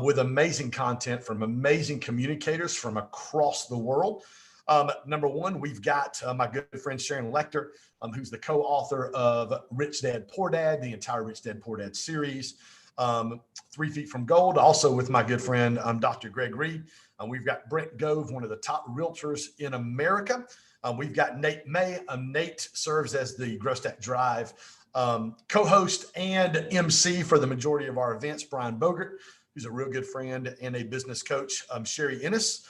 with amazing content from amazing communicators from across the world. Number one, we've got my good friend Sharon Lecter, who's the co-author of Rich Dad, Poor Dad, the entire Rich Dad, Poor Dad series, 3 Feet from Gold, also with my good friend, Dr. Greg Reed. We've got Brent Gove, one of the top realtors in America. We've got Nate May. Nate serves as the Growth Stack Drive co-host and MC for the majority of our events. Brian Bogert, who's a real good friend and a business coach. Sherry Ennis,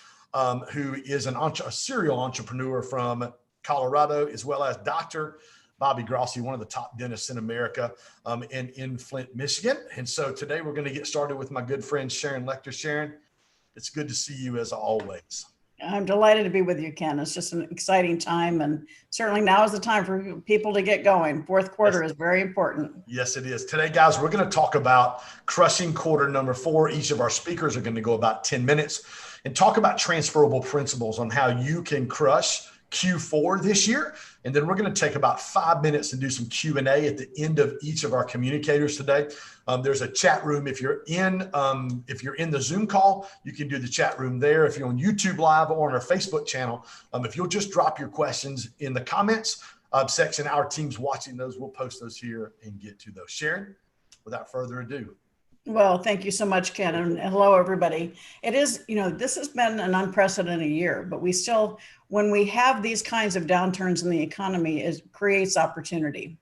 who is a serial entrepreneur from Colorado, as well as Dr. Bobby Grossi, one of the top dentists in America, and in Flint, Michigan. And so today we're going to get started with my good friend Sharon Lecter. Sharon, it's good to see you as always. I'm delighted to be with you, Ken. It's just an exciting time, and certainly now is the time for people to get going. Fourth quarter is very important. Yes, it is. Today, guys, we're going to talk about crushing quarter number 4. Each of our speakers are going to go about 10 minutes and talk about transferable principles on how you can crush Q4 this year. And then we're going to take about 5 minutes and do some Q&A at the end of each of our communicators today. There's a chat room. If you're in the Zoom call, you can do the chat room there. If you're on YouTube Live or on our Facebook channel, if you'll just drop your questions in the comments section, our team's watching those. We'll post those here and get to those. Sharon, without further ado. Well, thank you so much, Ken, and hello, everybody. It is, this has been an unprecedented year, but we still, when we have these kinds of downturns in the economy, it creates opportunity.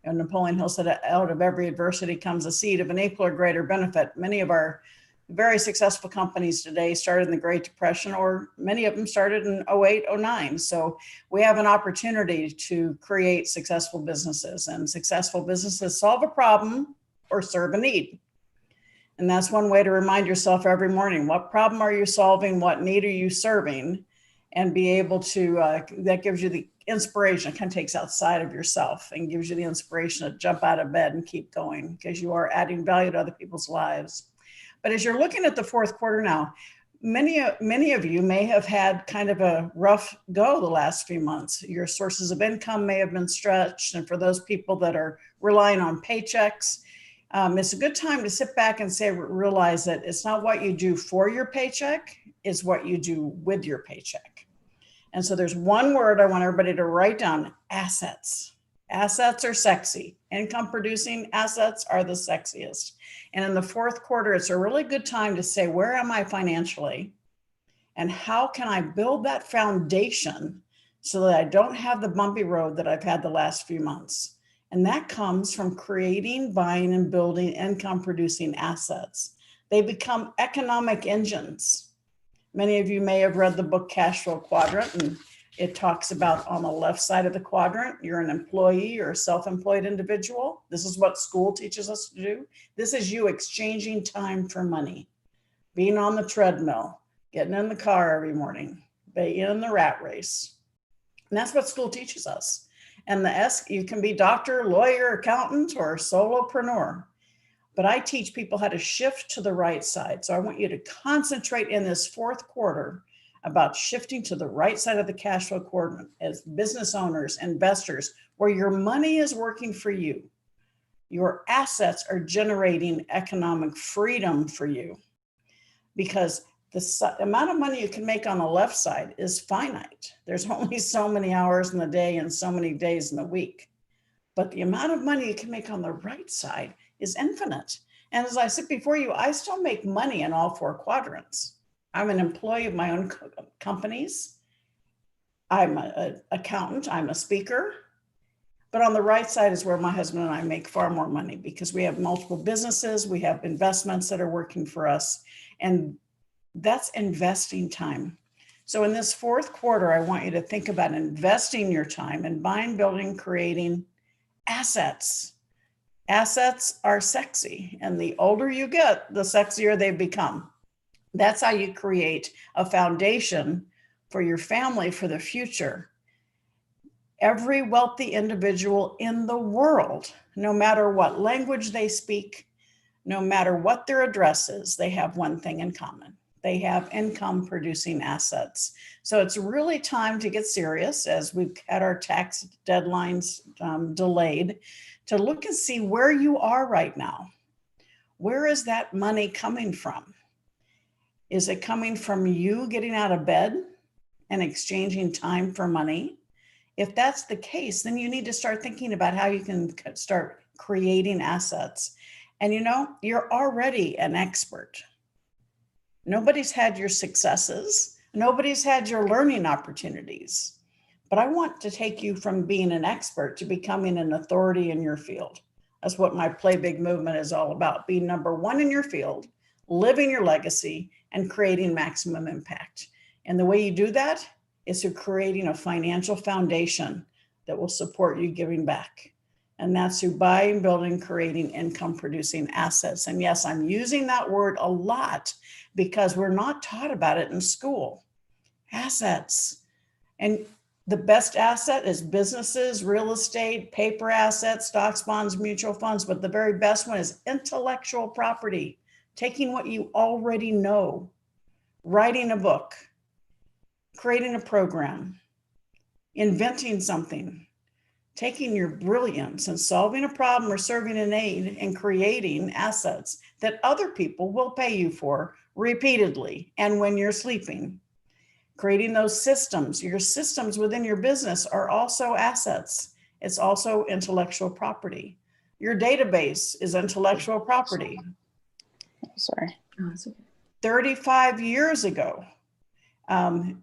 And Napoleon Hill said, out of every adversity comes a seed of an equal or greater benefit. Many of our very successful companies today started in the Great Depression, or many of them started in 08, 09. So we have an opportunity to create successful businesses, and successful businesses solve a problem or serve a need. And that's one way to remind yourself every morning, what problem are you solving? What need are you serving? And be able to, that gives you the inspiration. It kind of takes outside of yourself and gives you the inspiration to jump out of bed and keep going, because you are adding value to other people's lives. But as you're looking at the fourth quarter now, many of you may have had kind of a rough go the last few months. Your sources of income may have been stretched. And for those people that are relying on paychecks, it's a good time to sit back and realize that it's not what you do for your paycheck, it's what you do with your paycheck. And so there's one word I want everybody to write down: assets. Assets are sexy. Income producing assets are the sexiest. And in the fourth quarter, it's a really good time to say, where am I financially? And how can I build that foundation so that I don't have the bumpy road that I've had the last few months? And that comes from creating, buying, and building income producing assets. They become economic engines. Many of you may have read the book Cash Flow Quadrant, and it talks about, on the left side of the quadrant, you're an employee or a self-employed individual. This is what school teaches us to do. This is you exchanging time for money, being on the treadmill, getting in the car every morning, being in the rat race. And that's what school teaches us. And the S, you can be doctor, lawyer, accountant, or solopreneur. But I teach people how to shift to the right side. So I want you to concentrate in this fourth quarter about shifting to the right side of the cash flow quadrant as business owners, investors, where your money is working for you. Your assets are generating economic freedom for you, because the amount of money you can make on the left side is finite. There's only so many hours in the day and so many days in the week. But the amount of money you can make on the right side is infinite. And as I said before you, I still make money in all 4 quadrants. I'm an employee of my own companies. I'm an accountant. I'm a speaker. But on the right side is where my husband and I make far more money, because we have multiple businesses. We have investments that are working for us. And that's investing time. So in this fourth quarter, I want you to think about investing your time in buying, building, creating assets. Assets are sexy, and the older you get, the sexier they become. That's how you create a foundation for your family for the future. Every wealthy individual in the world, no matter what language they speak, no matter what their address is, they have one thing in common. They have income producing assets. So it's really time to get serious, as we've had our tax deadlines delayed, to look and see where you are right now. Where is that money coming from? Is it coming from you getting out of bed and exchanging time for money? If that's the case, then you need to start thinking about how you can start creating assets. And you're already an expert. Nobody's had your successes. Nobody's had your learning opportunities. But I want to take you from being an expert to becoming an authority in your field. That's what my Play Big movement is all about. Being number one in your field, living your legacy, and creating maximum impact. And the way you do that is through creating a financial foundation that will support you giving back. And that's through buying, building, creating income producing assets. And yes, I'm using that word a lot because we're not taught about it in school. Assets. And the best asset is businesses, real estate, paper assets, stocks, bonds, mutual funds. But the very best one is intellectual property, taking what you already know, writing a book, creating a program, inventing something, taking your brilliance and solving a problem or serving an aid and creating assets that other people will pay you for repeatedly and when you're sleeping. Creating those systems, your systems within your business are also assets. It's also intellectual property. Your database is intellectual property. Sorry. Oh, that's okay. 35 years ago,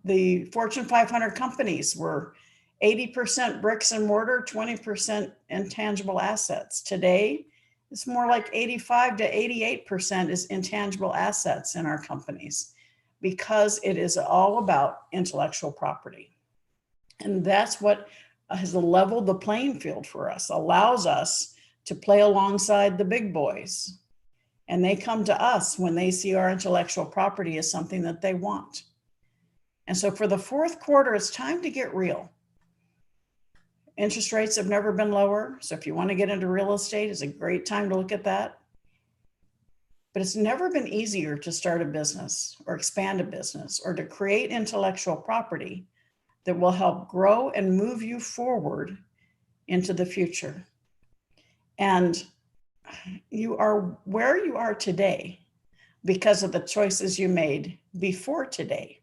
the Fortune 500 companies were 80% bricks and mortar, 20% intangible assets. Today, it's more like 85 to 88% is intangible assets in our companies because it is all about intellectual property. And that's what has leveled the playing field for us, allows us to play alongside the big boys. And they come to us when they see our intellectual property as something that they want. And so for the fourth quarter, it's time to get real. Interest rates have never been lower. So if you want to get into real estate, it's a great time to look at that. But it's never been easier to start a business or expand a business or to create intellectual property that will help grow and move you forward into the future. And you are where you are today because of the choices you made before today.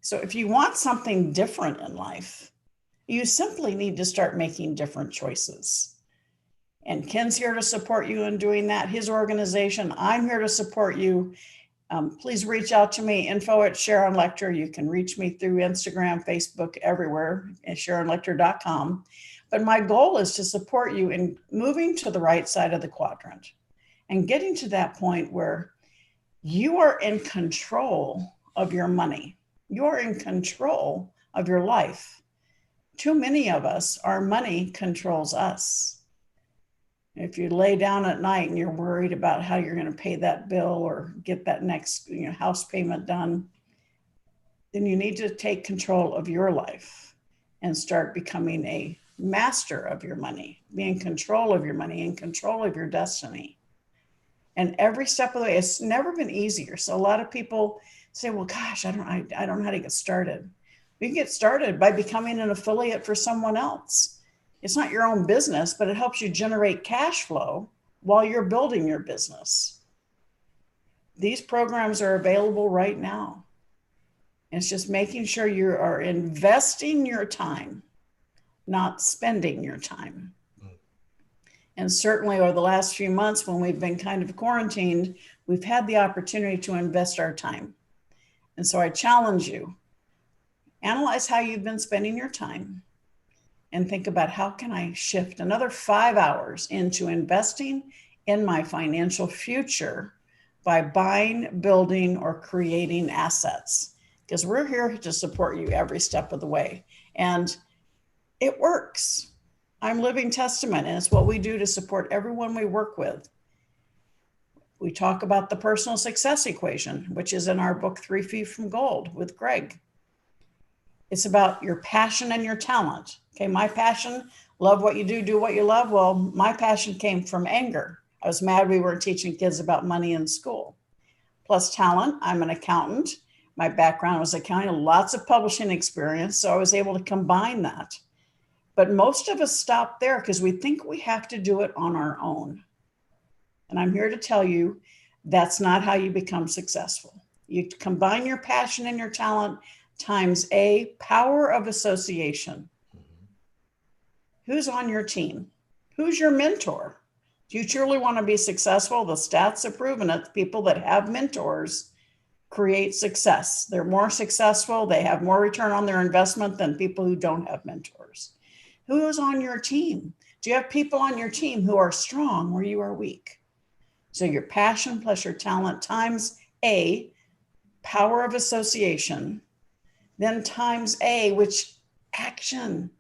So if you want something different in life, you simply need to start making different choices. And Ken's here to support you in doing that. His organization, I'm here to support you. Please reach out to me, info@SharonLechter. You can reach me through Instagram, Facebook, everywhere at SharonLechter.com. But my goal is to support you in moving to the right side of the quadrant and getting to that point where you are in control of your money. You're in control of your life. Too many of us, our money controls us. If you lay down at night and you're worried about how you're going to pay that bill or get that next house payment done, then you need to take control of your life and start becoming a master of your money, be in control of your money, in control of your destiny. And every step of the way, it's never been easier. So a lot of people say, well, gosh, I don't know how to get started. You can get started by becoming an affiliate for someone else. It's not your own business, but it helps you generate cash flow while you're building your business. These programs are available right now. And it's just making sure you are investing your time, not spending your time. And certainly over the last few months, when we've been kind of quarantined, we've had the opportunity to invest our time. And so I challenge you, analyze how you've been spending your time and think about how can I shift another 5 hours into investing in my financial future by buying, building, or creating assets. Because we're here to support you every step of the way. And it works. I'm living testament, and it's what we do to support everyone we work with. We talk about the personal success equation, which is in our book, 3 Feet from Gold with Greg. It's about your passion and your talent. Okay, my passion, love what you do what you love. Well, my passion came from anger. I was mad we weren't teaching kids about money in school. Plus talent, I'm an accountant. My background was accounting, lots of publishing experience, so I was able to combine that. But most of us stop there because we think we have to do it on our own. And I'm here to tell you that's not how you become successful. You combine your passion and your talent times A, power of association. Who's on your team? Who's your mentor? Do you truly want to be successful? The stats have proven it. People that have mentors create success. They're more successful. They have more return on their investment than people who don't have mentors. Who is on your team? Do you have people on your team who are strong where you are weak? So your passion plus your talent times A, power of association, then times A, which action.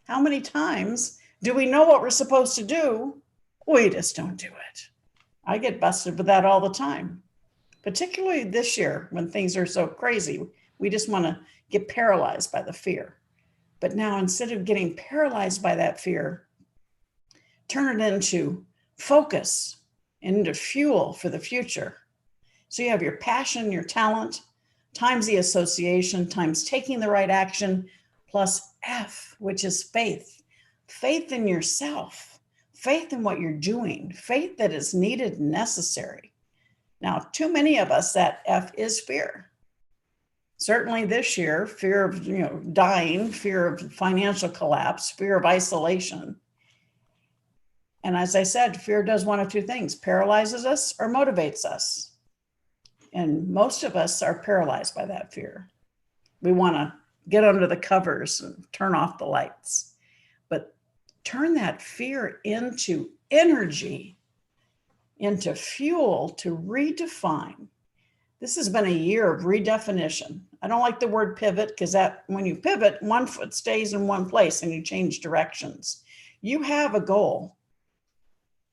How many times do we know what we're supposed to do? We just don't do it. I get busted with that all the time, particularly this year when things are so crazy. We just want to get paralyzed by the fear. But now, instead of getting paralyzed by that fear, turn it into focus and into fuel for the future. So you have your passion, your talent, times the association, times taking the right action, plus F, which is faith. Faith in yourself, faith in what you're doing, faith that is needed and necessary. Now, too many of us, that F is fear. Certainly this year, fear of dying, fear of financial collapse, fear of isolation. And as I said, fear does one of two things: paralyzes us or motivates us. And most of us are paralyzed by that fear. We want to get under the covers and turn off the lights. But turn that fear into energy, into fuel to redefine. This has been a year of redefinition. I don't like the word pivot, because that when you pivot, one foot stays in one place and you change directions. You have a goal.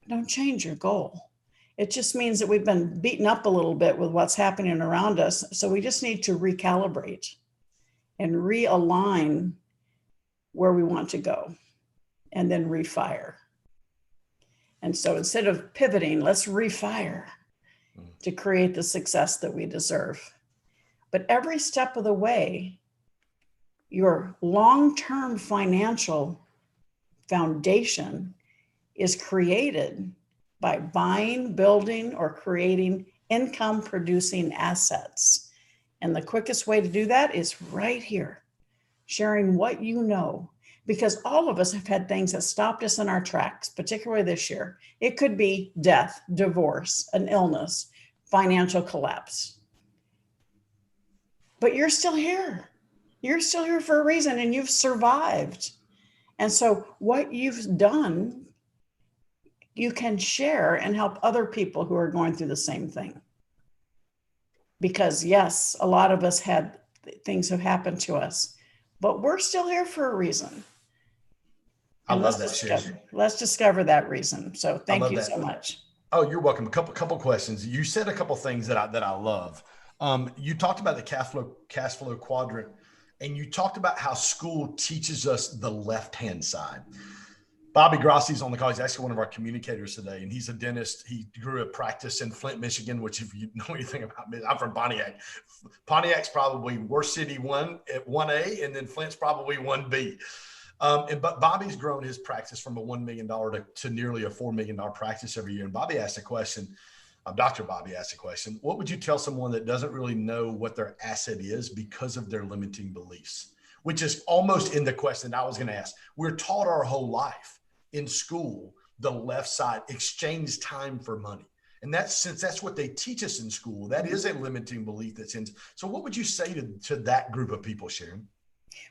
Don't change your goal. It just means that we've been beaten up a little bit with what's happening around us. So we just need to recalibrate and realign where we want to go, and then refire. And so instead of pivoting, let's refire to create the success that we deserve. But every step of the way, your long-term financial foundation is created by buying, building, or creating income-producing assets. And the quickest way to do that is right here, sharing what you know, because all of us have had things that stopped us in our tracks, particularly this year. It could be death, divorce, an illness, financial collapse. But you're still here. You're still here for a reason, and you've survived. And so what you've done, you can share and help other people who are going through the same thing. Because yes, a lot of us had things have happened to us, but we're still here for a reason. I love that, Sharon. Let's discover that reason. So thank you so much. Oh, you're welcome. A couple questions. You said a couple things that I love. You talked about the cash flow quadrant, and you talked about how school teaches us the left-hand side. Bobby Grassi's on the call. He's actually one of our communicators today, and he's a dentist. He grew a practice in Flint, Michigan, which if you know anything about me, I'm from Pontiac. Pontiac's probably worst city at 1A, and then Flint's probably 1B. But Bobby's grown his practice from a $1 million to nearly a $4 million practice every year. And Bobby asked a question, Dr. Bobby asked a question: what would you tell someone that doesn't really know what their asset is because of their limiting beliefs? Which is almost in the question I was going to ask. We're taught our whole life in school, the left side, exchange time for money. And since that's what they teach us in school, that is a limiting belief that's in. So what would you say to that group of people, Sharon?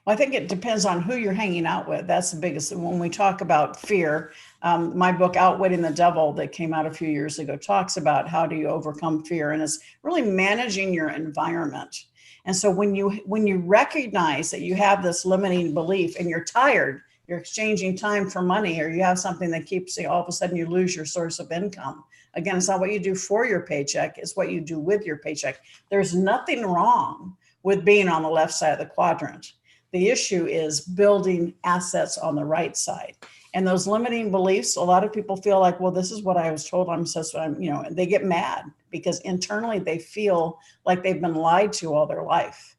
Well, I think it depends on who you're hanging out with. That's the biggest. When we talk about fear, my book, Outwitting the Devil, that came out a few years ago, talks about how do you overcome fear. And it's really managing your environment. And so when you recognize that you have this limiting belief and you're tired, you're exchanging time for money, or you have something that keeps you, all of a sudden you lose your source of income. Again, it's not what you do for your paycheck, it's what you do with your paycheck. There's nothing wrong with being on the left side of the quadrant. The issue is building assets on the right side. And those limiting beliefs, a lot of people feel like, well, this is what I was told I'm supposed to, and they get mad because internally they feel like they've been lied to all their life.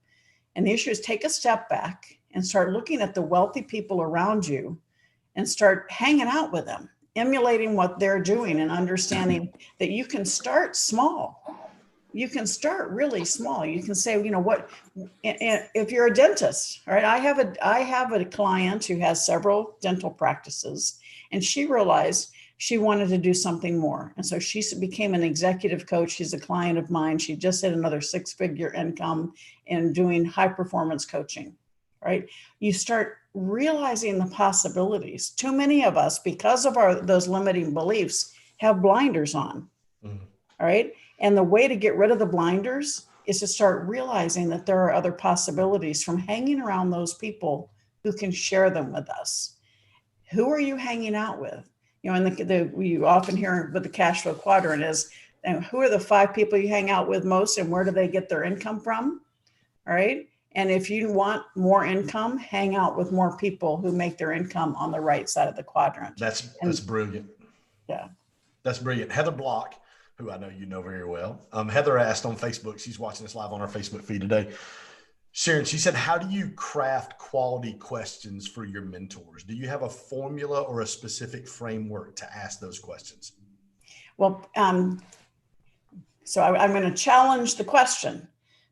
And the issue is take a step back and start looking at the wealthy people around you and start hanging out with them emulating what they're doing and understanding that you can start small. You can start really small. You can say, what, if you're a dentist, all right, I have a client who has several dental practices, and she realized she wanted to do something more. And so she became an executive coach. She's a client of mine. She just hit another 6-figure income in doing high performance coaching, right? You start realizing the possibilities. Too many of us, because of those limiting beliefs, have blinders on, all right? And the way to get rid of the blinders is to start realizing that there are other possibilities from hanging around those people who can share them with us. Who are you hanging out with? And you often hear with the cash flow quadrant is, who are the 5 people you hang out with most, and where do they get their income from? All right. And if you want more income, hang out with more people who make their income on the right side of the quadrant. That's brilliant. Yeah. That's brilliant. Heather Block, who I know you know very well. Heather asked on Facebook, she's watching this live on our Facebook feed today. Sharon, she said, how do you craft quality questions for your mentors? Do you have a formula or a specific framework to ask those questions? Well, so I'm going to challenge the question,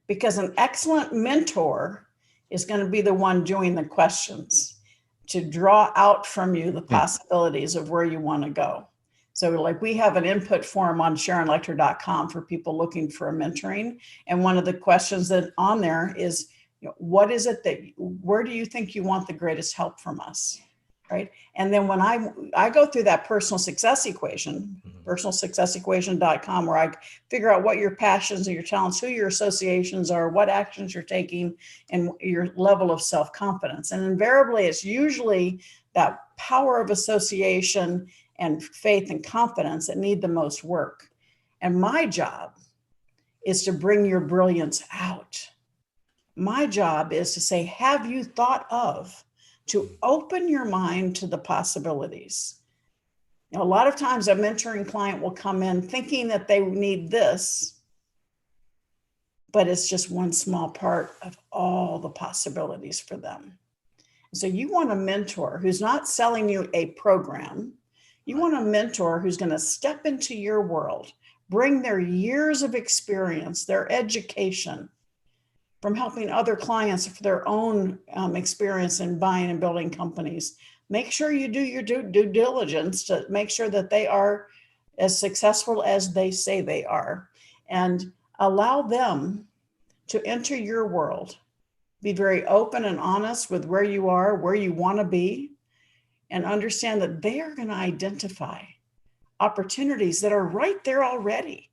because an excellent mentor is going to be the one doing the questions to draw out from you the possibilities of where you want to go. So like we have an input form on SharonLecter.com for people looking for a mentoring. And one of the questions that on there is, what is it where do you think you want the greatest help from us? Right. And then when I go through that personal success equation, personalsuccessequation.com, where I figure out what your passions and your talents, who your associations are, what actions you're taking, and your level of self-confidence. And invariably, it's usually that power of association and faith and confidence that need the most work. And my job is to bring your brilliance out. My job is to say, have you thought of, to open your mind to the possibilities? A lot of times a mentoring client will come in thinking that they need this, but it's just one small part of all the possibilities for them. So you want a mentor who's not selling you a program. You want a mentor who's going to step into your world, bring their years of experience, their education from helping other clients for their own experience in buying and building companies. Make sure you do your due diligence to make sure that they are as successful as they say they are, and allow them to enter your world. Be very open and honest with where you are, where you want to be, and understand that they are going to identify opportunities that are right there already.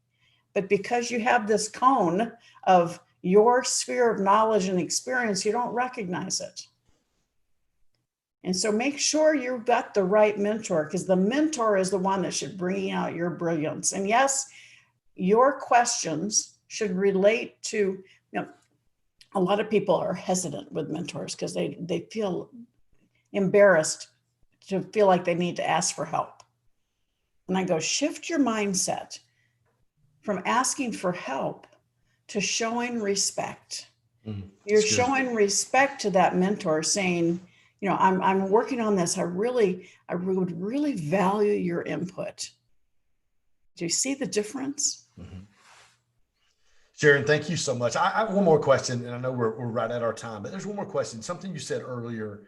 But because you have this cone of your sphere of knowledge and experience, you don't recognize it. And so make sure you've got the right mentor, because the mentor is the one that should bring out your brilliance. And yes, your questions should relate to, a lot of people are hesitant with mentors because they feel embarrassed to feel like they need to ask for help. And I go, shift your mindset from asking for help to showing respect. You're showing respect to that mentor, saying, I'm working on this. I would really value your input. Do you see the difference? Sharon, thank you so much. I have one more question, and I know we're right at our time, but there's one more question. Something you said earlier,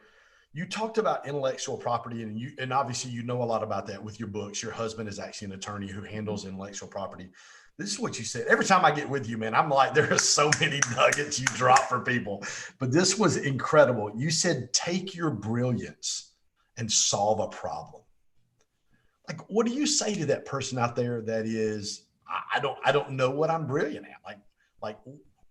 you talked about intellectual property, and obviously you know a lot about that with your books. Your husband is actually an attorney who handles intellectual property. This is what you said. Every time I get with you, man, I'm like, there are so many nuggets you drop for people, but this was incredible. You said, take your brilliance and solve a problem. Like, what do you say to that person out there that is, I don't know what I'm brilliant at? Like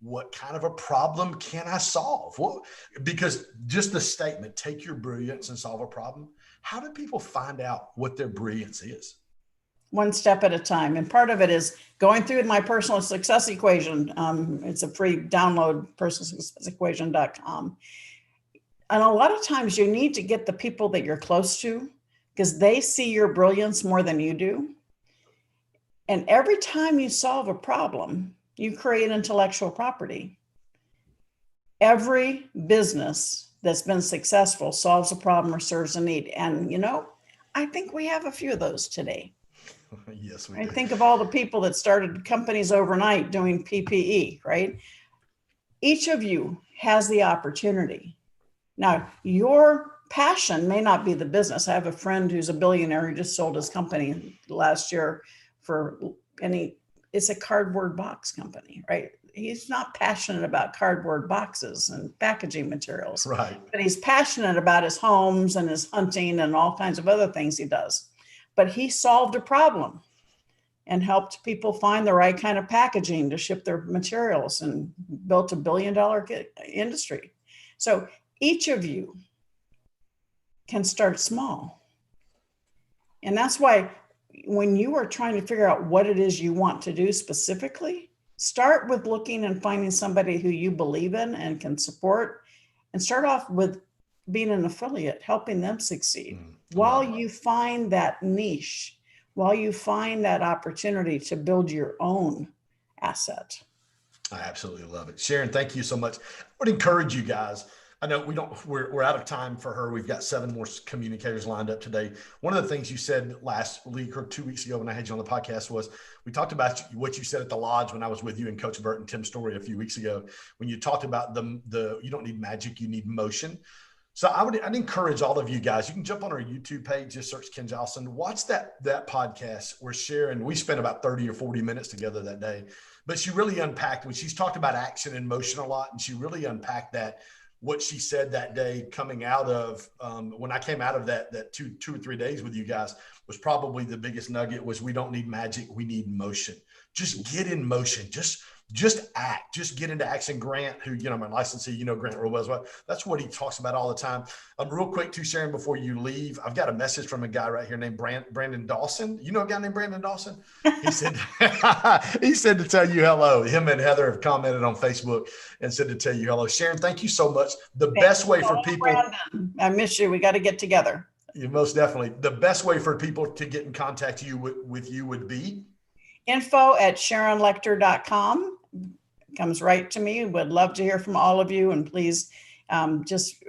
what kind of a problem can I solve? Well, because just the statement, take your brilliance and solve a problem. How do people find out what their brilliance is? One step at a time. And part of it is going through my personal success equation. It's a free download, personalsuccessequation.com. And a lot of times you need to get the people that you're close to, because they see your brilliance more than you do. And every time you solve a problem, you create intellectual property. Every business that's been successful solves a problem or serves a need. And, I think we have a few of those today. Yes, we I do. think of all the people that started companies overnight doing PPE, right? Each of you has the opportunity. Now, your passion may not be the business. I have a friend who's a billionaire who just sold his company last year it's a cardboard box company, right? He's not passionate about cardboard boxes and packaging materials, Right. but he's passionate about his homes and his hunting and all kinds of other things he does. But he solved a problem and helped people find the right kind of packaging to ship their materials and built $1 billion industry. So each of you can start small. And that's why when you are trying to figure out what it is you want to do specifically, start with looking and finding somebody who you believe in and can support, and start off with being an affiliate, helping them succeed while you find that niche, while you find that opportunity to build your own asset. I absolutely love it. Sharon, thank you so much. I would encourage you guys. I know we're out of time for her. We've got 7 more communicators lined up today. One of the things you said last week or 2 weeks ago when I had you on the podcast was we talked about what you said at the lodge when I was with you and Coach Burt and Tim Story a few weeks ago, when you talked about the you don't need magic, you need motion. So I'd encourage all of you guys, you can jump on our YouTube page, just search Ken Jolson, watch that podcast where Sharon, we spent about 30 or 40 minutes together that day, but she really unpacked when she's talked about action and motion a lot. And she really unpacked what she said that day coming out of when I came out of that two or 3 days with you guys was probably the biggest nugget was we don't need magic. We need motion. Just get in motion. Just act, just get into action. Grant, who, my licensee, Grant real well. That's what he talks about all the time. Real quick too, Sharon, before you leave, I've got a message from a guy right here named Brandon Dawson. You know a guy named Brandon Dawson? He said, he said to tell you hello. Him and Heather have commented on Facebook and said to tell you hello. Sharon, thank you so much. The best way for people. Brandon, I miss you. We got to get together. Yeah, most definitely. The best way for people to get in contact with you would be? info@sharonlecter.com. Comes right to me. Would love to hear from all of you. And please just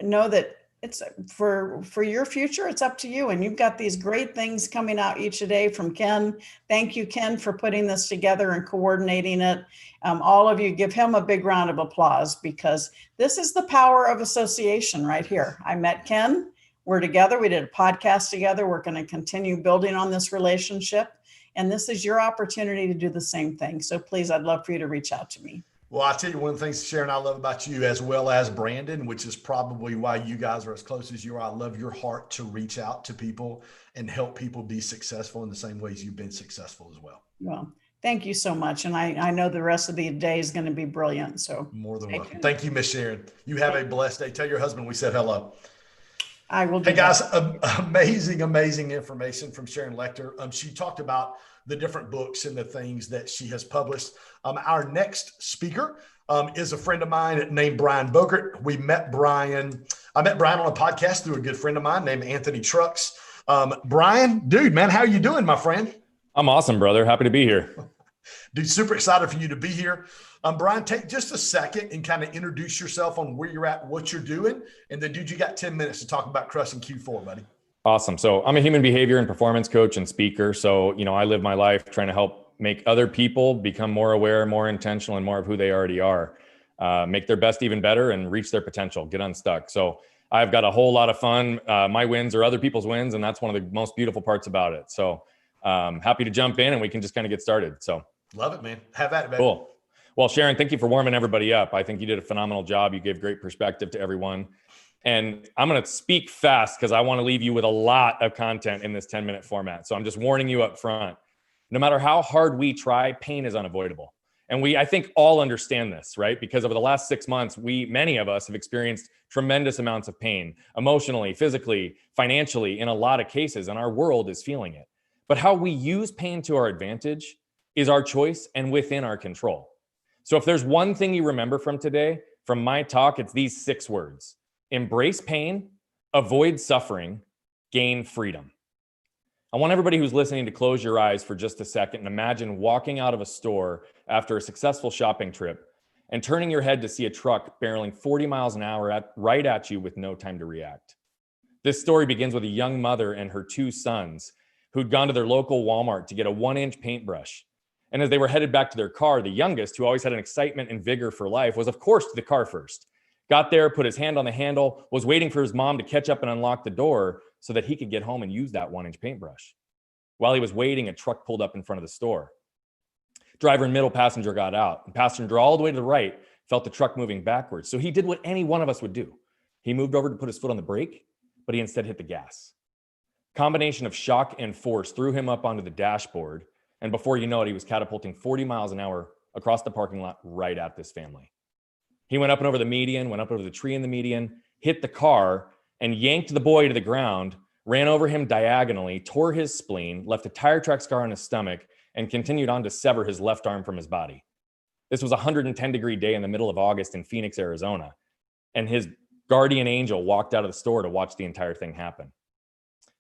know that it's for your future, it's up to you. And you've got these great things coming out each day from Ken. Thank you, Ken, for putting this together and coordinating it. All of you, give him a big round of applause, because this is the power of association right here. I met Ken. We're together. We did a podcast together. We're going to continue building on this relationship. And this is your opportunity to do the same thing. So please, I'd love for you to reach out to me. Well, I'll tell you one of the things, Sharon, I love about you, as well as Brandon, which is probably why you guys are as close as you are. I love your heart to reach out to people and help people be successful in the same ways you've been successful as well. Well, thank you so much. And I know the rest of the day is going to be brilliant. So more than welcome. Thank you, Miss Sharon. You have a blessed day. Tell your husband we said hello. I will do Hey guys, amazing information from Sharon Lecter. She talked about the different books and the things that she has published. Our next speaker is a friend of mine named Brian Bogert. I met Brian on a podcast through a good friend of mine named Anthony Trucks. Brian, dude, man, how are you doing, my friend? I'm awesome, brother. Happy to be here. Dude, super excited for you to be here. Brian, take just a second and kind of introduce yourself on where you're at, what you're doing. And then, dude, you got 10 minutes to talk about crushing Q4, buddy. Awesome. So I'm a human behavior and performance coach and speaker. So, I live my life trying to help make other people become more aware, more intentional, and more of who they already are, make their best even better and reach their potential, get unstuck. So I've got a whole lot of fun. My wins are other people's wins. And that's one of the most beautiful parts about it. So happy to jump in and we can just kind of get started. So love it, man. Have at it, baby. Cool. Well, Sharon, thank you for warming everybody up. I think you did a phenomenal job. You gave great perspective to everyone. And I'm going to speak fast because I want to leave you with a lot of content in this 10-minute format. So I'm just warning you up front. No matter how hard we try, pain is unavoidable. And I think all understand this, right? Because over the last 6 months, many of us have experienced tremendous amounts of pain, emotionally, physically, financially, in a lot of cases, and our world is feeling it. But how we use pain to our advantage is our choice and within our control. So if there's one thing you remember from today, from my talk, it's these 6 words. Embrace pain, avoid suffering, gain freedom. I want everybody who's listening to close your eyes for just a second and imagine walking out of a store after a successful shopping trip and turning your head to see a truck barreling 40 miles an hour right at you with no time to react. This story begins with a young mother and her 2 sons who'd gone to their local Walmart to get a 1-inch paintbrush. And as they were headed back to their car, the youngest, who always had an excitement and vigor for life, was of course to the car first. Got there, put his hand on the handle, was waiting for his mom to catch up and unlock the door so that he could get home and use that 1-inch paintbrush. While he was waiting, a truck pulled up in front of the store. Driver and middle passenger got out, and passenger all the way to the right felt the truck moving backwards. So he did what any one of us would do. He moved over to put his foot on the brake, but he instead hit the gas. Combination of shock and force threw him up onto the dashboard, and before you know it, he was catapulting 40 miles an hour across the parking lot right at this family. He went up and over the median, went up over the tree in the median, hit the car, and yanked the boy to the ground, ran over him diagonally, tore his spleen, left a tire track scar on his stomach, and continued on to sever his left arm from his body. This was a 110-degree day in the middle of August in Phoenix, Arizona, and his guardian angel walked out of the store to watch the entire thing happen.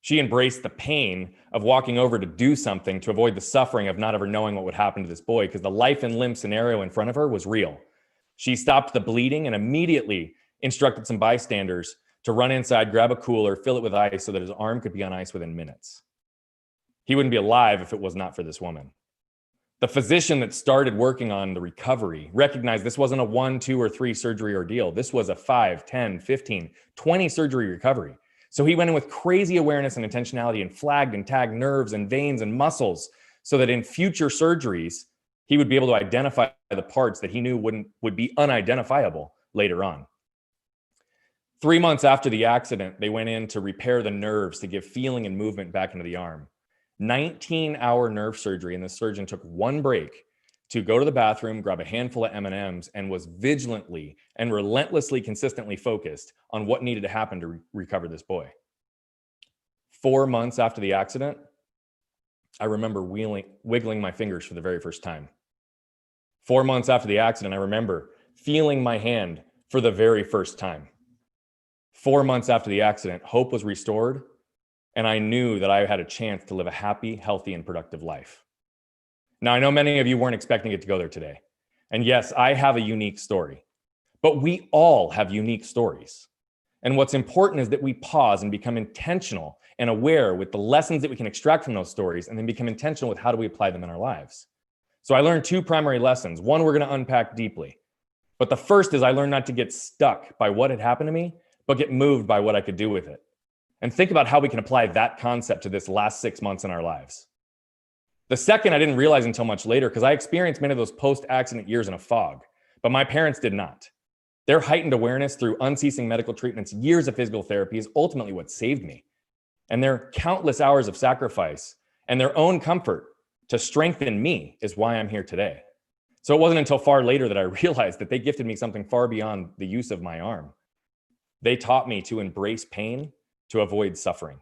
She embraced the pain of walking over to do something to avoid the suffering of not ever knowing what would happen to this boy, because the life and limb scenario in front of her was real. She stopped the bleeding and immediately instructed some bystanders to run inside, grab a cooler, fill it with ice so that his arm could be on ice within minutes. He wouldn't be alive if it was not for this woman. The physician that started working on the recovery recognized this wasn't a 1, 2, or 3 surgery ordeal. This was a 5, 10, 15, 20 surgery recovery. So he went in with crazy awareness and intentionality and flagged and tagged nerves and veins and muscles so that in future surgeries, he would be able to identify the parts that he knew would be unidentifiable later on. 3 months after the accident, they went in to repair the nerves to give feeling and movement back into the arm. 19-hour nerve surgery, and the surgeon took 1 break to go to the bathroom, grab a handful of M&Ms, and was vigilantly and relentlessly consistently focused on what needed to happen to recover this boy. 4 months after the accident, I remember wiggling my fingers for the very first time. 4 months after the accident, I remember feeling my hand for the very first time. 4 months after the accident, hope was restored, and I knew that I had a chance to live a happy, healthy, and productive life. Now, I know many of you weren't expecting it to go there today. And yes, I have a unique story, but we all have unique stories. And what's important is that we pause and become intentional and aware with the lessons that we can extract from those stories, and then become intentional with how do we apply them in our lives. So I learned 2 primary lessons. One, we're going to unpack deeply. But the first is I learned not to get stuck by what had happened to me, but get moved by what I could do with it. And think about how we can apply that concept to this last 6 months in our lives. The second, I didn't realize until much later, because I experienced many of those post-accident years in a fog, but my parents did not. Their heightened awareness through unceasing medical treatments, years of physical therapy, is ultimately what saved me. And their countless hours of sacrifice and their own comfort to strengthen me is why I'm here today. So it wasn't until far later that I realized that they gifted me something far beyond the use of my arm. They taught me to embrace pain, to avoid suffering.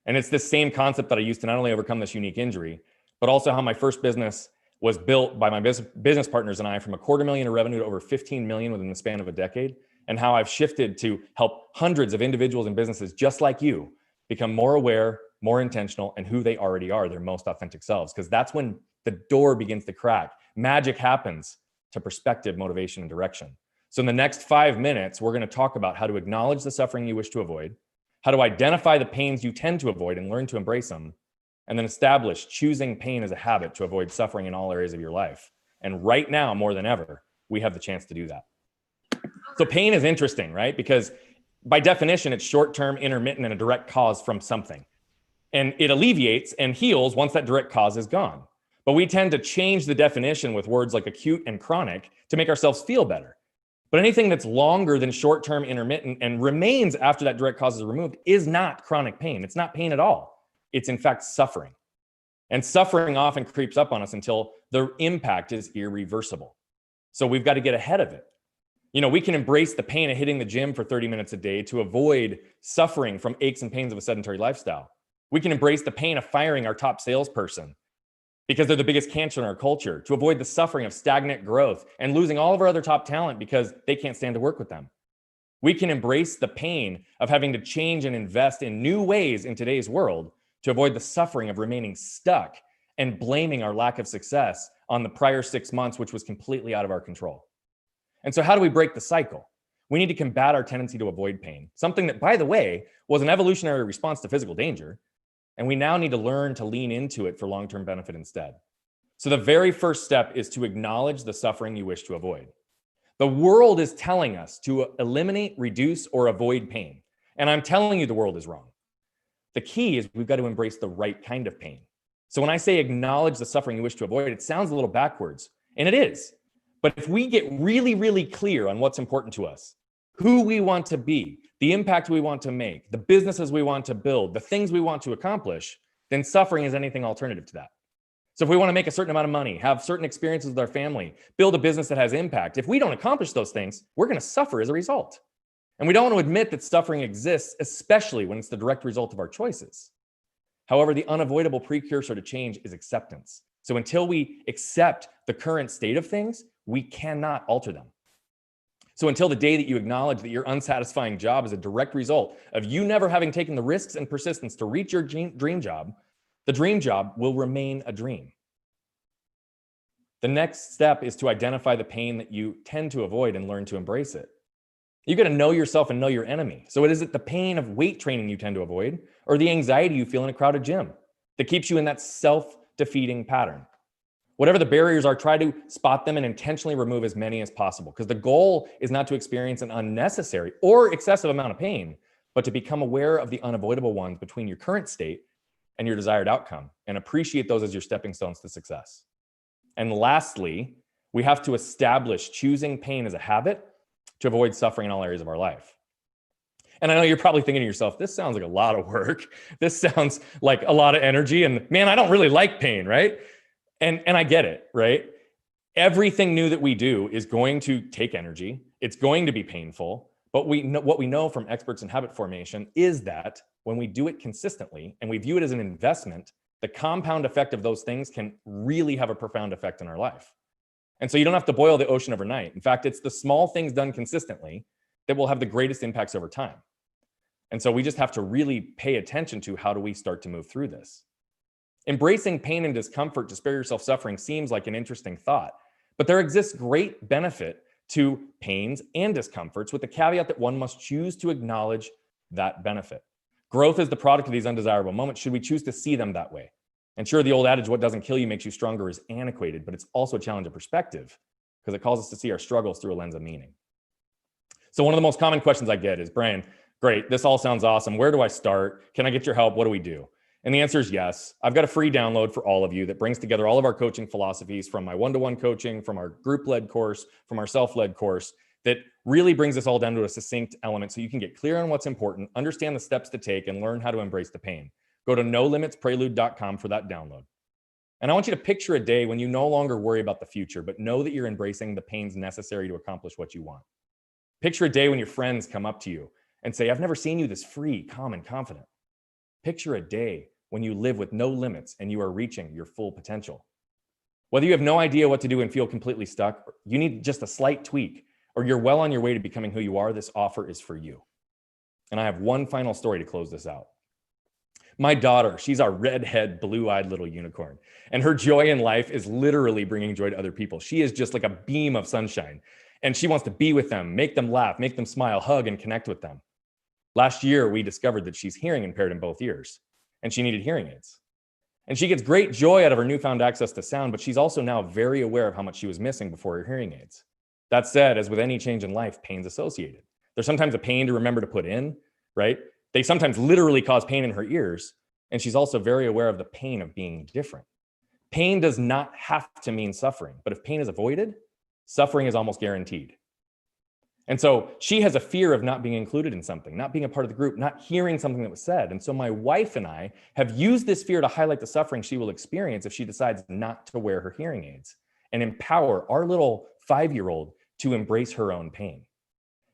And it's this same concept that I used to not only overcome this unique injury, but also how my first business was built by my business partners and I from $250,000 in revenue to over 15 million within the span of a decade, and how I've shifted to help hundreds of individuals and businesses just like you become more aware, more intentional, and who they already are, their most authentic selves. Because that's when the door begins to crack. Magic happens to perspective, motivation, and direction. So in the next 5 minutes, we're going to talk about how to acknowledge the suffering you wish to avoid, how to identify the pains you tend to avoid and learn to embrace them, and then establish choosing pain as a habit to avoid suffering in all areas of your life. And right now, more than ever, we have the chance to do that. So pain is interesting, right? Because by definition, it's short-term, intermittent, and a direct cause from something. And it alleviates and heals once that direct cause is gone. But we tend to change the definition with words like acute and chronic to make ourselves feel better. But anything that's longer than short-term, intermittent, and remains after that direct cause is removed is not chronic pain. It's not pain at all. It's in fact suffering. And suffering often creeps up on us until the impact is irreversible. So we've got to get ahead of it. You know, we can embrace the pain of hitting the gym for 30 minutes a day to avoid suffering from aches and pains of a sedentary lifestyle. We can embrace the pain of firing our top salesperson because they're the biggest cancer in our culture, to avoid the suffering of stagnant growth and losing all of our other top talent because they can't stand to work with them. We can embrace the pain of having to change and invest in new ways in today's world to avoid the suffering of remaining stuck and blaming our lack of success on the prior 6 months, which was completely out of our control. And so how do we break the cycle? We need to combat our tendency to avoid pain, something that, by the way, was an evolutionary response to physical danger. And we now need to learn to lean into it for long-term benefit instead. So the very first step is to acknowledge the suffering you wish to avoid. The world is telling us to eliminate, reduce, or avoid pain. And I'm telling you the world is wrong. The key is we've got to embrace the right kind of pain. So when I say acknowledge the suffering you wish to avoid, it sounds a little backwards, and it is. But if we get really, really clear on what's important to us, who we want to be, the impact we want to make, the businesses we want to build, the things we want to accomplish, then suffering is anything alternative to that. So if we want to make a certain amount of money, have certain experiences with our family, build a business that has impact, if we don't accomplish those things, we're going to suffer as a result. And we don't want to admit that suffering exists, especially when it's the direct result of our choices. However, the unavoidable precursor to change is acceptance. So until we accept the current state of things, we cannot alter them. So until the day that you acknowledge that your unsatisfying job is a direct result of you never having taken the risks and persistence to reach your dream job, the dream job will remain a dream. The next step is to identify the pain that you tend to avoid and learn to embrace it. You got to know yourself and know your enemy. So is it the pain of weight training you tend to avoid, or the anxiety you feel in a crowded gym that keeps you in that self-defeating pattern? Whatever the barriers are, try to spot them and intentionally remove as many as possible, because the goal is not to experience an unnecessary or excessive amount of pain, but to become aware of the unavoidable ones between your current state and your desired outcome, and appreciate those as your stepping stones to success. And lastly, we have to establish choosing pain as a habit to avoid suffering in all areas of our life. And I know you're probably thinking to yourself, this sounds like a lot of work. This sounds like a lot of energy. And man, I don't really like pain, right? And I get it, right? Everything new that we do is going to take energy. It's going to be painful. But what we know from experts in habit formation is that when we do it consistently and we view it as an investment, the compound effect of those things can really have a profound effect in our life. And so you don't have to boil the ocean overnight. In fact, it's the small things done consistently that will have the greatest impacts over time. And so we just have to really pay attention to how do we start to move through this. Embracing pain and discomfort to spare yourself suffering seems like an interesting thought, but there exists great benefit to pains and discomforts, with the caveat that one must choose to acknowledge that benefit. Growth is the product of these undesirable moments, should we choose to see them that way. And sure, the old adage, what doesn't kill you makes you stronger, is antiquated, but it's also a challenge of perspective, because it calls us to see our struggles through a lens of meaning. So one of the most common questions I get is, Brian, great, this all sounds awesome. Where do I start? Can I get your help? What do we do? And the answer is yes. I've got a free download for all of you that brings together all of our coaching philosophies, from my one-to-one coaching, from our group-led course, from our self-led course, that really brings this all down to a succinct element so you can get clear on what's important, understand the steps to take, and learn how to embrace the pain. Go to nolimitsprelude.com for that download. And I want you to picture a day when you no longer worry about the future, but know that you're embracing the pains necessary to accomplish what you want. Picture a day when your friends come up to you and say, I've never seen you this free, calm, and confident. Picture a day when you live with no limits and you are reaching your full potential. Whether you have no idea what to do and feel completely stuck, you need just a slight tweak, or you're well on your way to becoming who you are, this offer is for you. And I have one final story to close this out. My daughter, she's our redhead, blue-eyed little unicorn, and her joy in life is literally bringing joy to other people. She is just like a beam of sunshine, and she wants to be with them, make them laugh, make them smile, hug, and connect with them. Last year, we discovered that she's hearing impaired in both ears, and she needed hearing aids. And she gets great joy out of her newfound access to sound, but she's also now very aware of how much she was missing before her hearing aids. That said, as with any change in life, pain's associated. There's sometimes a pain to remember to put in, right? They sometimes literally cause pain in her ears, and she's also very aware of the pain of being different. Pain does not have to mean suffering, but if pain is avoided, suffering is almost guaranteed. And so she has a fear of not being included in something, not being a part of the group, not hearing something that was said. And so my wife and I have used this fear to highlight the suffering she will experience if she decides not to wear her hearing aids, and empower our little 5-year-old to embrace her own pain.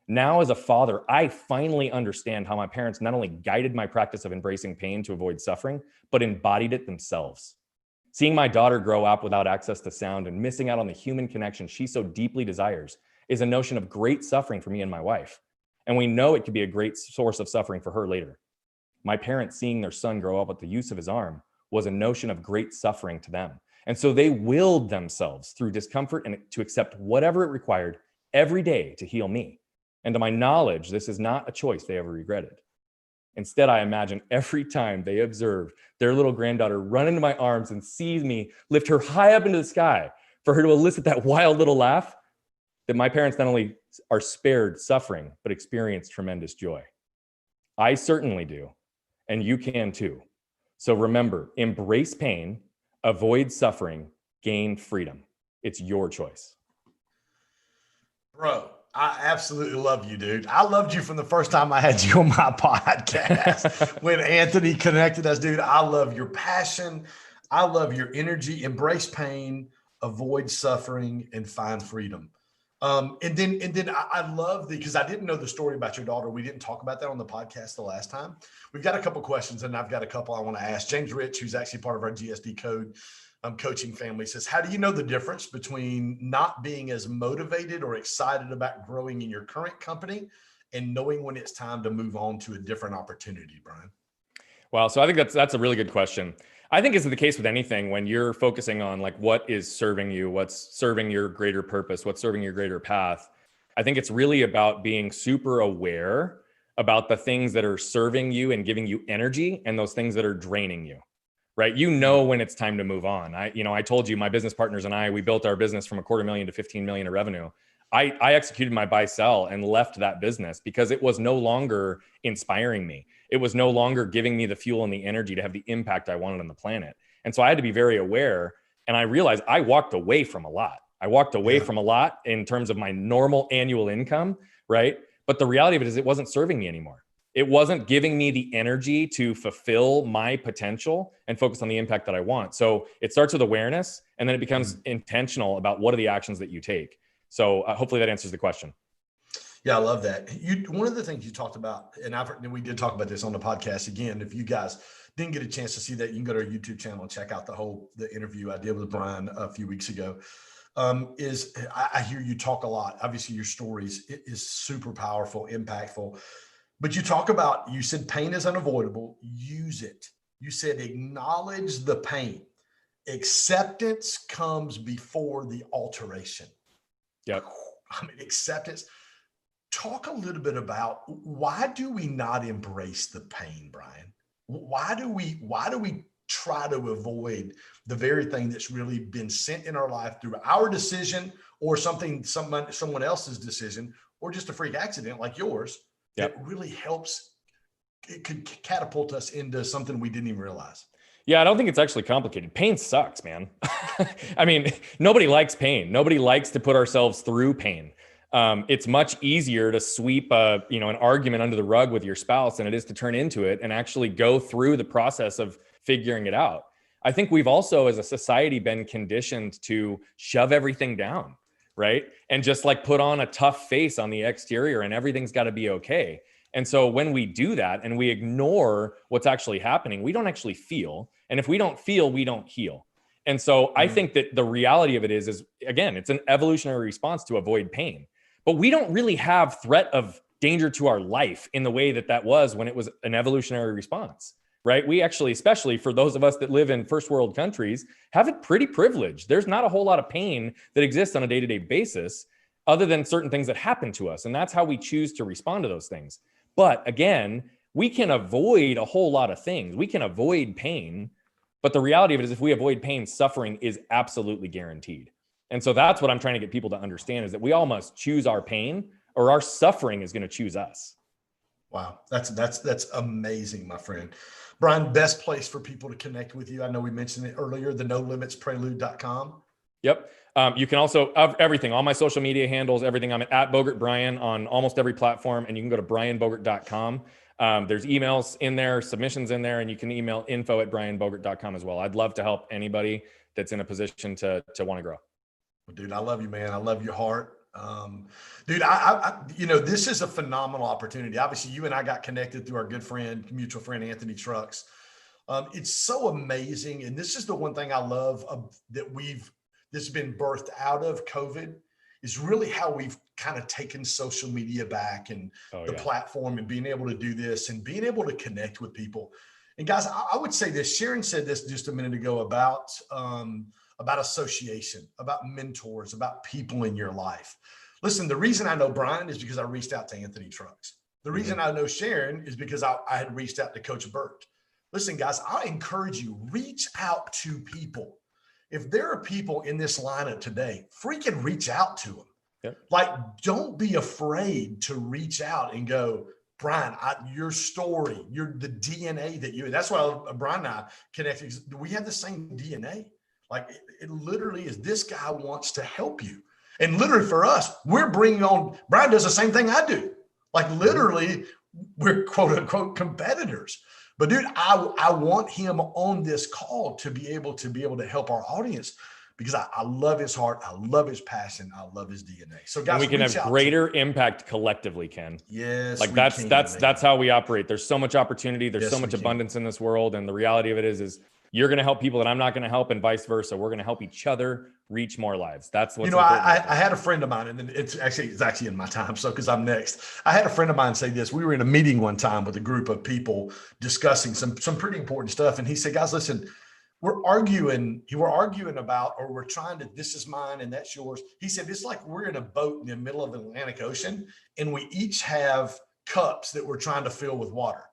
Now, as a father, I finally understand how my parents not only guided my practice of embracing pain to avoid suffering, but embodied it themselves. Seeing my daughter grow up without access to sound and missing out on the human connection she so deeply desires is a notion of great suffering for me and my wife. And we know it could be a great source of suffering for her later. My parents seeing their son grow up with the use of his arm was a notion of great suffering to them. And so they willed themselves through discomfort and to accept whatever it required every day to heal me. And to my knowledge, this is not a choice they ever regretted. Instead, I imagine every time they observe their little granddaughter run into my arms and sees me lift her high up into the sky for her to elicit that wild little laugh, that my parents not only are spared suffering, but experience tremendous joy. I certainly do, and you can too. So remember, embrace pain, avoid suffering, gain freedom. It's your choice. Bro, I absolutely love you, dude. I loved you from the first time I had you on my podcast. When Anthony connected us, dude, I love your passion. I love your energy. Embrace pain, avoid suffering, and find freedom. And then I love because I didn't know the story about your daughter. We didn't talk about that on the podcast the last time. We've got a couple questions, and I've got a couple I want to ask. James Rich, who's actually part of our GSD Code coaching family, says, how do you know the difference between not being as motivated or excited about growing in your current company and knowing when it's time to move on to a different opportunity, Brian? Wow. So I think that's a really good question. I think it's the case with anything when you're focusing on like what is serving you, what's serving your greater purpose, what's serving your greater path. I think it's really about being super aware about the things that are serving you and giving you energy and those things that are draining you. Right? You know when it's time to move on. I told you my business partners and we built our business from $250,000 to $15 million in revenue. I executed my buy sell and left that business because it was no longer inspiring me. It was no longer giving me the fuel and the energy to have the impact I wanted on the planet. And so I had to be very aware. And I realized I walked away from a lot. I walked away from a lot in terms of my normal annual income, right? But the reality of it is it wasn't serving me anymore. It wasn't giving me the energy to fulfill my potential and focus on the impact that I want. So it starts with awareness, and then it becomes intentional about what are the actions that you take. So hopefully that answers the question. Yeah, I love that. One of the things you talked about, and we did talk about this on the podcast again. If you guys didn't get a chance to see that, you can go to our YouTube channel and check out the interview I did with Brian a few weeks ago. I hear you talk a lot. Obviously, your stories is super powerful, impactful. But you said pain is unavoidable. Use it. You said acknowledge the pain. Acceptance comes before the alteration. Yep. I mean, acceptance. Talk a little bit about why do we not embrace the pain, Brian? Why do we try to avoid the very thing that's really been sent in our life through our decision or someone else's decision, or just a freak accident like yours? That really helps. It could catapult us into something we didn't even realize. Yeah, I don't think it's actually complicated. Pain sucks, man. I mean, nobody likes pain. Nobody likes to put ourselves through pain. It's much easier to sweep an argument under the rug with your spouse than it is to turn into it and actually go through the process of figuring it out. I think we've also, as a society, been conditioned to shove everything down, right? And just like put on a tough face on the exterior and everything's got to be okay. And so when we do that and we ignore what's actually happening, we don't actually feel. And if we don't feel, we don't heal. And so I think that the reality of it is again, it's an evolutionary response to avoid pain. But we don't really have threat of danger to our life in the way that was when it was an evolutionary response, right? We actually, especially for those of us that live in first world countries, have it pretty privileged. There's not a whole lot of pain that exists on a day-to-day basis other than certain things that happen to us. And that's how we choose to respond to those things. But again, we can avoid a whole lot of things. We can avoid pain. But the reality of it is if we avoid pain, suffering is absolutely guaranteed. And so that's what I'm trying to get people to understand is that we all must choose our pain or our suffering is going to choose us. Wow. That's amazing, my friend. Brian, best place for people to connect with you. I know we mentioned it earlier, the nolimitsprelude.com. Yep. You can also everything, all my social media handles, everything. I'm at Bogert Brian on almost every platform, and you can go to brianbogert.com. There's emails in there, submissions in there, and you can email info@brianbogert.com as well. I'd love to help anybody that's in a position to want to grow. Well, dude, I love you, man. I love your heart. Dude, this is a phenomenal opportunity. Obviously, you and I got connected through our good friend, mutual friend, Anthony Trucks. It's so amazing. And this is the one thing I love this has been birthed out of COVID is really how we've kind of taken social media back and platform and being able to do this and being able to connect with people. And guys, I would say this, Sharon said this just a minute ago about association, about mentors, about people in your life. Listen, the reason I know Brian is because I reached out to Anthony Trucks. The reason I know Sharon is because I had reached out to Coach Burt. Listen, guys, I encourage you, reach out to people. If there are people in this lineup today, freaking reach out to them. Yep. Like, don't be afraid to reach out and go, Brian, your story, the DNA that that's why Brian and I connected. We have the same DNA. Like, it literally is, this guy wants to help you. And literally for us, we're bringing on, Brian does the same thing I do. Like, literally, we're quote unquote competitors. But dude, I want him on this call to be able to help our audience, because I love his heart, I love his passion, I love his DNA. So guys, and we can have greater impact collectively, Ken. Yes, like that's how we operate. There's so much opportunity. There's so much abundance in this world, and the reality of it is you're going to help people that I'm not going to help, and vice versa. We're going to help each other reach more lives. That's what's important. I had a friend of mine, and it's actually in my time. So, because I'm next, I had a friend of mine say this. We were in a meeting one time with a group of people discussing some pretty important stuff. And he said, guys, listen, we're arguing about, or we're trying to, this is mine and that's yours. He said, it's like we're in a boat in the middle of the Atlantic Ocean, and we each have cups that we're trying to fill with water.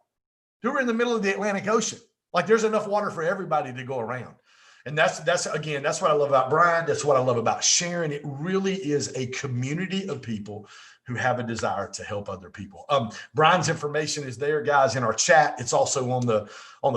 We're in the middle of the Atlantic Ocean. Like, there's enough water for everybody to go around. And that's what I love about Brian. That's what I love about Sharon. It really is a community of people who have a desire to help other people. Brian's information is there, guys, in our chat. It's also on the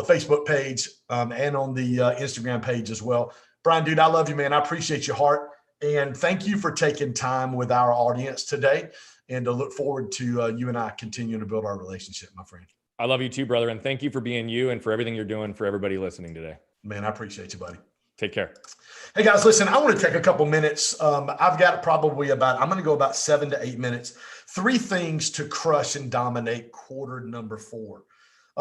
Facebook page and on the Instagram page as well. Brian, dude, I love you, man. I appreciate your heart. And thank you for taking time with our audience today. And to look forward to you and I continuing to build our relationship, my friend. I love you too, brother. And thank you for being you and for everything you're doing for everybody listening today. Man, I appreciate you, buddy. Take care. Hey guys, listen, I want to take a couple minutes. I've got probably I'm going to go about 7 to 8 minutes. 3 things to crush and dominate quarter number 4.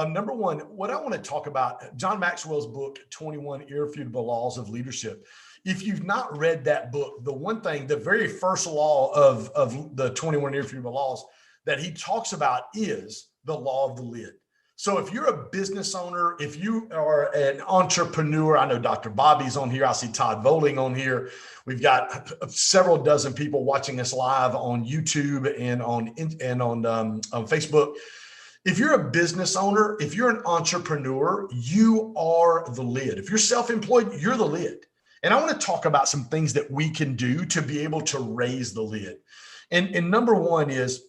Number 1, what I want to talk about, John Maxwell's book, 21 Irrefutable Laws of Leadership. If you've not read that book, the very first law of the 21 Irrefutable Laws that he talks about is the law of the lid. So if you're a business owner, if you are an entrepreneur, I know Dr. Bobby's on here. I see Todd Voling on here. We've got several dozen people watching us live on YouTube and on Facebook. If you're a business owner, if you're an entrepreneur, you are the lid. If you're self-employed, you're the lid. And I want to talk about some things that we can do to be able to raise the lid. And number 1 is,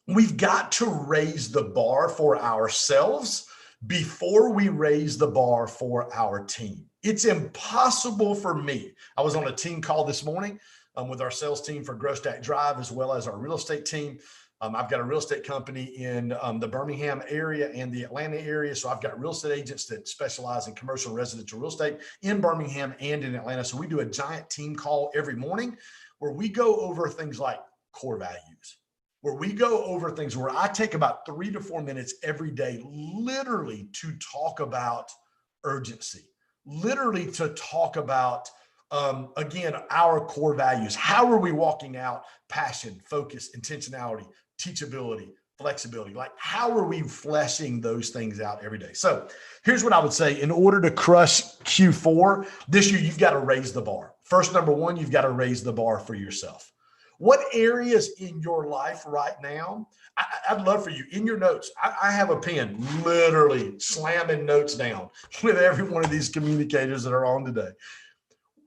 we've got to raise the bar for ourselves before we raise the bar for our team. It's impossible for me. I was on a team call this morning with our sales team for Grow Stack Drive, as well as our real estate team. I've got a real estate company in the Birmingham area and the Atlanta area. So I've got real estate agents that specialize in commercial and residential real estate in Birmingham and in Atlanta. So we do a giant team call every morning where we go over things like core values, where we go over things where I take about 3 to 4 minutes every day, literally to talk about urgency, literally to talk about, again, our core values. How are we walking out passion, focus, intentionality, teachability, flexibility? Like, how are we fleshing those things out every day? So here's what I would say. In order to crush Q4 this year, you've got to raise the bar. First, number 1, you've got to raise the bar for yourself. What areas in your life right now, I'd love for you, in your notes, I have a pen, literally slamming notes down with every one of these communicators that are on today.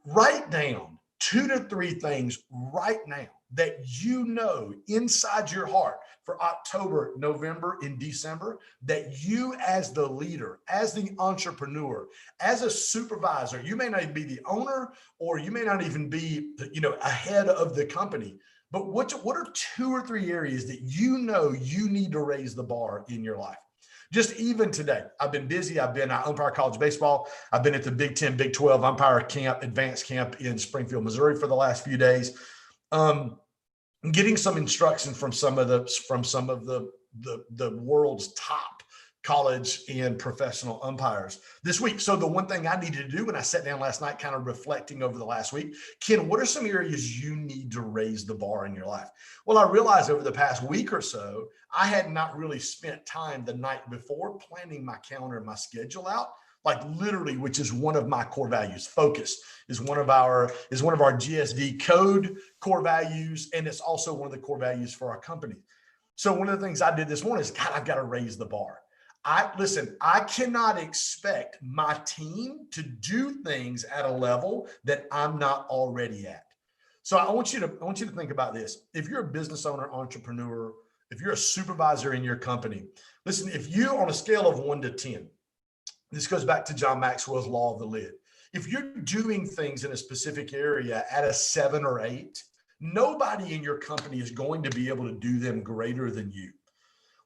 Write down 2 to 3 things right now that you know inside your heart for October, November, and December, that you as the leader, as the entrepreneur, as a supervisor, you may not be the owner, or you may not even be, ahead of the company, but what are 2 or 3 areas that you know you need to raise the bar in your life? Just even today, I've been busy. I umpire college baseball. I've been at the Big 10, Big 12 umpire camp, advanced camp in Springfield, Missouri for the last few days. Getting some instruction from some of the world's top college and professional umpires this week. So the one thing I needed to do when I sat down last night, kind of reflecting over the last week, Ken, what are some areas you need to raise the bar in your life? Well, I realized over the past week or so, I had not really spent time the night before planning my calendar and my schedule out like literally, which is one of my core values. Focus is one of our GSD code core values, and it's also one of the core values for our company. So one of the things I did this morning is, God, I've got to raise the bar. I cannot expect my team to do things at a level that I'm not already at. So I want you to think about this. If you're a business owner, entrepreneur, if you're a supervisor in your company, listen, if you, on a scale of 1 to 10, this goes back to John Maxwell's law of the lid. If you're doing things in a specific area at a 7 or 8, nobody in your company is going to be able to do them greater than you.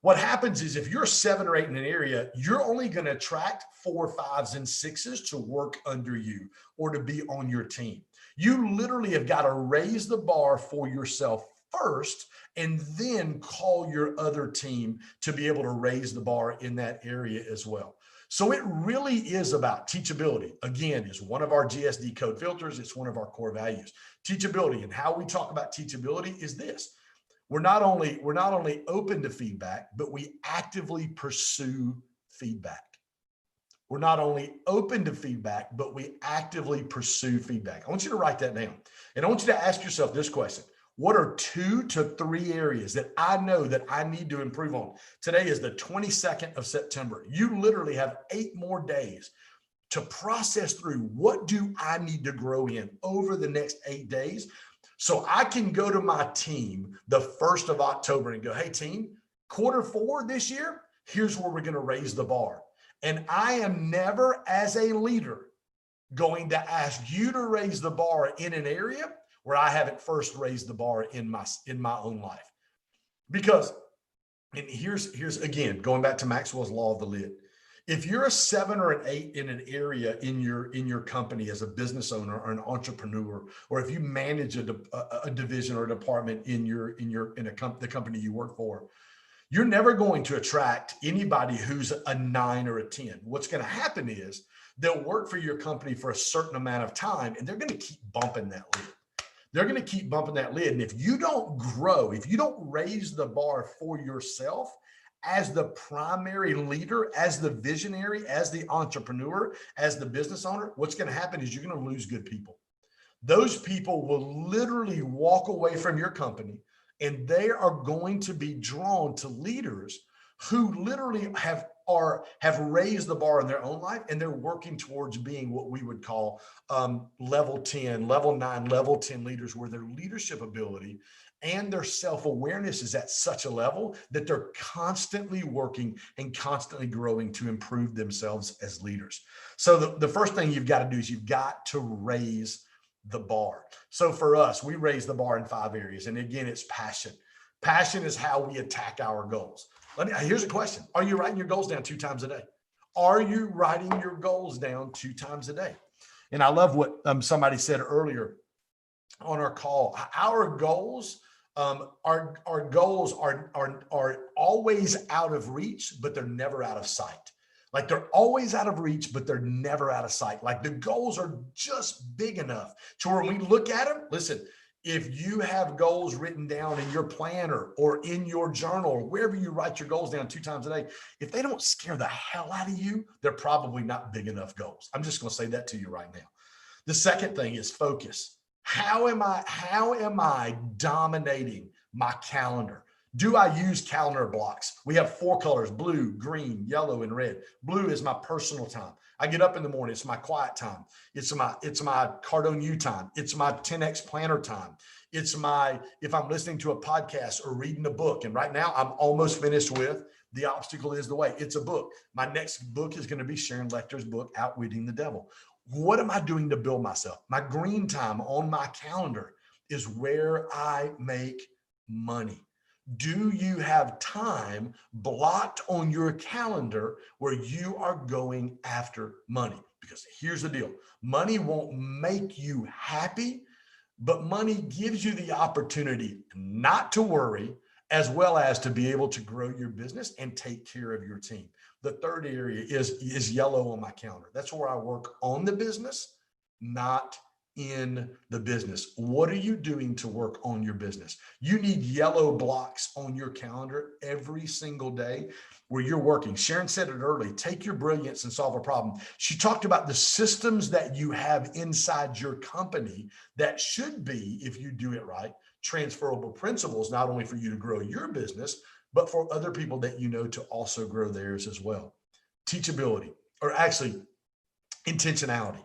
What happens is, if you're 7 or 8 in an area, you're only going to attract 4, 5s, and 6s to work under you or to be on your team. You literally have got to raise the bar for yourself first, and then call your other team to be able to raise the bar in that area as well. So it really is about teachability. Again, is one of our GSD code filters. It's one of our core values. Teachability, and how we talk about teachability is this. We're not only open to feedback, but we actively pursue feedback. We're not only open to feedback, but we actively pursue feedback. I want you to write that down. And I want you to ask yourself this question. What are 2 to 3 areas that I know that I need to improve on? Today is the 22nd of September. You literally have 8 more days to process through, what do I need to grow in over the next 8 days? So I can go to my team the 1st of October and go, hey team, Q4 this year, here's where we're going to raise the bar. And I am never, as a leader, going to ask you to raise the bar in an area where I haven't first raised the bar in my own life. Because, and here's again, going back to Maxwell's law of the lid. If you're a 7 or an 8 in an area in your company as a business owner or an entrepreneur, or if you manage a division or a department in the company you work for, you're never going to attract anybody who's a 9 or a 10. What's going to happen is, they'll work for your company for a certain amount of time, and they're going to keep bumping that lid. They're going to keep bumping that lid. And if you don't grow, if you don't raise the bar for yourself as the primary leader, as the visionary, as the entrepreneur, as the business owner, what's going to happen is, you're going to lose good people. Those people will literally walk away from your company, and they are going to be drawn to leaders who literally have raised the bar in their own life, and they're working towards being what we would call level 10, level 9, level 10 leaders, where their leadership ability and their self-awareness is at such a level that they're constantly working and constantly growing to improve themselves as leaders. So the first thing you've got to do is, you've got to raise the bar. So for us, we raise the bar in 5 areas. And again, it's passion. Passion is how we attack our goals. Here's a question. Are you writing your goals down 2 times a day? Are you writing your goals down 2 times a day? And I love what somebody said earlier on our call. Our goals are always out of reach, but they're never out of sight. Like, they're always out of reach, but they're never out of sight. Like, the goals are just big enough to where when we look at them, listen, if you have goals written down in your planner or in your journal or wherever you write your goals down 2 times a day, if they don't scare the hell out of you, they're probably not big enough goals. I'm just going to say that to you right now. The second thing is focus. How am I dominating my calendar? Do I use calendar blocks? We have 4 colors: blue, green, yellow, and red. Blue is my personal time. I get up in the morning. It's my quiet time. It's my Cardone U time. It's my 10X planner time. It's my, if I'm listening to a podcast or reading a book, and right now I'm almost finished with The Obstacle is the Way. It's a book. My next book is going to be Sharon Lecter's book, Outwitting the Devil. What am I doing to build myself? My green time on my calendar is where I make money. Do you have time blocked on your calendar where you are going after money? Because here's the deal. Money won't make you happy, but money gives you the opportunity not to worry, as well as to be able to grow your business and take care of your team. The third area is yellow on my calendar. That's where I work on the business, not in the business? What are you doing to work on your business? You need yellow blocks on your calendar every single day where you're working. Sharon said it early, take your brilliance and solve a problem. She talked about the systems that you have inside your company that should be, if you do it right, transferable principles, not only for you to grow your business, but for other people that you know to also grow theirs as well. Teachability, or actually intentionality.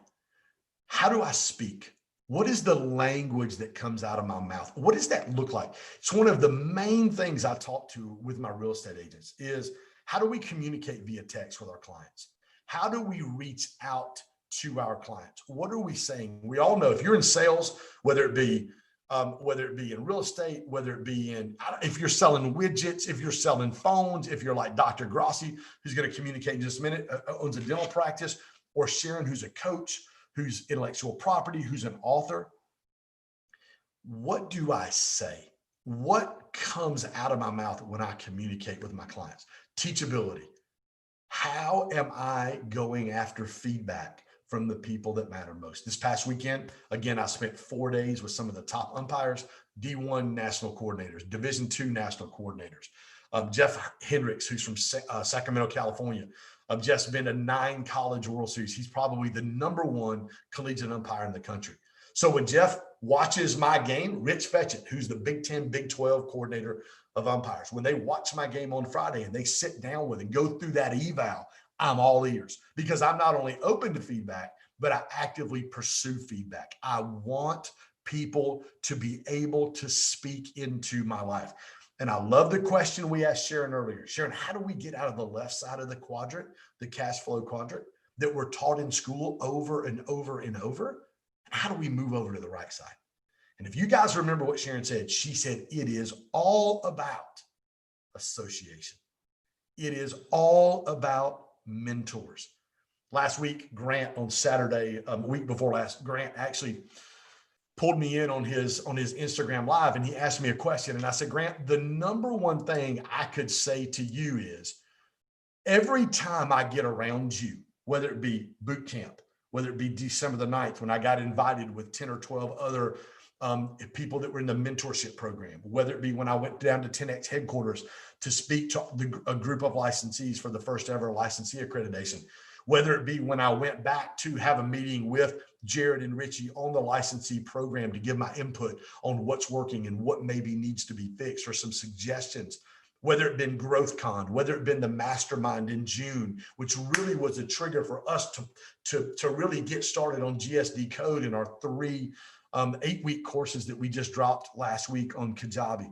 How do I speak? What is the language that comes out of my mouth? What does that look like? It's one of the main things I talk to with my real estate agents is how do we communicate via text with our clients? How do we reach out to our clients? What are we saying? We all know if you're in sales, whether it be in real estate, whether it be if you're selling widgets, if you're selling phones, if you're like Dr. Grossi, who's going to communicate in just a minute, owns a dental practice, or Sharon, who's a coach, who's intellectual property, who's an author. What do I say? What comes out of my mouth when I communicate with my clients? Teachability. How am I going after feedback from the people that matter most? This past weekend, again, I spent 4 days with some of the top umpires, D1 national coordinators, Division II national coordinators. Jeff Hendricks, who's from Sacramento, California. Jeff's been to 9 college World Series. He's probably the #1 collegiate umpire in the country. So when Jeff watches my game, Rich Fetchett, who's the Big 10, Big 12 coordinator of umpires, when they watch my game on Friday and they sit down with and go through that eval, I'm all ears because I'm not only open to feedback, but I actively pursue feedback. I want people to be able to speak into my life. And I love the question we asked Sharon earlier. Sharon, how do we get out of the left side of the quadrant, the cash flow quadrant that we're taught in school over and over and over? How do we move over to the right side? And if you guys remember what Sharon said, she said, it is all about association. It is all about mentors. Last week, Grant on Saturday, week before last, Grant actually pulled me in on his Instagram live and he asked me a question. And I said, Grant, the #1 thing I could say to you is every time I get around you, whether it be boot camp, whether it be December the 9th, when I got invited with 10 or 12 other people that were in the mentorship program, whether it be when I went down to 10X headquarters to speak to a group of licensees for the first ever licensee accreditation, whether it be when I went back to have a meeting with Jared and Richie on the licensee program to give my input on what's working and what maybe needs to be fixed or some suggestions, whether it been GrowthCon, whether it been the mastermind in June, which really was a trigger for us to really get started on GSD code in our 3 8-week courses that we just dropped last week on Kajabi.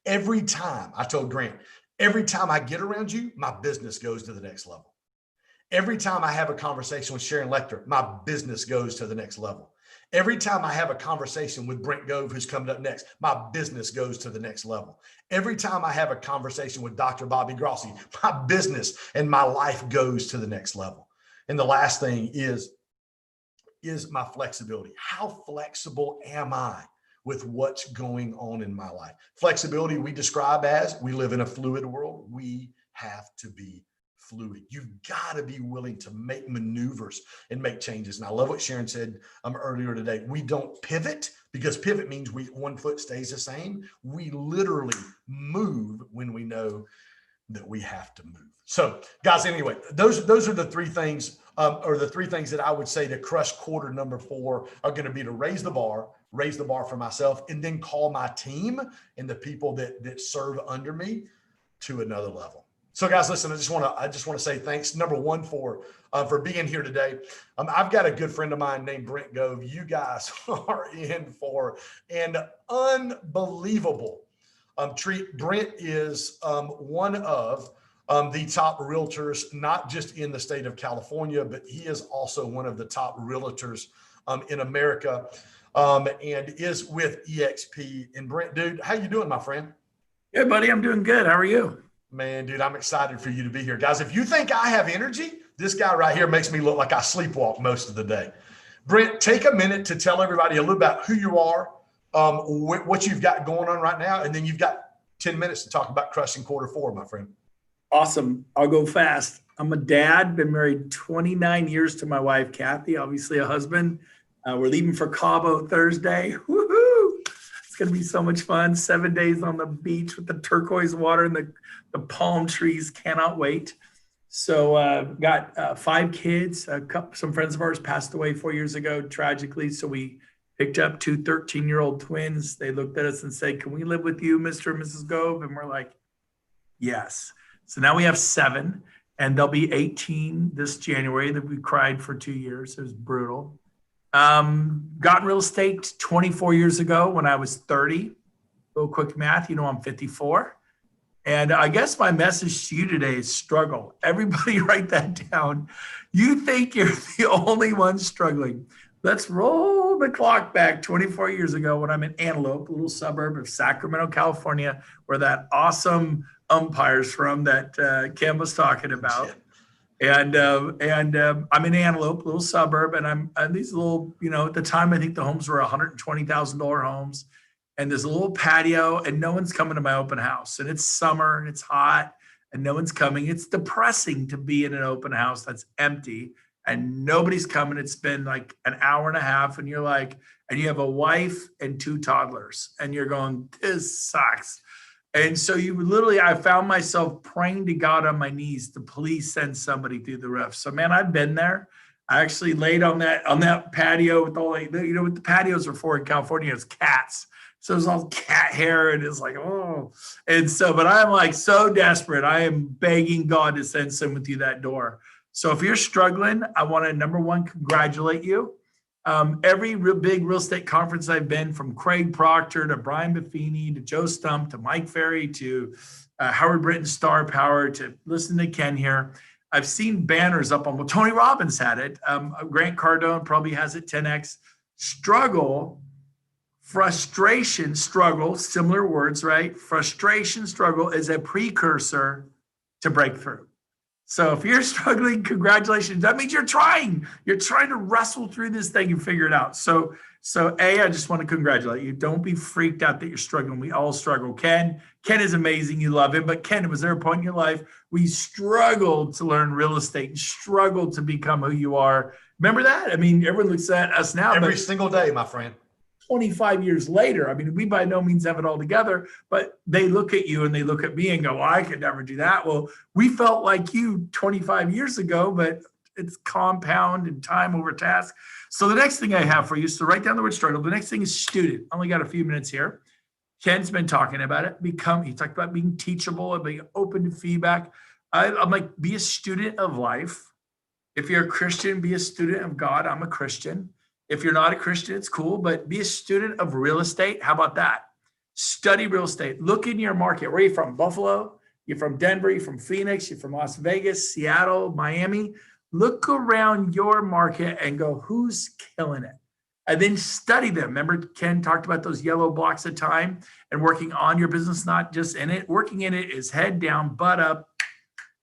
Every time, I told Grant, every time I get around you, my business goes to the next level. Every time I have a conversation with Sharon Lecter, my business goes to the next level. Every time I have a conversation with Brent Gove, who's coming up next, my business goes to the next level. Every time I have a conversation with Dr. Bobby Grossi, my business and my life goes to the next level. And the last thing is my flexibility. How flexible am I with what's going on in my life? Flexibility we describe as we live in a fluid world. We have to be fluid. You've got to be willing to make maneuvers and make changes. And I love what Sharon said earlier today. We don't pivot because pivot means one foot stays the same. We literally move when we know that we have to move. So guys, anyway, those are the 3 things or the 3 things that I would say to crush quarter #4 are going to be to raise the bar for myself, and then call my team and the people that serve under me to another level. So guys, listen, I just want to say thanks. #1 for being here today. I've got a good friend of mine named Brent Gove. You guys are in for an unbelievable treat. Brent is one of the top realtors, not just in the state of California, but he is also one of the top realtors in America and is with EXP. And Brent, dude, how you doing, my friend? Hey, buddy, I'm doing good. How are you? Man, dude, I'm excited for you to be here. Guys, if you think I have energy, this guy right here makes me look like I sleepwalk most of the day. Brent, take a minute to tell everybody a little about who you are, what you've got going on right now, and then you've got 10 minutes to talk about crushing Q4, my friend. Awesome. I'll go fast. I'm a dad, been married 29 years to my wife, Kathy, obviously a husband, We're leaving for Cabo Thursday. Woohoo! It's going to be so much fun. 7 days on the beach with the turquoise water and the palm trees. Cannot wait. So got 5 kids. Some friends of ours passed away 4 years ago, tragically. So we picked up 2 13-year-old twins. They looked at us and said, "Can we live with you, Mr. and Mrs. Gove?" And we're like, yes. So now we have 7, and they'll be 18 this January. That we cried for 2 years. It was brutal. Got in real estate 24 years ago when I was 30. A little quick math, I'm 54. And I guess my message to you today is struggle. Everybody write that down. You think you're the only one struggling. Let's roll the clock back 24 years ago when I'm in Antelope, a little suburb of Sacramento, California, where that awesome umpire's from that Ken was talking about. And I'm in Antelope, a little suburb, and I'm these little, at the time, I think the homes were $120,000 homes. And there's a little patio, and no one's coming to my open house. And it's summer, and it's hot, and no one's coming. It's depressing to be in an open house that's empty, and nobody's coming. It's been like an hour and a half, and you're like, and you have a wife and 2 toddlers, and you're going, this sucks. And so I found myself praying to God on my knees to please send somebody through the roof. So man, I've been there. I actually laid on that patio with all what the patios are for in California is cats. So it's all cat hair, and it's like, oh. And so, but I'm like so desperate. I am begging God to send someone through that door. So if you're struggling, I want to, number one, congratulate you. Every big real estate conference I've been, from Craig Proctor to Brian Buffini to Joe Stump to Mike Ferry to Howard Britton, Star Power, to listen to Ken here, I've seen banners up on, well, Tony Robbins had it. Grant Cardone probably has it, 10X. Struggle, frustration, struggle, similar words, right? Frustration, struggle is a precursor to breakthrough. So if you're struggling, congratulations. That means you're trying. You're trying to wrestle through this thing and figure it out. So I just want to congratulate you. Don't be freaked out that you're struggling. We all struggle. Ken is amazing. You love him. But Ken, was there a point in your life where you struggled to learn real estate and struggled to become who you are? Remember that? I mean, everyone looks at us now. Every single day, my friend. 25 years later, I mean, we by no means have it all together, but they look at you and they look at me and go, well, I could never do that. Well, we felt like you 25 years ago, but it's compound and time over task. So the next thing I have for you, so write down the word struggle. The next thing is student. I only got a few minutes here. Ken's been talking about it. He talked about being teachable and being open to feedback. I'm like, be a student of life. If you're a Christian, be a student of God. I'm a Christian. If you're not a Christian, it's cool, but be a student of real estate. How about that? Study real estate. Look in your market. Where are you from? Buffalo? You're from Denver? You're from Phoenix? You're from Las Vegas, Seattle, Miami? Look around your market and go, who's killing it? And then study them. Remember, Ken talked about those yellow blocks of time and working on your business, not just in it. Working in it is head down, butt up,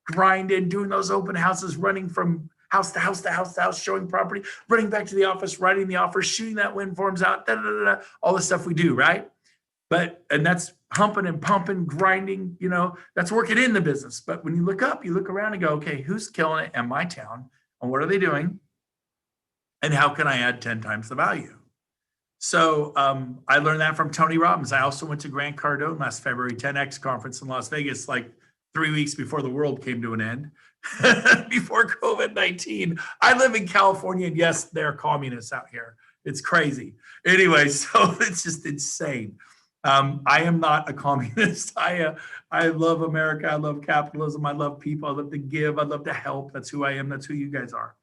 grinding, doing those open houses, running from house to house to house to house, showing property, running back to the office, writing the offer, shooting that win forms out, all the stuff we do, right? And that's humping and pumping, grinding, that's working in the business. But when you look up, you look around and go, okay, who's killing it in my town? And what are they doing? And how can I add 10 times the value? So I learned that from Tony Robbins. I also went to Grant Cardone last February 10X conference in Las Vegas, like 3 weeks before the world came to an end. Before COVID-19. I live in California, and yes, they're communists out here. It's crazy. Anyway, so it's just insane. I am not a communist. I love America. I love capitalism. I love people. I love to give. I love to help. That's who I am. That's who you guys are.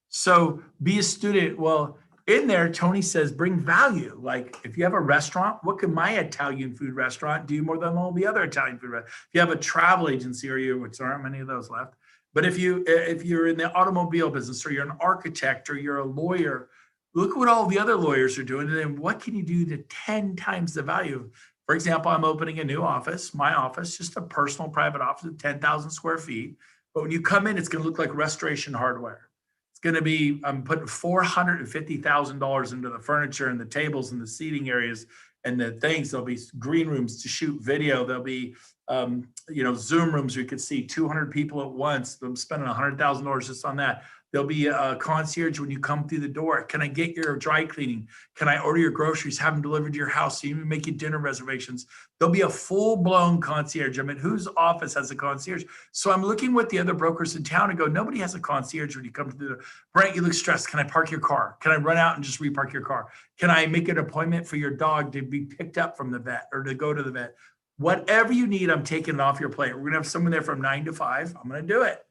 So be a student. Well, in there, Tony says, bring value. Like if you have a restaurant, what can my Italian food restaurant do more than all the other Italian food restaurants? If you have a travel agency, which there aren't many of those left, but if you're in the automobile business, or you're an architect, or you're a lawyer, look what all the other lawyers are doing. And then what can you do to 10 times the value? For example, I'm opening a new office, my office, just a personal private office of 10,000 square feet. But when you come in, it's going to look like Restoration Hardware. It's going to be, I'm putting $450,000 into the furniture and the tables and the seating areas and the things. There'll be green rooms to shoot video. There'll be Zoom rooms where you could see 200 people at once. I'm spending $100,000 just on that. There'll be a concierge when you come through the door. Can I get your dry cleaning? Can I order your groceries, have them delivered to your house, so you even make you dinner reservations? There'll be a full-blown concierge. I mean, whose office has a concierge? So I'm looking with the other brokers in town and go, nobody has a concierge when you come to the door. Brent, you look stressed. Can I park your car? Can I run out and just repark your car? Can I make an appointment for your dog to be picked up from the vet or to go to the vet? Whatever you need, I'm taking it off your plate. We're going to have someone there from 9 to 5. I'm going to do it.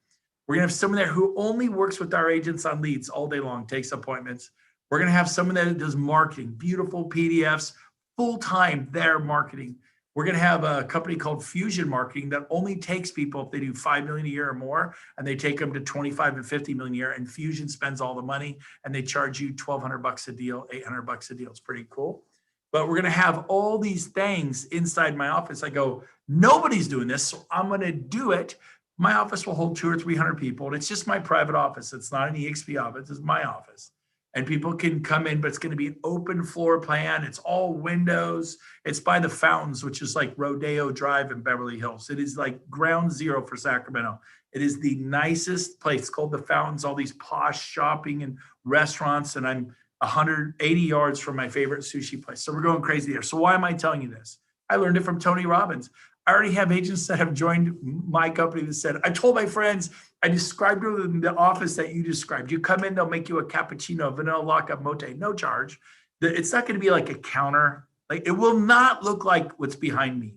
We're going to have someone there who only works with our agents on leads all day long, takes appointments. We're going to have someone that does marketing, beautiful PDFs, full-time there marketing. We're going to have a company called Fusion Marketing that only takes people if they do 5 million a year or more, and they take them to 25 and 50 million a year, and Fusion spends all the money, and they charge you $1,200 a deal, $800 a deal. It's pretty cool. But we're going to have all these things inside my office. I go, nobody's doing this, so I'm going to do it. My office will hold 200 or 300 people, and it's just my private office. It's not an EXP office. It's my office. And people can come in, but it's going to be an open floor plan. It's all windows. It's by the fountains, which is like Rodeo Drive in Beverly Hills. It is like ground zero for Sacramento. It is the nicest place. It's called the Fountains, all these posh shopping and restaurants. And I'm 180 yards from my favorite sushi place. So we're going crazy there. So why am I telling you this? I learned it from Tony Robbins. I already have agents that have joined my company that said, I told my friends, I described to them the office that you described. You come in, they'll make you a cappuccino, vanilla latte, motte, no charge. It's not going to be like a counter. Like, it will not look like what's behind me.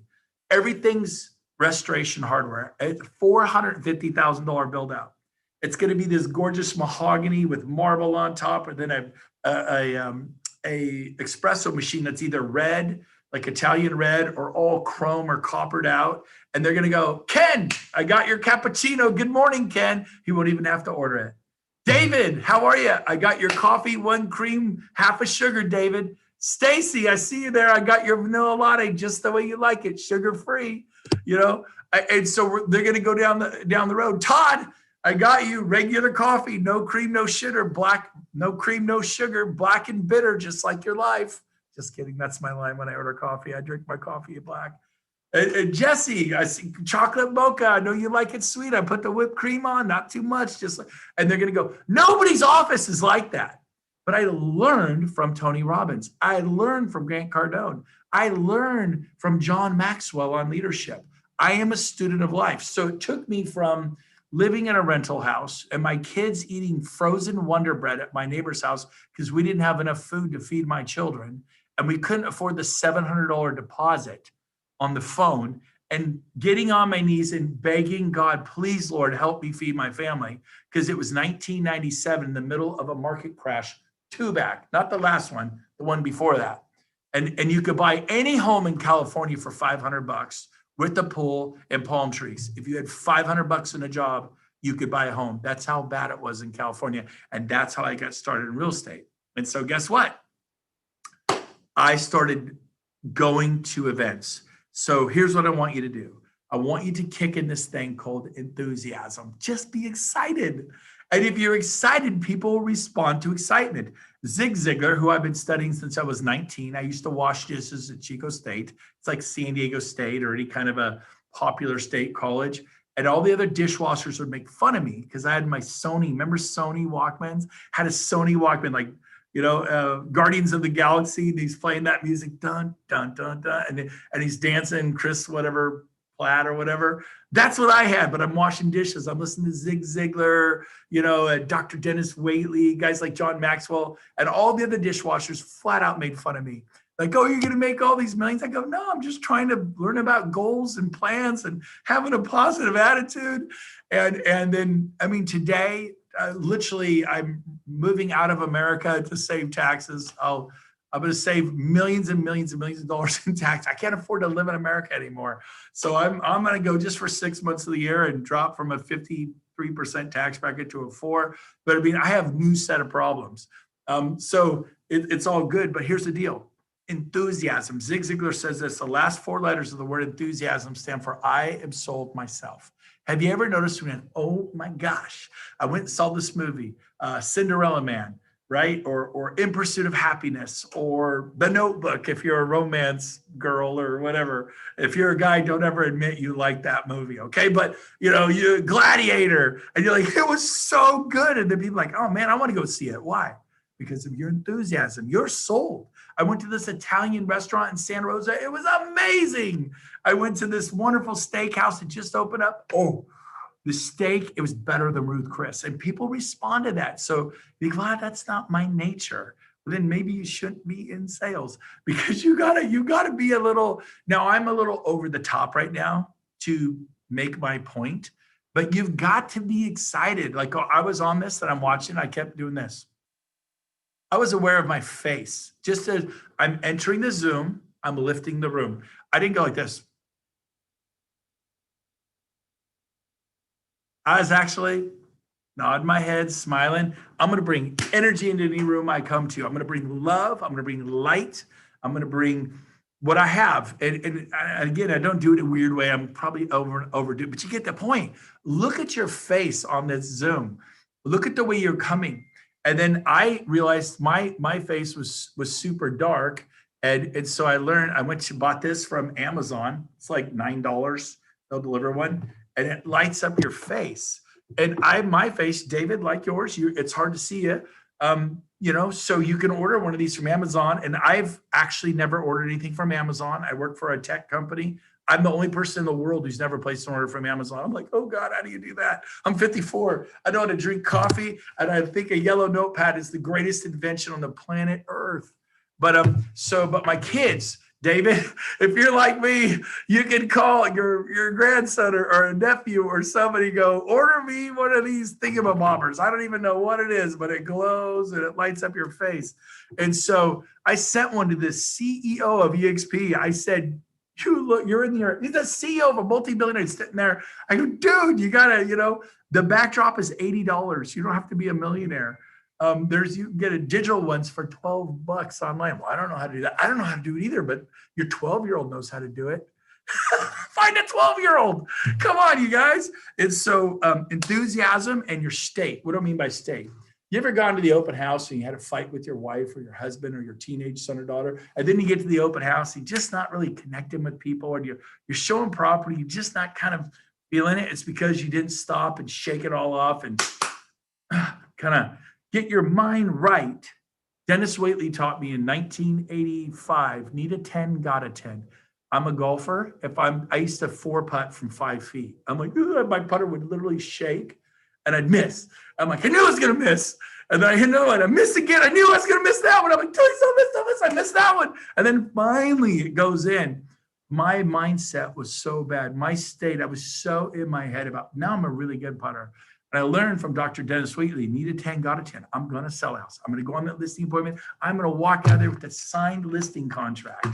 Everything's restoration hardware. It's $450,000 build out. It's going to be this gorgeous mahogany with marble on top, and then a espresso machine that's either red, like Italian red, or all chrome or coppered out. And they're going to go, Ken, I got your cappuccino. Good morning, Ken. He won't even have to order it. David, how are you? I got your coffee, 1 cream, half a sugar, David. Stacy, I see you there. I got your vanilla latte just the way you like it, sugar-free, you know? And so they're going to go down the road. Todd, I got you regular coffee, no cream, no sugar, black, no cream, no sugar, black and bitter, just like your life. Just kidding. That's my line when I order coffee. I drink my coffee black. And Jesse, I see chocolate mocha. I know you like it sweet. I put the whipped cream on, not too much. And they're going to go, nobody's office is like that. But I learned from Tony Robbins. I learned from Grant Cardone. I learned from John Maxwell on leadership. I am a student of life. So it took me from living in a rental house and my kids eating frozen Wonder Bread at my neighbor's house because we didn't have enough food to feed my children. And we couldn't afford the $700 deposit on the phone, and getting on my knees and begging God, please, Lord, help me feed my family. Because it was 1997 in the middle of a market crash, 2 back, not the last one, the one before that. And you could buy any home in California for $500 with a pool and palm trees. If you had $500 in a job, you could buy a home. That's how bad it was in California. And that's how I got started in real estate. And so guess what? I started going to events. So here's what I want you to do. I want you to kick in this thing called enthusiasm. Just be excited. And if you're excited, people will respond to excitement. Zig Ziglar, who I've been studying since I was 19, I used to wash dishes at Chico State. It's like San Diego State or any kind of a popular state college. And all the other dishwashers would make fun of me because I had my Sony, remember Sony Walkmans? Had a Sony Walkman, like, you know, Guardians of the Galaxy. And he's playing that music, dun, dun, dun, dun. And he's dancing Chris, whatever, Platt or whatever. That's what I had, but I'm washing dishes. I'm listening to Zig Ziglar, you know, Dr. Dennis Waitley, guys like John Maxwell, and all the other dishwashers flat out made fun of me. Like, oh, you're going to make all these millions? I go, no, I'm just trying to learn about goals and plans and having a positive attitude. And then, I mean, today, literally, I'm moving out of America to save taxes. I'm going to save millions and millions and millions of dollars in tax. I can't afford to live in America anymore. So I'm going to go just for 6 months of the year and drop from a 53% tax bracket to a 4. But I mean, I have a new set of problems. So it's all good. But here's the deal. Enthusiasm. Zig Ziglar says this, the last 4 letters of the word enthusiasm stand for I am sold myself. Have you ever noticed when, oh my gosh, I went and saw this movie, Cinderella Man, right? Or In Pursuit of Happiness, or The Notebook, if you're a romance girl or whatever. If you're a guy, don't ever admit you like that movie, okay? But, you Gladiator, and you're like, it was so good. And then people are like, oh man, I want to go see it. Why? Because of your enthusiasm. You're sold. I went to this Italian restaurant in Santa Rosa. It was amazing. I went to this wonderful steakhouse that just opened up. Oh, the steak, it was better than Ruth Chris. And people respond to that. So you're glad that's not my nature. Well, then maybe you shouldn't be in sales, because you gotta be a little, now I'm a little over the top right now to make my point, but you've got to be excited. Like I was on this that I'm watching, I kept doing this. I was aware of my face. Just as I'm entering the Zoom, I'm lifting the room. I didn't go like this. I was actually nodding my head, smiling. I'm going to bring energy into any room I come to. I'm going to bring love. I'm going to bring light. I'm going to bring what I have. And again, I don't do it in a weird way. I'm probably overdo, but you get the point. Look at your face on this Zoom. Look at the way you're coming. And then I realized my face was super dark. And so I bought this from Amazon. It's like $9. They'll deliver one. And it lights up your face. And my face, David, like yours, it's hard to see you. So you can order one of these from Amazon. And I've actually never ordered anything from Amazon. I work for a tech company. I'm the only person in the world who's never placed an order from Amazon. I'm like, oh God, how do you do that? I'm 54. I know how to drink coffee. And I think a yellow notepad is the greatest invention on the planet Earth. But my kids, David, if you're like me, you can call your grandson or a nephew or somebody, go, order me one of these thingamabobbers. I don't even know what it is, but it glows and it lights up your face. And so I sent one to the CEO of EXP. I said, you're in there. He's the CEO of a multi-billionaire sitting there. I go, dude, you gotta, the backdrop is $80. You don't have to be a millionaire. You can get a digital ones for $12 online. Well, I don't know how to do that. I don't know how to do it either, but your 12-year-old knows how to do it. Find a 12-year-old. Come on, you guys. It's so enthusiasm and your state. What do I mean by state? You ever gone to the open house and you had a fight with your wife or your husband or your teenage son or daughter, and then you get to the open house, you're just not really connecting with people, and you're showing property, you're just not kind of feeling it? It's because you didn't stop and shake it all off and kind of get your mind right. Dennis Waitley taught me in 1985, need a 10, got a 10. I'm a golfer. I used to 4-putt from 5 feet. I'm like, my putter would literally shake and I'd miss. I'm like, I knew I was going to miss. And then I know it. I missed again. I knew I was going to miss that one. I'm like, please don't miss. I missed that one. And then finally it goes in. My mindset was so bad. My state, I was so in my head about, now I'm a really good putter. And I learned from Dr. Dennis Wheatley, need a 10, got a 10. I'm going to sell a house. I'm going to go on that listing appointment. I'm going to walk out there with a signed listing contract.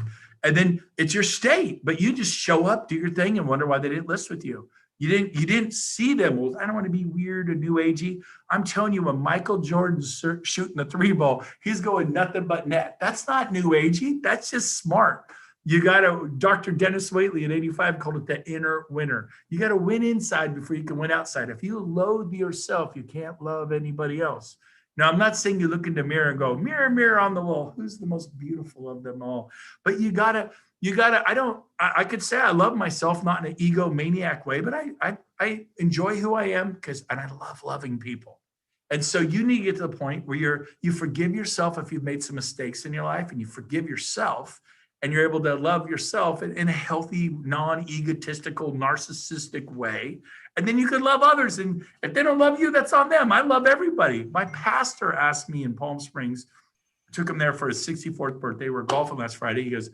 And then it's your state, but you just show up, do your thing, and wonder why they didn't list with you. You didn't see them. Well, I don't want to be weird or new agey. I'm telling you, when Michael Jordan's shooting the 3-ball, he's going nothing but net. That's not new agey. That's just smart. You got to, Dr. Dennis Waitley in 85 called it the inner winner. You got to win inside before you can win outside. If you loathe yourself, you can't love anybody else. Now, I'm not saying you look in the mirror and go, mirror, mirror on the wall, who's the most beautiful of them all? But I could say I love myself, not in an egomaniac way, but I enjoy who I am and I love loving people. And so you need to get to the point where you forgive yourself if you've made some mistakes in your life, and you forgive yourself, and you're able to love yourself in a healthy, non-egotistical, narcissistic way. And then you can love others. And if they don't love you, that's on them. I love everybody. My pastor asked me in Palm Springs, I took him there for his 64th birthday. We were golfing last Friday. He goes,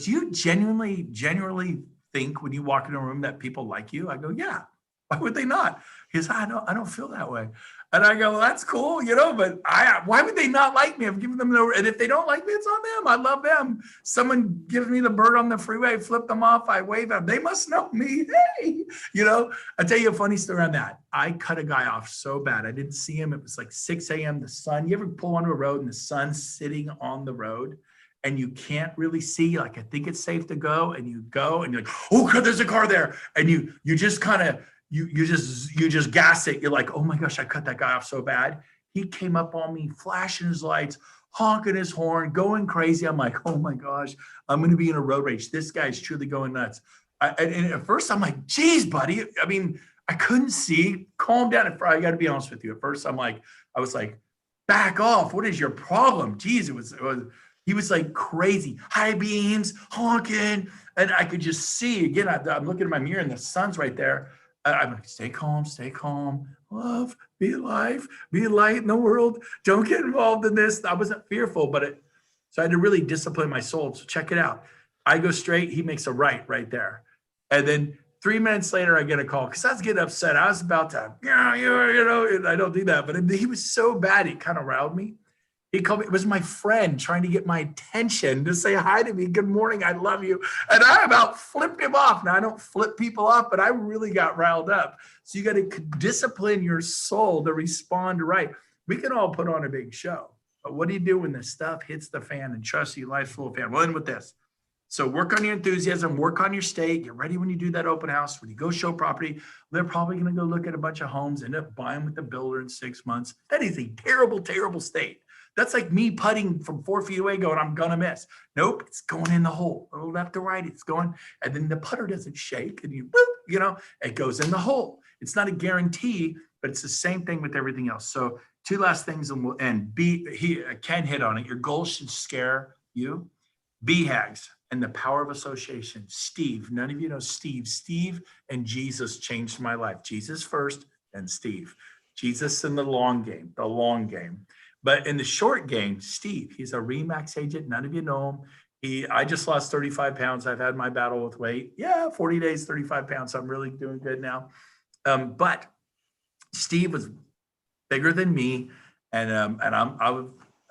do you genuinely think when you walk in a room that people like you? I go, yeah. Why would they not? He goes, I don't feel that way. And I go, well, that's cool, but why would they not like me? I've given them and if they don't like me, it's on them. I love them. Someone gives me the bird on the freeway, I flip them off, I wave at them. They must know me. Hey, I'll tell you a funny story on that. I cut a guy off so bad. I didn't see him. It was like 6 a.m. The sun, you ever pull onto a road and the sun's sitting on the road and you can't really see, like, I think it's safe to go, and you go and you're like, oh God, there's a car there. And you just kind of, you just gas it. You're like, oh my gosh, I cut that guy off so bad. He came up on me, flashing his lights, honking his horn, going crazy. I'm like, oh my gosh, I'm going to be in a road rage. This guy's truly going nuts. And at first I'm like, geez, buddy. I mean, I couldn't see. Calm down. I got to be honest with you. At first I was like, back off. What is your problem? Geez, he was like crazy, high beams, honking. And I could just see, again, I'm looking at my mirror and the sun's right there. I'm like, stay calm, love, be alive, be a light in the world. Don't get involved in this. I wasn't fearful, so I had to really discipline my soul. So check it out. I go straight, he makes a right there. And then 3 minutes later, I get a call because I was getting upset. I was about to, I don't do that. But he was so bad, it kind of riled me. He called me, it was my friend trying to get my attention to say hi to me. Good morning, I love you. And I about flipped him off. Now, I don't flip people off, but I really got riled up. So you got to discipline your soul to respond right. We can all put on a big show, but what do you do when the stuff hits the fan? And trust you, life's full of fan. We'll end with this. So work on your enthusiasm, work on your state, get ready when you do that open house, when you go show property. They're probably going to go look at a bunch of homes, end up buying with the builder in 6 months. That is a terrible, terrible state. That's like me putting from 4 feet away going, I'm going to miss. Nope, it's going in the hole. Left to right, it's going. And then the putter doesn't shake and it goes in the hole. It's not a guarantee, but it's the same thing with everything else. So 2 last things and we'll end. Ken hit on it. Your goals should scare you. BHAGs and the power of association. Steve, none of you know Steve. Steve and Jesus changed my life. Jesus first and Steve. Jesus in the long game. But in the short game, Steve, he's a RE/MAX agent. None of you know him. I just lost 35 pounds. I've had my battle with weight. 40 days, 35 pounds. I'm really doing good now. But Steve was bigger than me, and I've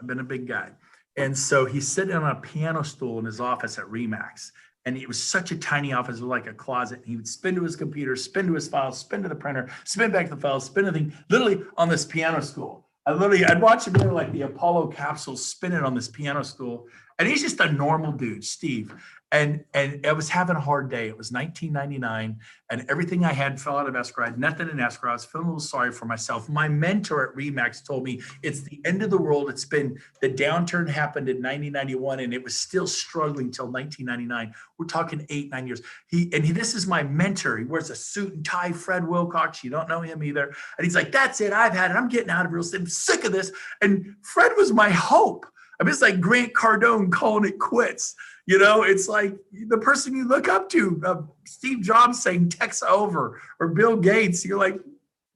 been a big guy. And so he's sitting on a piano stool in his office at RE/MAX. And it was such a tiny office, it was like a closet. He would spin to his computer, spin to his files, spin to the printer, spin back to the files, spin to the thing, literally on this piano stool. I'd watch him like the Apollo capsule spinning on this piano stool. And he's just a normal dude, Steve. And I was having a hard day. It was 1999 and everything I had fell out of escrow. I had nothing in escrow. I was feeling a little sorry for myself. My mentor at RE/MAX told me it's the end of the world. The downturn happened in 1991 and it was still struggling till 1999. We're talking 8-9 years. This is my mentor. He wears a suit and tie, Fred Wilcox. You don't know him either. And he's like, that's it. I've had it. I'm getting out of real estate. I'm sick of this. And Fred was my hope. I mean, it's like Grant Cardone calling it quits. It's like the person you look up to, Steve Jobs saying tech's over, or Bill Gates. You're like,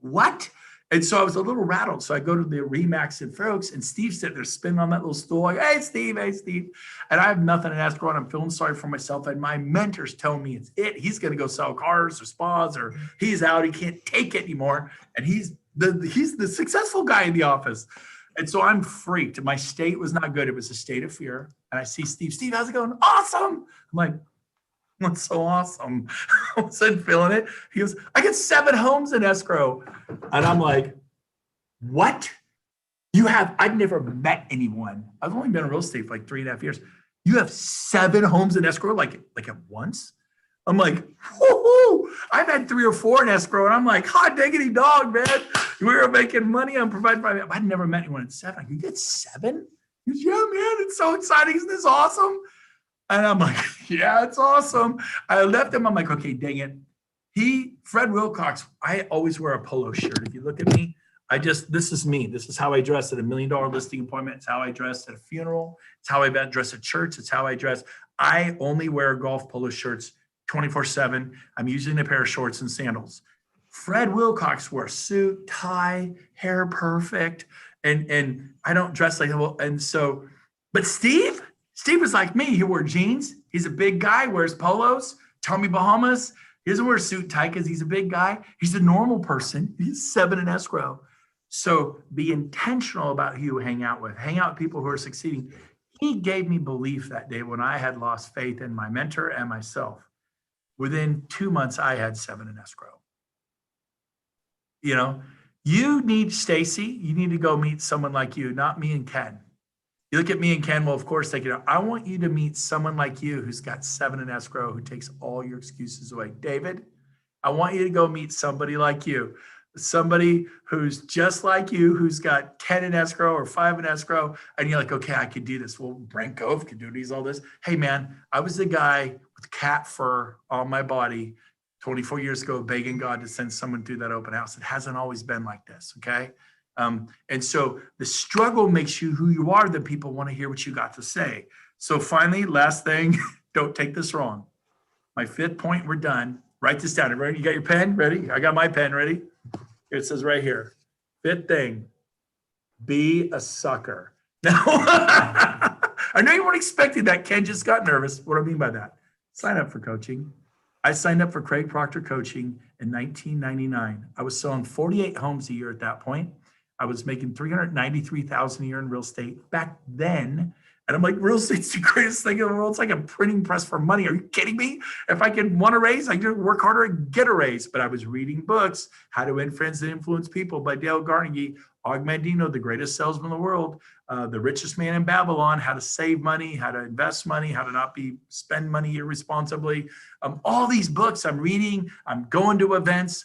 what? And so I was a little rattled. So I go to the RE/MAX and folks, and Steve's sitting there spinning on that little stool. Like, hey, Steve. And I have nothing to ask for, and I'm feeling sorry for myself. And my mentor's telling me he's going to go sell cars or spas, or he's out. He can't take it anymore. And he's the successful guy in the office. And so I'm freaked. My state was not good. It was a state of fear. And I see Steve. Steve, how's it going? Awesome. I'm like, what's so awesome? I wasn't feeling it. He goes, I get 7 homes in escrow. And I'm like, what? I've never met anyone. I've only been in real estate for like 3.5 years. You have 7 homes in escrow, like at once? I'm like, whoo! I've had 3 or 4 in escrow, and I'm like, hot diggity dog, man. We were making money. I'm providing by. I'd never met anyone at 7. You get 7? He goes, yeah, man, it's so exciting. Isn't this awesome? And I'm like, yeah, it's awesome. I left him. I'm like, okay, dang it. Fred Wilcox, I always wear a polo shirt. If you look at me, this is me. This is how I dress at a $1 million listing appointment. It's how I dress at a funeral. It's how I dress at church. It's how I dress. I only wear golf polo shirts 24/7. I'm using a pair of shorts and sandals. Fred Wilcox wore a suit, tie, hair perfect, and I don't dress like that. And so, but Steve was like me. He wore jeans. He's a big guy, wears polos, Tommy Bahamas. He doesn't wear a suit and tie because he's a big guy. He's a normal person. He's 7 in escrow. So be intentional about who you hang out with. Hang out with people who are succeeding. He gave me belief that day when I had lost faith in my mentor and myself. Within 2 months, I had 7 in escrow. You need Stacy. You need to go meet someone like you, not me and Ken. You look at me and Ken, well, of course, I want you to meet someone like you who's got 7 in escrow, who takes all your excuses away. David, I want you to go meet somebody like you somebody who's just like you, who's got 10 in escrow or 5 in escrow, and you're like, okay, I could do this. Well, Brent Gove could do these, all this. Hey man, I was the guy with cat fur on my body 24 years ago, begging God to send someone through that open house. It hasn't always been like this, okay? And so the struggle makes you who you are, that people want to hear what you got to say. So finally, last thing, don't take this wrong. My 5th point, we're done. Write this down. Everybody, you got your pen ready? I got my pen ready. Here it says right here. 5th thing, be a sucker. Now, I know you weren't expecting that. Ken just got nervous. What do I mean by that? Sign up for coaching. I signed up for Craig Proctor Coaching in 1999. I was selling 48 homes a year at that point. I was making $393,000 a year in real estate back then. And I'm like, real estate's the greatest thing in the world. It's like a printing press for money. Are you kidding me? If I could want a raise, I could work harder and get a raise. But I was reading books, How to Win Friends and Influence People by Dale Carnegie, Og Mandino, the greatest salesman in the world, The Richest Man in Babylon, How to Save Money, How to Invest Money, How to Not Spend Money Irresponsibly. All these books I'm reading, I'm going to events.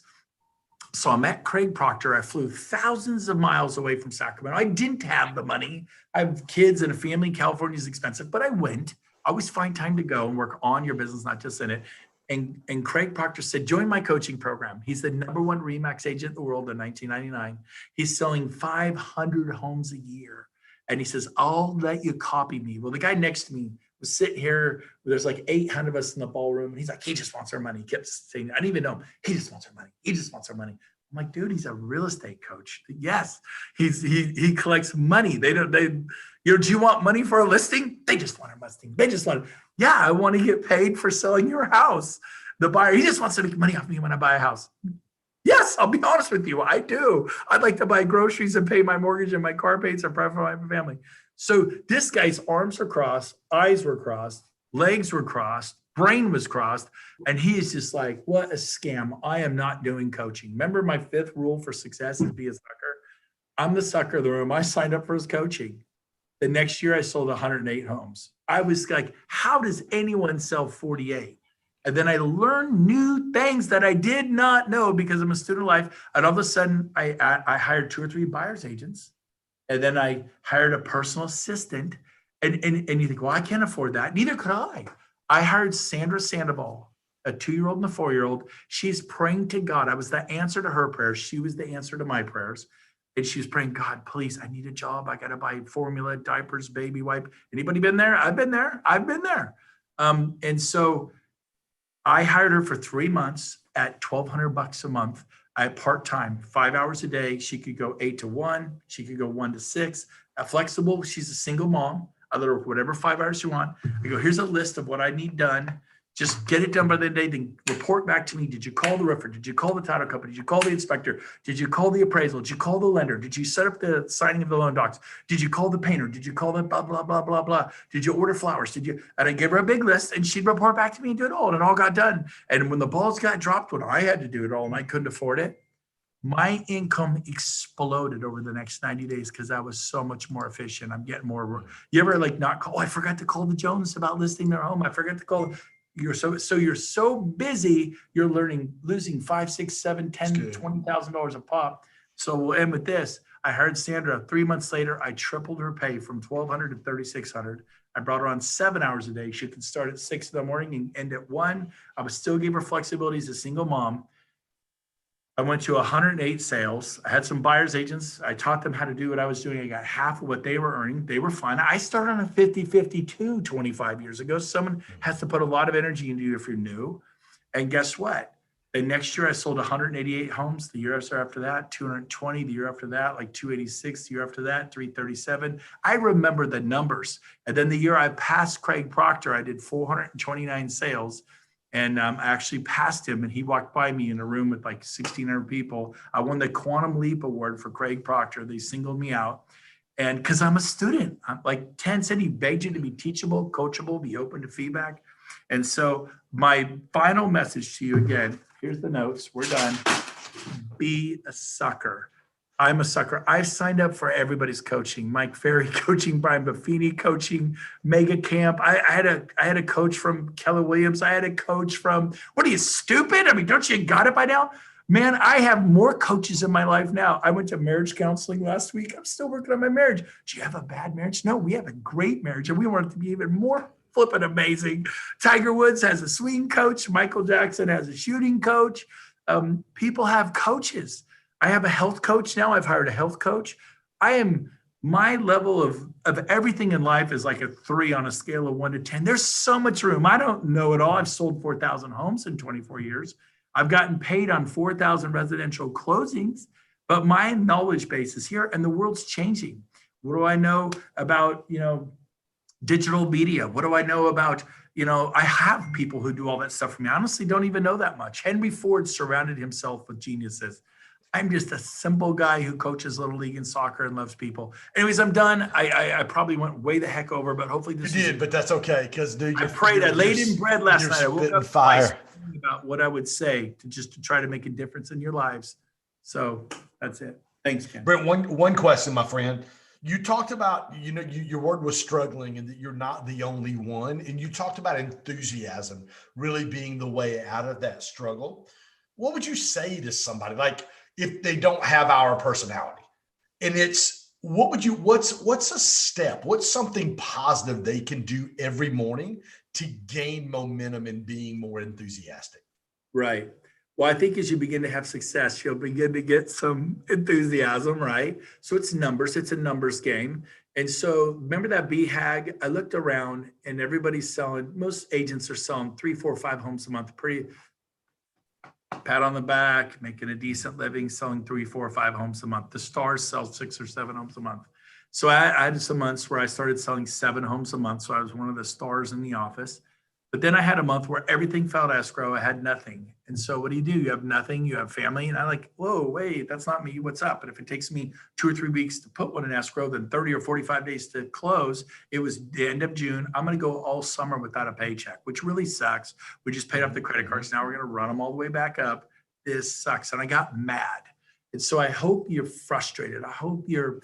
So I'm at Craig Proctor. I flew thousands of miles away from Sacramento. I didn't have the money. I have kids and a family. California is expensive, but I went. I always find time to go and work on your business, not just in it. And Craig Proctor said, join my coaching program. He's the #1 RE/MAX agent in the world in 1999. He's selling 500 homes a year. And he says, I'll let you copy me. Well, the guy next to me was sitting here. There's like 800 of us in the ballroom. And he's like, he just wants our money. He kept saying, I didn't even know him. He just wants our money. He just wants our money. I'm like, dude, he's a real estate coach. Yes, he collects money. Do you want money for a listing? They just want a listing. They just want it. Yeah, I want to get paid for selling your house. The buyer, he just wants to make money off me when I buy a house. Yes, I'll be honest with you. I do. I'd like to buy groceries and pay my mortgage and my car payments and provide for my family. So this guy's arms were crossed, eyes were crossed, legs were crossed, brain was crossed. And he is just like, what a scam. I am not doing coaching. Remember, my 5th rule for success is be a sucker. I'm the sucker of the room. I signed up for his coaching. The next year I sold 108 homes. I was like, how does anyone sell 48? And then I learned new things that I did not know because I'm a student of life. And all of a sudden I hired 2 or 3 buyer's agents. And then I hired a personal assistant. And you think, well, I can't afford that. Neither could I. I hired Sandra Sandoval, a 2-year-old and a 4-year-old. She's praying to God. I was the answer to her prayers. She was the answer to my prayers. And she was praying, God, please, I need a job. I got to buy formula, diapers, baby wipe. Anybody been there? I've been there. I've been there. And so I hired her for 3 months at $1,200 a month. I part-time, 5 hours a day. She could go 8 to 1. She could go 1 to 6. Flexible. She's a single mom. I let her work whatever 5 hours you want. I go, here's a list of what I need done. Just get it done by the day. Then report back to me. Did you call the roofer? Did you call the title company? Did you call the inspector? Did you call the appraisal? Did you call the lender? Did you set up the signing of the loan docs? Did you call the painter? Did you call the blah, blah, blah, blah, blah? Did you order flowers? Did you? And I gave her a big list and she'd report back to me and do it all. And it all got done. And when the balls got dropped, when I had to do it all and I couldn't afford it, my income exploded over the next 90 days because I was so much more efficient. I'm getting more. You ever like not call? Oh, I forgot to call the Jones about listing their home. I forgot to call. You're so busy. You're losing $5, $6, $7, $10, $20,000 a pop. So we'll end with this. I hired Sandra. 3 months later, I tripled her pay from $1,200 to $3,600. I brought her on 7 hours a day. She could start at 6 in the morning and end at 1. I would still give her flexibility as a single mom. I went to 108 sales. I had some buyer's agents. I taught them how to do what I was doing. I got half of what they were earning. They were fine. I started on a 50-52 25 years ago. Someone has to put a lot of energy into you if you're new. And guess what? The next year I sold 188 homes. The year after that, 220. The year after that, like 286. The year after that, 337. I remember the numbers. And then the year I passed Craig Proctor, I did 429 sales. And I actually passed him and he walked by me in a room with like 1,600 people. I won the Quantum Leap Award for Craig Proctor. They singled me out. And because I'm a student, I'm like Ken said, he begged you to be teachable, coachable, be open to feedback. And so my final message to you again, here's the notes. We're done. Be a sucker. I'm a sucker. I've signed up for everybody's coaching. Mike Ferry coaching, Brian Buffini coaching, Mega Camp. I had a coach from Keller Williams. I had a coach from, what are you, stupid? I mean, don't you got it by now? Man, I have more coaches in my life now. I went to marriage counseling last week. I'm still working on my marriage. Do you have a bad marriage? No, we have a great marriage, and we want it to be even more flippin' amazing. Tiger Woods has a swing coach. Michael Jackson has a shooting coach. People have coaches. I have a health coach now. I've hired a health coach. My level of everything in life is like a 3 on a scale of 1 to 10. There's so much room. I don't know it all. I've sold 4,000 homes in 24 years. I've gotten paid on 4,000 residential closings, but my knowledge base is here and the world's changing. What do I know about, digital media? What do I know about, I have people who do all that stuff for me. I honestly don't even know that much. Henry Ford surrounded himself with geniuses. I'm just a simple guy who coaches Little League and soccer and loves people. Anyways, I'm done. I probably went way the heck over, but hopefully this You did, but that's okay. Because dude, I prayed. I laid in bread last night. I woke up fire. thinking about what I would say to try to make a difference in your lives. So that's it. Thanks, Ken. Brent, one question, my friend. You talked about, your word was struggling and that you're not the only one. And you talked about enthusiasm really being the way out of that struggle. What would you say to somebody like if they don't have our personality? And what's a step? What's something positive they can do every morning to gain momentum in being more enthusiastic? Right. Well, I think as you begin to have success, you'll begin to get some enthusiasm, right? So it's numbers. It's a numbers game. And so remember that BHAG? I looked around and everybody's selling, most agents are selling 3, 4, 5 homes a month. Pretty pat on the back, making a decent living, selling 3, 4, 5 homes a month. The stars sell 6 or 7 homes a month. So I had some months where I started selling 7 homes a month. So I was one of the stars in the office. But then I had a month where everything fell to escrow. I had nothing. And so what do? You have nothing. You have family. And I'm like, whoa, wait, that's not me. What's up? But if it takes me 2 or 3 weeks to put one in escrow, then 30 or 45 days to close, it was the end of June. I'm going to go all summer without a paycheck, which really sucks. We just paid off the credit cards. Now we're going to run them all the way back up. This sucks. And I got mad. And so I hope you're frustrated. I hope you're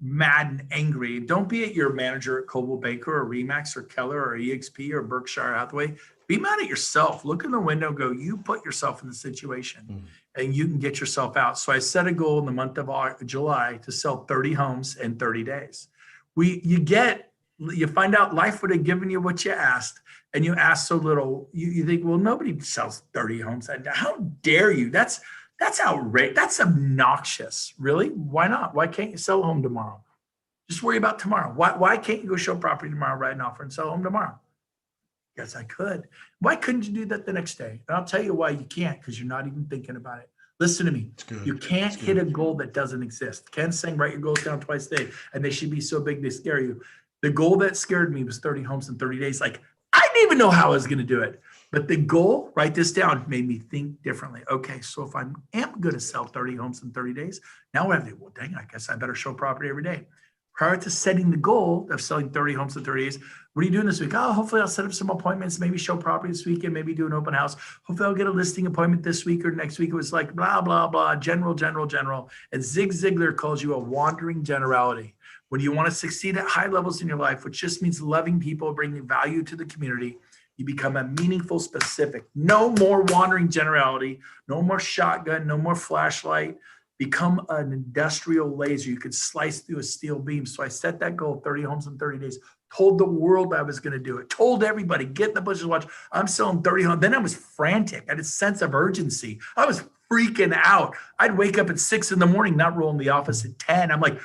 mad and angry. Don't be at your manager at Coldwell Banker or Remax or Keller or EXP or Berkshire Hathaway. Be mad at yourself. Look in the window, go, you put yourself in the situation and you can get yourself out. So I set a goal in the month of July to sell 30 homes in 30 days. You find out life would have given you what you asked and you asked so little. You think, well, nobody sells 30 homes. How dare you? That's outrageous. That's obnoxious. Really? Why not? Why can't you sell a home tomorrow? Just worry about tomorrow. Why can't you go show property tomorrow, write an offer, and sell a home tomorrow? Yes, I could. Why couldn't you do that the next day? And I'll tell you why you can't, because you're not even thinking about it. Listen to me. You can't hit a goal that doesn't exist. Ken's saying write your goals down twice a day, and they should be so big they scare you. The goal that scared me was 30 homes in 30 days. Like, I didn't even know how I was going to do it. But the goal, write this down, made me think differently. Okay, so if I am going to sell 30 homes in 30 days, now what do I do? Well, dang, I guess I better show property every day. Prior to setting the goal of selling 30 homes in 30 days, what are you doing this week? Oh, hopefully I'll set up some appointments, maybe show property this weekend, maybe do an open house. Hopefully I'll get a listing appointment this week or next week. It was like blah, blah, blah, general. And Zig Ziglar calls you a wandering generality. When you want to succeed at high levels in your life, which just means loving people, bringing value to the community, you become a meaningful specific. No more wandering generality, no more shotgun, no more flashlight. Become an industrial laser. You could slice through a steel beam. So I set that goal, 30 homes in 30 days, told the world I was going to do it, told everybody, get in the bushes, watch. I'm selling 30 homes. Then I was frantic. I had a sense of urgency. I was freaking out. I'd wake up at 6 a.m, not roll in the office at 10. I'm like,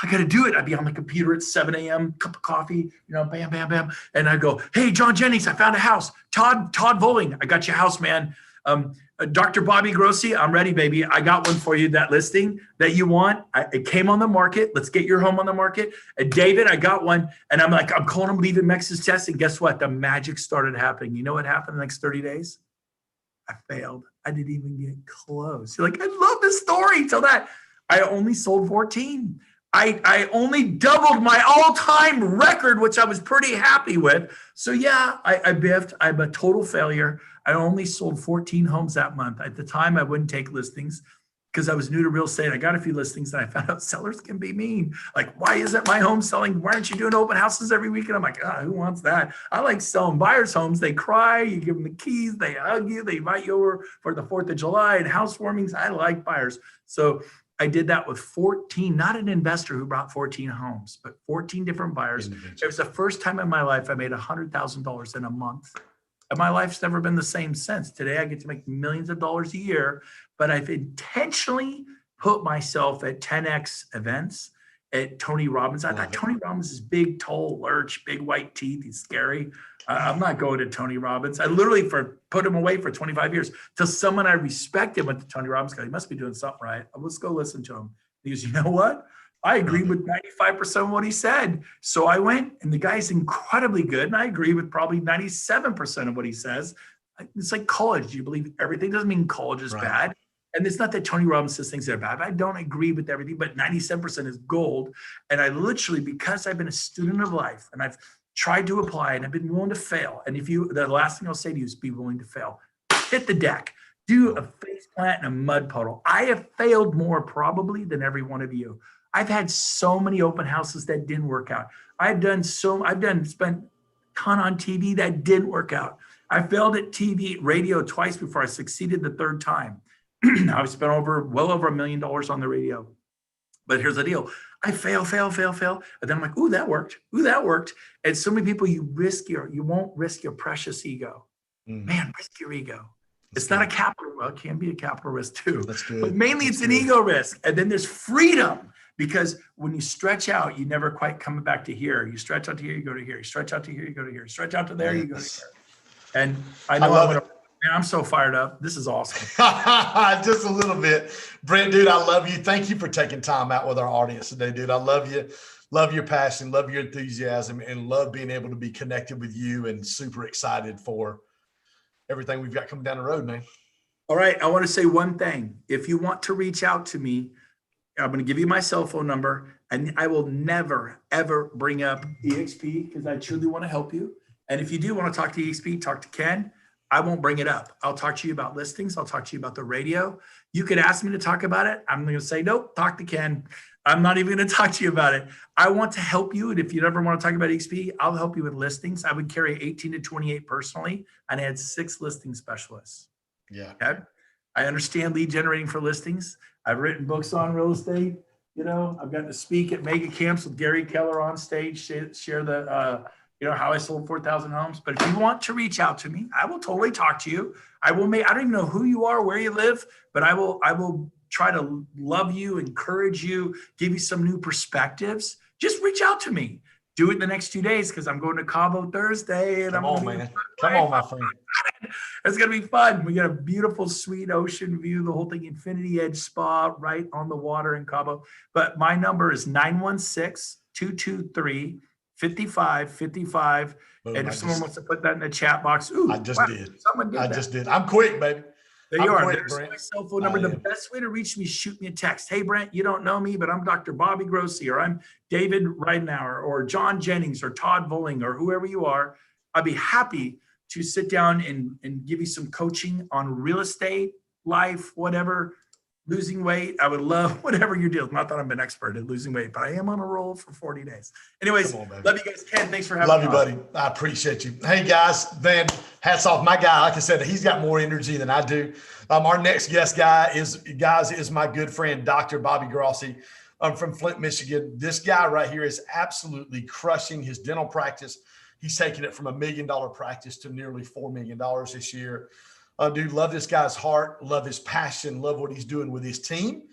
I got to do it. I'd be on the computer at 7 a.m., cup of coffee, bam, bam, bam. And I'd go, hey, John Jennings, I found a house. Todd Voling, I got your house, man. Dr. Bobby Grossi, I'm ready, baby. I got one for you, that listing that you want. It came on the market. Let's get your home on the market. And David, I got one. And I'm calling him, leaving Mex's test. And guess what? The magic started happening. You know what happened in the next 30 days? I failed. I didn't even get close. You're like, I love this story. Till that, I only sold 14. I only doubled my all-time record, which I was pretty happy with. So yeah, I biffed. I'm a total failure. I only sold 14 homes that month. At the time, I wouldn't take listings because I was new to real estate. I got a few listings and I found out sellers can be mean. Like, why isn't my home selling? Why aren't you doing open houses every week? And I'm like, who wants that? I like selling buyers' homes. They cry, you give them the keys, they hug you, they invite you over for the 4th of July and housewarmings. I like buyers. So I did that with 14, not an investor who brought 14 homes, but 14 different buyers. It was the first time in my life I made $100,000 in a month. And my life's never been the same since. Today I get to make millions of dollars a year, but I've intentionally put myself at 10X events at Tony Robbins. I thought Tony Robbins is big, tall, lurch, big white teeth. He's scary. I'm not going to Tony Robbins. I literally put him away for 25 years till someone I respected went to Tony Robbins. He must be doing something right. Let's go listen to him. He goes, you know what? I agree with 95% of what he said. So I went, and the guy's incredibly good. And I agree with probably 97% of what he says. It's like college. You believe everything. Doesn't mean college is bad. And it's not that Tony Robbins says things that are bad. I don't agree with everything, but 97% is gold. And I literally, because I've been a student of life and I've tried to apply and I've been willing to fail. And the last thing I'll say to you is be willing to fail. Hit the deck. Do a face plant in a mud puddle. I have failed more probably than every one of you. I've had so many open houses that didn't work out. Spent a ton on TV that didn't work out. I failed at TV, radio twice before I succeeded the third time. I've spent well over $1 million on the radio. But here's the deal. I fail. And then I'm like, ooh, that worked. And so many people, you won't risk your precious ego. Man, risk your ego. It's not a capital, well, it can be a capital risk too. That's good. But mainly it's an ego risk. And then there's freedom. Because when you stretch out, you never quite come back to here. You stretch out to here, you go to here. You stretch out to here, you go to here. You stretch out to there, you go to here. And I know man, I'm so fired up. This is awesome. Just a little bit. Brent, dude, I love you. Thank you for taking time out with our audience today, dude. I love you. Love your passion, love your enthusiasm, and love being able to be connected with you, and super excited for everything we've got coming down the road, man. All right. I want to say one thing. If you want to reach out to me, I'm going to give you my cell phone number, and I will never, ever bring up EXP because I truly want to help you. And if you do want to talk to EXP, talk to Ken. I won't bring it up. I'll talk to you about listings. I'll talk to you about the radio. You could ask me to talk about it. I'm going to say, nope, talk to Ken. I'm not even going to talk to you about it. I want to help you. And if you ever want to talk about EXP, I'll help you with listings. I would carry 18 to 28 personally, and I had 6 listing specialists. Yeah. Okay? I understand lead generating for listings. I've written books on real estate. I've gotten to speak at mega camps with Gary Keller on stage, share the, how I sold 4,000 homes. But if you want to reach out to me, I will totally talk to you. I don't even know who you are, where you live, but I will try to love you, encourage you, give you some new perspectives. Just reach out to me. Do it in the next 2 days because I'm going to Cabo Thursday. And Come on, my friend. It's going to be fun. We got a beautiful, sweet ocean view, the whole thing, Infinity Edge Spa right on the water in Cabo. But my number is 916-223-5555. And if someone wants to put that in the chat box, I just did. I'm quick, baby. There you are. There's my cell phone number. The best way to reach me is shoot me a text. Hey, Brent, you don't know me, but I'm Dr. Bobby Grossi, or I'm David Reidenauer, or John Jennings, or Todd Volling, or whoever you are. I'd be happy to sit down and give you some coaching on real estate, life, whatever, losing weight. I would love whatever your deal. Not that I'm an expert at losing weight, but I am on a roll for 40 days. Anyways, love you guys. Ken, thanks for having me. Love you, buddy. I appreciate you. Hey, guys, then hats off. My guy, like I said, he's got more energy than I do. Our next guest is my good friend, Dr. Bobby Grossi. From Flint, Michigan. This guy right here is absolutely crushing his dental practice. He's taking it from $1 million practice to nearly $4 million this year. Dude, love this guy's heart, love his passion, love what he's doing with his team.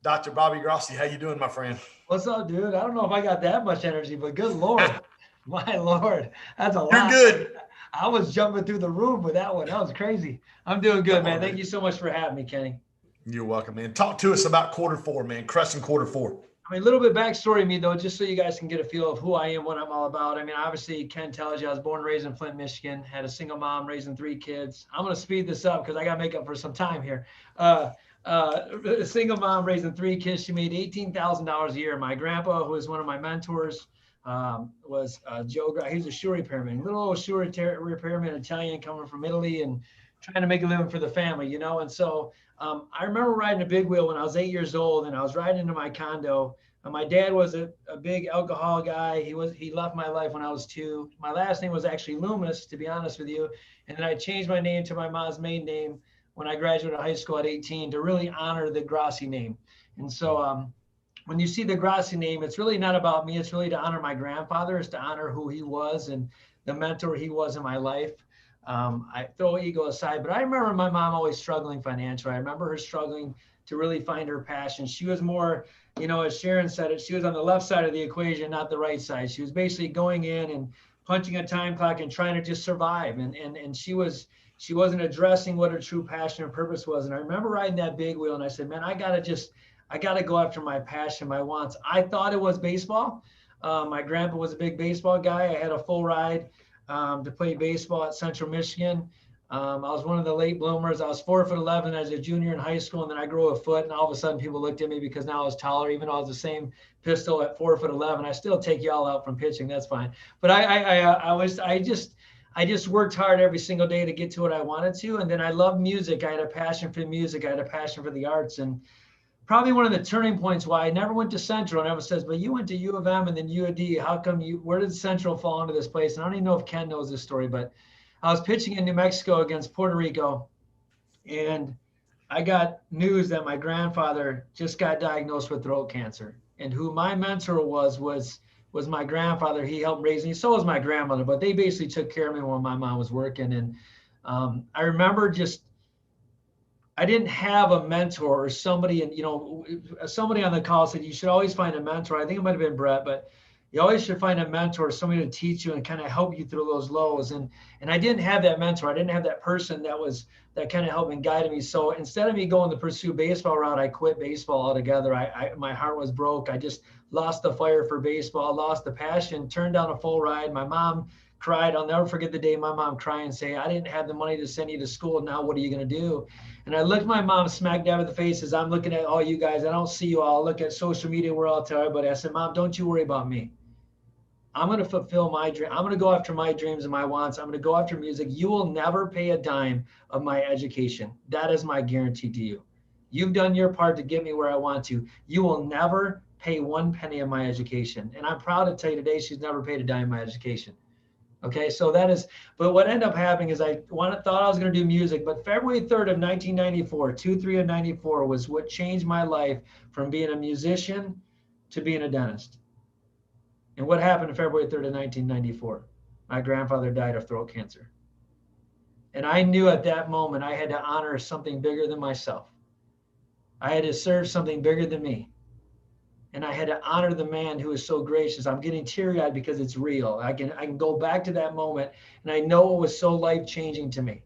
Dr. Bobby Grossi, how you doing, my friend? What's up, dude? I don't know if I got that much energy, but good Lord. My Lord. That's a lot. You're good. I was jumping through the roof with that one. That was crazy. I'm doing good, man. Thank you so much for having me, Kenny. You're welcome, man. Talk to us about Q4, man. Crushing Q4. I mean, a little bit backstory of me, though, just so you guys can get a feel of who I am, what I'm all about. I mean, obviously, Ken tells you I was born and raised in Flint, Michigan, had a single mom raising 3 kids. I'm going to speed this up because I got to make up for some time here. A single mom raising 3 kids. She made $18,000 a year. My grandpa, who was one of my mentors, was Joe. He was a shoe repairman, little old shoe repairman, Italian, coming from Italy, and trying to make a living for the family, you know? And so I remember riding a big wheel when I was 8 years old, and I was riding into my condo. And my dad was a big alcohol guy. He left my life when I was 2. My last name was actually Loomis, to be honest with you. And then I changed my name to my mom's maiden name when I graduated high school at 18 to really honor the Grassi name. And so when you see the Grassi name, it's really not about me. It's really to honor my grandfather. It's to honor who he was and the mentor he was in my life. I throw ego aside, but I remember my mom always struggling financially. I remember her struggling to really find her passion. She was more, you know, as Sharon said it, she was on the left side of the equation, not the right side. She was basically going in and punching a time clock and trying to just survive. And she wasn't addressing what her true passion and purpose was. And I remember riding that big wheel, and I said, man, I got to go after my passion, my wants. I thought it was baseball. My grandpa was a big baseball guy. I had a full ride to play baseball at Central Michigan. I was one of the late bloomers. I was 4'11" as a junior in high school, and then I grew a foot, and all of a sudden people looked at me because now I was taller, even though I was the same pistol at 4'11". I still take y'all out from pitching. That's fine. But I just worked hard every single day to get to what I wanted to. And then I loved music. I had a passion for music. I had a passion for the arts. And probably one of the turning points why I never went to Central, and everyone says, but you went to U of M and then U of D. How come where did Central fall into this place? And I don't even know if Ken knows this story, but I was pitching in New Mexico against Puerto Rico, and I got news that my grandfather just got diagnosed with throat cancer. And who my mentor was my grandfather. He helped raise me. So was my grandmother, but they basically took care of me when my mom was working. And I remember I didn't have a mentor or somebody, and somebody on the call said you should always find a mentor. I think it might have been Brett, but you always should find a mentor, somebody to teach you and kind of help you through those lows. And I didn't have that mentor. I didn't have that person that kind of helped and guided me. So instead of me going the pursue baseball route, I quit baseball altogether. My heart was broke. I just lost the fire for baseball, lost the passion, turned down a full ride. My mom cried. I'll never forget the day my mom cried and say, I didn't have the money to send you to school. Now what are you going to do? And I looked my mom smack dab in the face as I'm looking at all you guys. I don't see you all. I look at social media. We're all tell everybody. I said, Mom, don't you worry about me. I'm going to fulfill my dream. I'm going to go after my dreams and my wants. I'm going to go after music. You will never pay a dime of my education. That is my guarantee to you. You've done your part to get me where I want to. You will never pay 1 penny of my education. And I'm proud to tell you today, she's never paid a dime of my education. Okay, so that is, but what ended up happening is I thought I was going to do music, but February 3rd of 1994, 2/3 of 94 was what changed my life from being a musician to being a dentist. And what happened on February 3rd of 1994? My grandfather died of throat cancer. And I knew at that moment I had to honor something bigger than myself. I had to serve something bigger than me. And I had to honor the man who was so gracious. I'm getting teary-eyed because it's real. I can go back to that moment, and I know it was so life-changing to me.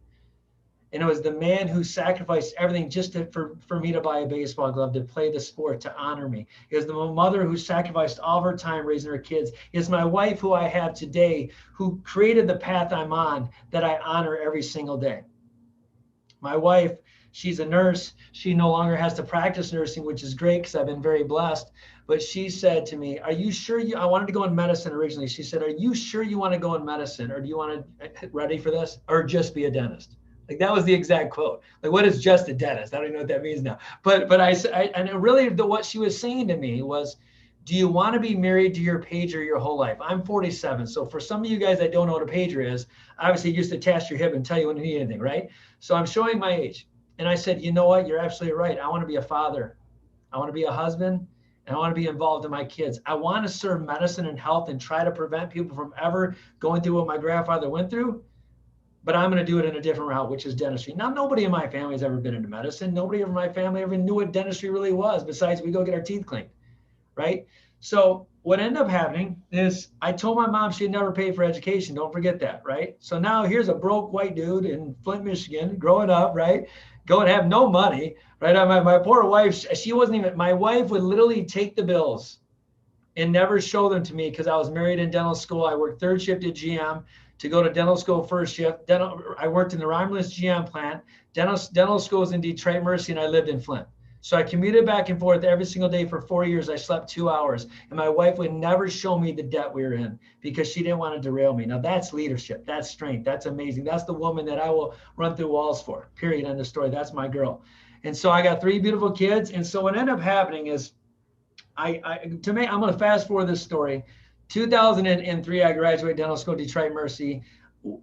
And it was the man who sacrificed everything just for me to buy a baseball glove, to play the sport, to honor me. It was the mother who sacrificed all of her time raising her kids. It's my wife who I have today, who created the path I'm on, that I honor every single day. My wife, she's a nurse. She no longer has to practice nursing, which is great because I've been very blessed. But she said to me, are you sure I wanted to go in medicine originally. She said, are you sure you want to go in medicine, or do you want to, ready for this, or just be a dentist? Like, that was the exact quote. Like, what is just a dentist? I don't even know what that means now. But and really what she was saying to me was, do you want to be married to your pager your whole life? I'm 47. So for some of you guys that don't know what a pager is, obviously you just attach your hip and tell you when you need anything, right? So I'm showing my age. And I said, you know what? You're absolutely right. I want to be a father. I want to be a husband. And I want to be involved in my kids. I want to serve medicine and health and try to prevent people from ever going through what my grandfather went through. But I'm going to do it in a different route, which is dentistry. Now, nobody in my family has ever been into medicine. Nobody in my family ever knew what dentistry really was, besides we go get our teeth cleaned, right? So what ended up happening is I told my mom she'd never pay for education. Don't forget that, right? So now here's a broke white dude in Flint, Michigan, growing up, right? Go and have no money, right? My poor wife, she wasn't even, my wife would literally take the bills and never show them to me because I was married in dental school. I worked third shift at GM to go to dental school first shift. I worked in the Romulus GM plant. Dental school was in Detroit Mercy, and I lived in Flint. So I commuted back and forth every single day for 4 years. I slept 2 hours, and my wife would never show me the debt we were in because she didn't want to derail me. Now that's leadership. That's strength. That's amazing. That's the woman that I will run through walls for, period. End of story. That's my girl. And so I got 3 beautiful kids. And so what ended up happening is I'm going to fast forward this story. 2003, I graduated dental school, Detroit Mercy.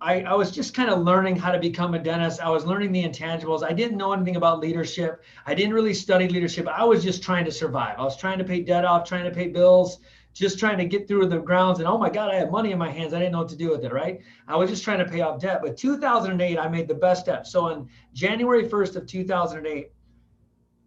I was just kind of learning how to become a dentist. I was learning the intangibles. I didn't know anything about leadership. I didn't really study leadership. I was just trying to survive. I was trying to pay debt off, trying to pay bills, just trying to get through the grounds. And oh my God, I had money in my hands. I didn't know what to do with it, right? I was just trying to pay off debt. But 2008, I made the best step. So on January 1st of 2008,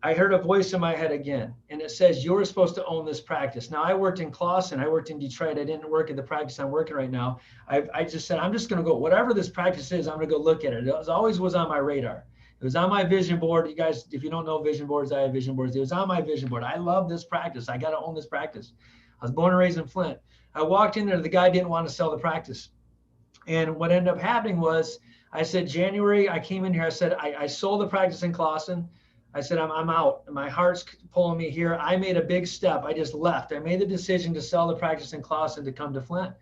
I heard a voice in my head again, and it says, you're supposed to own this practice. Now, I worked in Clawson. I worked in Detroit. I didn't work at the practice I'm working right now. I just said, I'm just going to go, whatever this practice is, I'm going to go look at it. It always was on my radar. It was on my vision board. You guys, if you don't know vision boards, I have vision boards. It was on my vision board. I love this practice. I got to own this practice. I was born and raised in Flint. I walked in there. The guy didn't want to sell the practice. And what ended up happening was, I said, January, I came in here. I said, I sold the practice in Clawson. I said, I'm out. My heart's pulling me here. I made a big step. I just left. I made the decision to sell the practice in Clawson to come to Flint.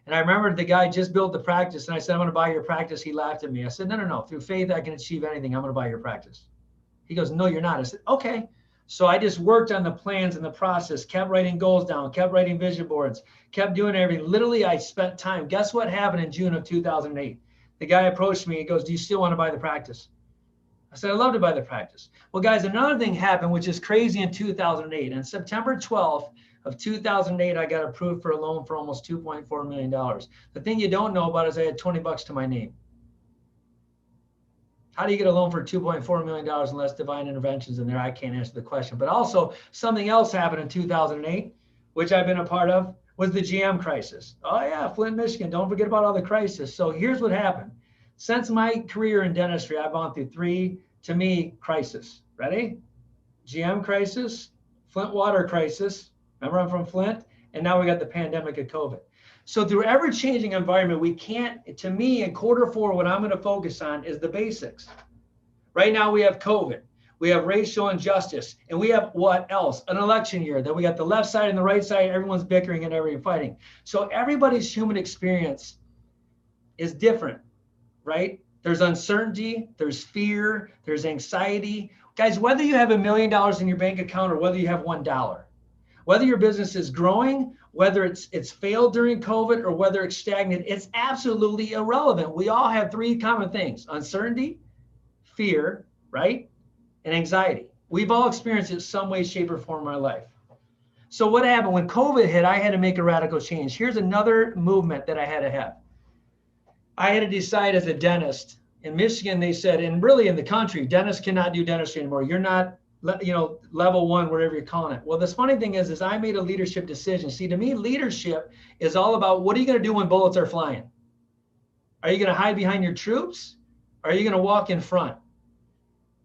And I remember the guy just built the practice, and I said, I'm going to buy your practice. He laughed at me. I said, no. Through faith, I can achieve anything. I'm going to buy your practice. He goes, no, you're not. I said, okay. So I just worked on the plans and the process, kept writing goals down, kept writing vision boards, kept doing everything. Literally, I spent time. Guess what happened in June of 2008? The guy approached me. He goes, do you still want to buy the practice? I said, I'd love to buy the practice. Well, guys, another thing happened, which is crazy in 2008. On September 12th of 2008, I got approved for a loan for almost $2.4 million. The thing you don't know about is I had $20 to my name. How do you get a loan for $2.4 million unless divine interventions in there? I can't answer the question. But also something else happened in 2008, which I've been a part of, was the GM crisis. Oh yeah, Flint, Michigan. Don't forget about all the crisis. So here's what happened. Since my career in dentistry, I've gone through 3, to me, crisis. Ready? GM crisis, Flint water crisis. Remember, I'm from Flint. And now we got the pandemic of COVID. So through ever-changing environment, we can't, to me, in Q4, what I'm going to focus on is the basics. Right now, we have COVID. We have racial injustice. And we have what else? An election year. Then we got the left side and the right side. Everyone's bickering and everyone fighting. So everybody's human experience is different. Right? There's uncertainty, there's fear, there's anxiety. Guys, whether you have $1 million in your bank account or whether you have $1, whether your business is growing, whether it's failed during COVID or whether it's stagnant, it's absolutely irrelevant. We all have 3 common things: uncertainty, fear, right? And anxiety. We've all experienced it some way, shape, or form in our life. So what happened when COVID hit? I had to make a radical change. Here's another movement that I had to have. I had to decide as a dentist. In Michigan, they said, and really in the country, dentists cannot do dentistry anymore. You're not, level 1, whatever you're calling it. Well, this funny thing is I made a leadership decision. See, to me, leadership is all about, what are you going to do when bullets are flying? Are you going to hide behind your troops? Or are you going to walk in front?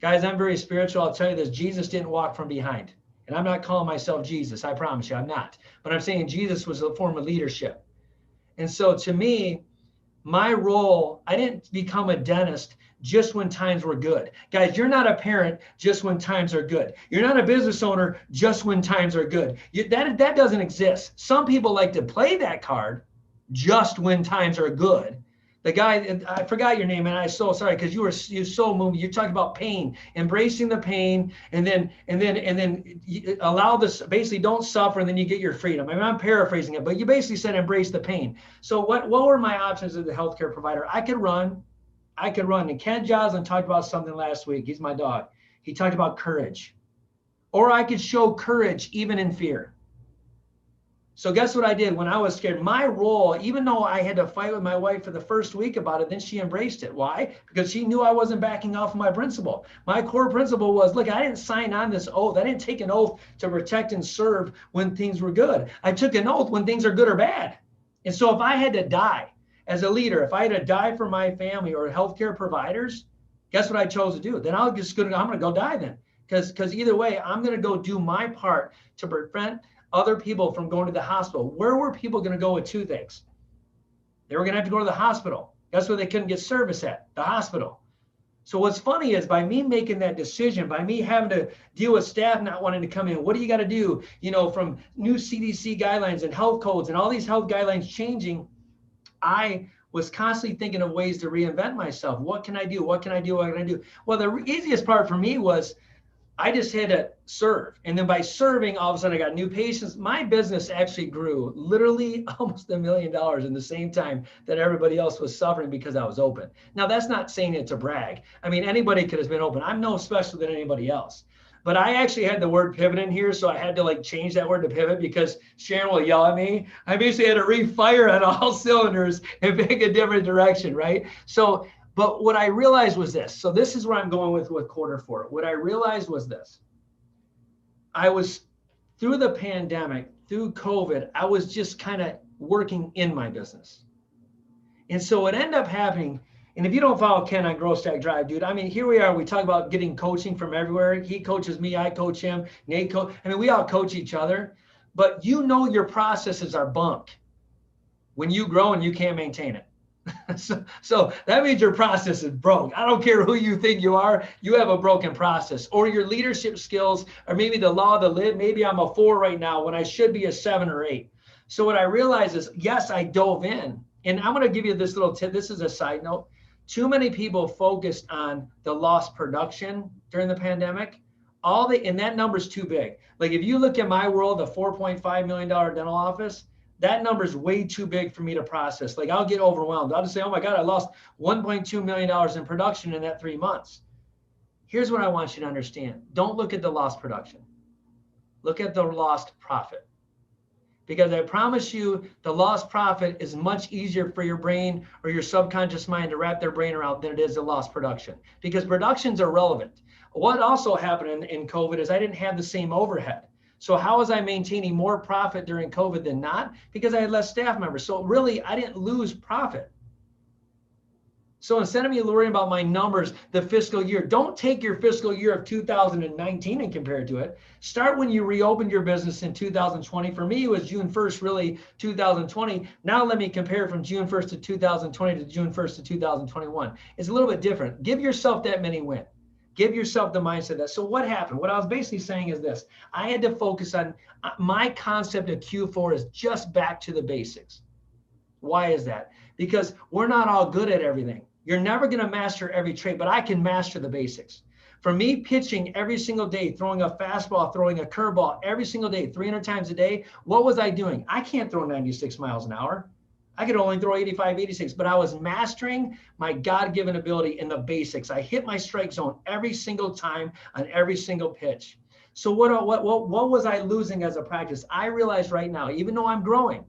Guys, I'm very spiritual. I'll tell you this. Jesus didn't walk from behind. And I'm not calling myself Jesus. I promise you, I'm not. But I'm saying Jesus was a form of leadership. And so to me, my role, I didn't become a dentist just when times were good. Guys, you're not a parent just when times are good. You're not a business owner just when times are good. That doesn't exist. Some people like to play that card just when times are good. The guy, I forgot your name, and I'm so sorry because you're so moved. You talked about pain, embracing the pain, and then you allow this. Basically, don't suffer, and then you get your freedom. I mean, I'm paraphrasing it, but you basically said embrace the pain. So what were my options as a healthcare provider? I could run. And Ken Joslin talked about something last week. He's my dog. He talked about courage, or I could show courage even in fear. So guess what I did when I was scared? My role, even though I had to fight with my wife for the first week about it, then she embraced it. Why? Because she knew I wasn't backing off of my principle. My core principle was, look, I didn't sign on this oath. I didn't take an oath to protect and serve when things were good. I took an oath when things are good or bad. And so if I had to die as a leader, if I had to die for my family or healthcare providers, guess what I chose to do? Then I'm going to go die then. Because either way, I'm going to go do my part to prevent other people from going to the hospital. Where were people going to go with 2 things? They were going to have to go to the hospital. Guess where they couldn't get service at? The hospital. So what's funny is by me making that decision, by me having to deal with staff not wanting to come in, what do you got to do? You know, from new CDC guidelines and health codes and all these health guidelines changing, I was constantly thinking of ways to reinvent myself. What can I do? What can I do? What can I do? Well, the easiest part for me was I just had to serve. And then by serving, all of a sudden I got new patients. My business actually grew literally almost $1 million in the same time that everybody else was suffering because I was open. Now, that's not saying it to brag. I mean, anybody could have been open. I'm no special than anybody else. But I actually had the word pivot in here, so I had to like change that word to pivot because Sharon will yell at me. I basically had to refire on all cylinders and make a different direction, right? So, but what I realized was this. So this is where I'm going with Q4. What I realized was this. I was, through the pandemic, through COVID, I was just kind of working in my business. And so what ended up happening, and if you don't follow Ken on Growth Stack Drive, dude, I mean, here we are. We talk about getting coaching from everywhere. He coaches me. I coach him. Nate I mean, we all coach each other. But you know your processes are bunk when you grow and you can't maintain it. So that means your process is broke. I don't care who you think you are. You have a broken process, or your leadership skills, or maybe the law of the lid. Maybe I'm a 4 right now when I should be a 7 or 8. So what I realized is, yes, I dove in. And I'm going to give you this little tip. This is a side note. Too many people focused on the lost production during the pandemic. And that number's too big. Like if you look at my world, the $4.5 million dental office, that number is way too big for me to process. Like I'll get overwhelmed. I'll just say, oh my God, I lost $1.2 million in production in that 3 months. Here's what I want you to understand. Don't look at the lost production. Look at the lost profit. Because I promise you, the lost profit is much easier for your brain or your subconscious mind to wrap their brain around than it is the lost production. Because productions are relevant. What also happened in COVID is I didn't have the same overhead. So how was I maintaining more profit during COVID than not? Because I had less staff members. So really, I didn't lose profit. So instead of me worrying about my numbers, the fiscal year, don't take your fiscal year of 2019 and compare it to it. Start when you reopened your business in 2020. For me, it was June 1st, really 2020. Now let me compare from June 1st to 2020 to June 1st to 2021. It's a little bit different. Give yourself that mini win. Give yourself the mindset that. So what happened? What I was basically saying is this. I had to focus on my concept of Q4 is just back to the basics. Why is that? Because we're not all good at everything. You're never going to master every trait, but I can master the basics. For me, pitching every single day, throwing a fastball, throwing a curveball every single day, 300 times a day, what was I doing? I can't throw 96 miles an hour. I could only throw 85, 86, but I was mastering my God-given ability in the basics. I hit my strike zone every single time on every single pitch. So what was I losing as a practice? I realize right now, even though I'm growing,